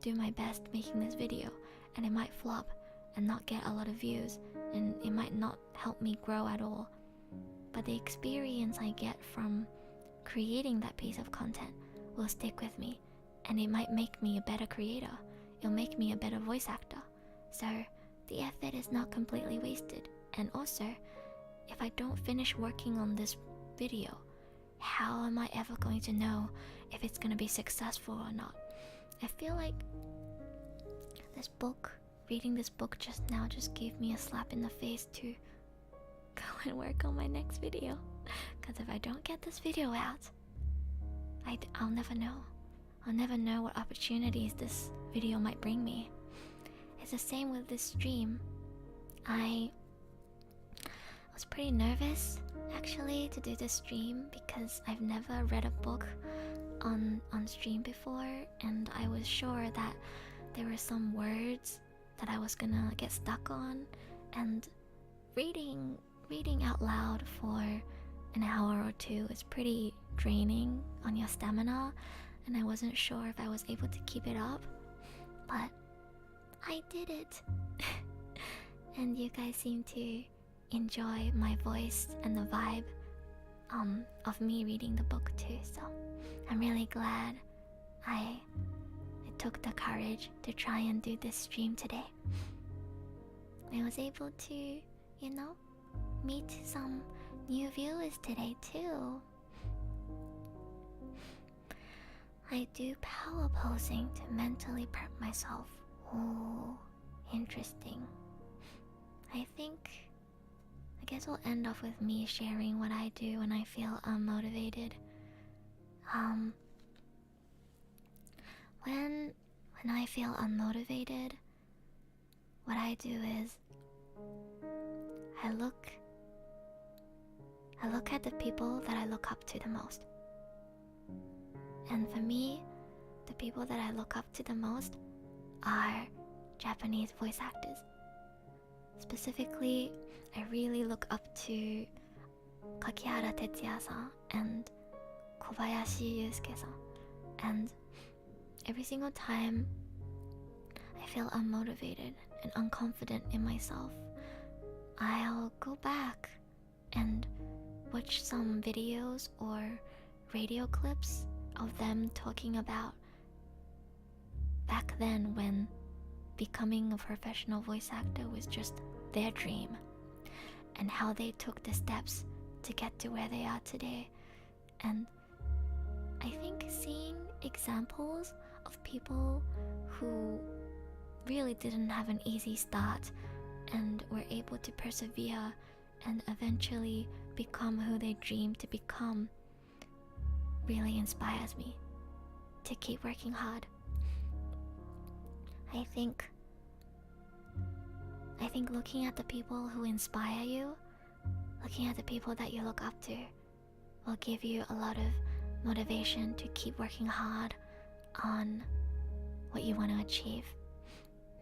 do my best making this video, and it might flop and not get a lot of views, and it might not help me grow at all. But the experience I get from creating that piece of content will stick with me, and it might make me a better creator. It'll make me a better voice actor. So the effort is not completely wasted. And also, if I don't finish working on this video, how am I ever going to know if it's going to be successful or not? I feel like reading this book just now just gave me a slap in the face to go and work on my next video. Because if I don't get this video out, I'll never know. I'll never know what opportunities this video might bring me. It's the same with this stream. I was pretty nervous actually to do this stream because I've never read a book on stream before, and I was sure that there were some words that I was gonna get stuck on, and reading out loud for an hour or two is pretty draining on your stamina, and I wasn't sure if I was able to keep it up, but I did it. And you guys seem to enjoy my voice and the vibe of me reading the book too, so I'm really glad I took the courage to try and do this stream today. I was able to, meet some new viewers today too. I do power posing to mentally prep myself. Oh, interesting. I guess we'll end off with me sharing what I do when I feel unmotivated. When I feel unmotivated, what I do is I look at the people that I look up to the most. And for me, the people that I look up to the most are Japanese voice actors. Specifically, I really look up to Kakihara Tetsuya-san and Kobayashi Yusuke-san. And every single time I feel unmotivated and unconfident in myself, I'll go back and watch some videos or radio clips of them talking about back then when becoming a professional voice actor was just their dream, and how they took the steps to get to where they are today. And I think seeing examples of people who really didn't have an easy start and were able to persevere and eventually become who they dreamed to become really inspires me to keep working hard. I think looking at the people who inspire you, looking at the people that you look up to, will give you a lot of motivation to keep working hard on what you want to achieve.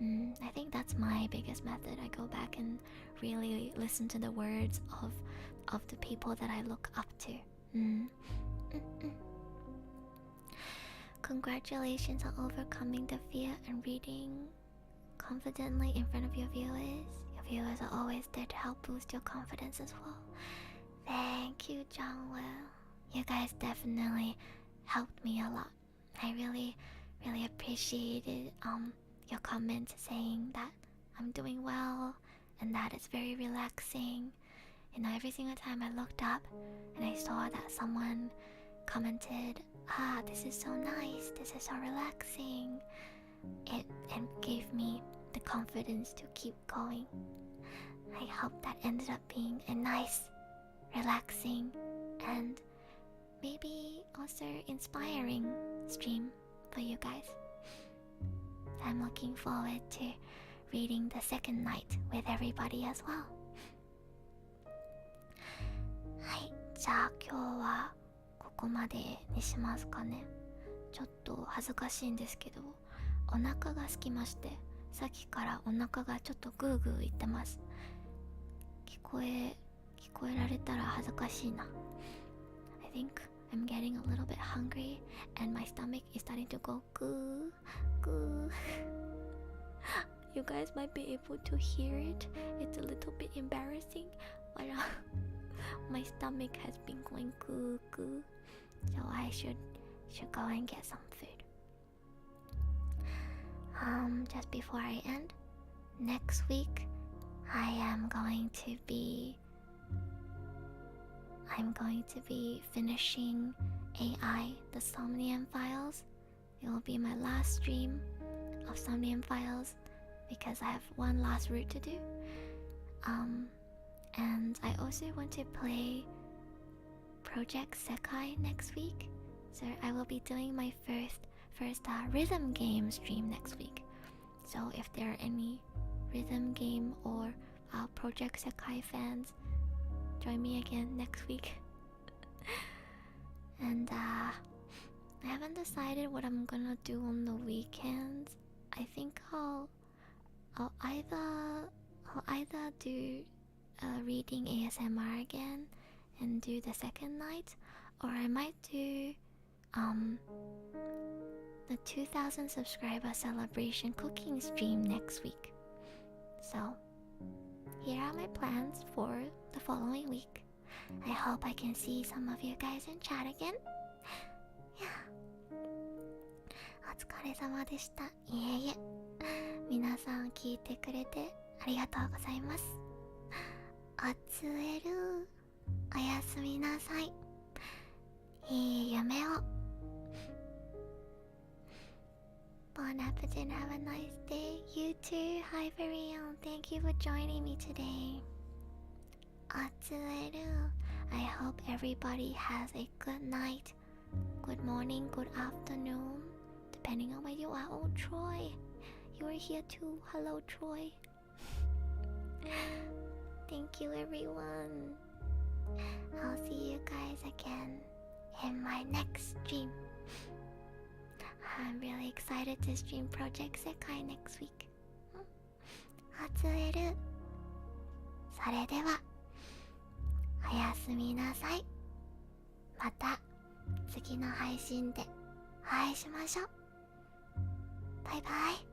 I think that's my biggest method. I go back and really listen to the words of the people that I look up to. Congratulations on overcoming the fear and reading confidently in front of your viewers. Your viewers are always there to help boost your confidence as well. Thank you, Jungwoo. You guys definitely helped me a lot. I really appreciated your comments saying that I'm doing well and that it's very relaxing. Every single time I looked up and I saw that someone commented, this is so nice, this is so relaxing, it gave me the confidence to keep going. I hope that ended up being a nice, relaxing, and maybe also inspiring stream for you guys. I'm looking forward to reading the second night with everybody as well. はい、じゃあ今日はここまでにしますかね。ちょっと恥ずかしいんですけど、お腹が空きまして、さっきからお腹がちょっとグーグー言ってます。聞こえられたら恥ずかしいな。I think I'm getting a little bit hungry and my stomach is starting to go goo, goo. You guys might be able to hear it. It's a little bit embarrassing, but my stomach has been going goo, goo. So I should go and get some food. Just before I end, next week I'm going to be finishing AI, the Somnium Files. It will be my last stream of Somnium Files. because I have one last route to do. And I also want to play Project Sekai next week. So I will be doing my first rhythm game stream next week. So if there are any rhythm game or Project Sekai fans, join me again next week. And I haven't decided what I'm gonna do on the weekends. I think I'll either do reading ASMR again and do the second night, or I might do the 2000 subscriber celebration cooking stream next week. So here are my plans for the following week. I hope I can see some of you guys in chat again. Yeah. お疲れ様でした。いえいえ。皆さん聞いてくれてありがとうございます。おつえる。おやすみなさい。いい夢を。Bon appetit and have a nice day. You too. Hi, Varian. Thank you for joining me today. おつえる。I hope everybody has a good night, good morning, good afternoon, depending on where you are. Oh, Troy, you are here too. Hello, Troy. Thank you, everyone. I'll see you guys again in my next stream. I'm really excited to stream Project Sekai next week. おつえる。それではおやすみなさい。また次の配信でお会いしましょう。バイバイ。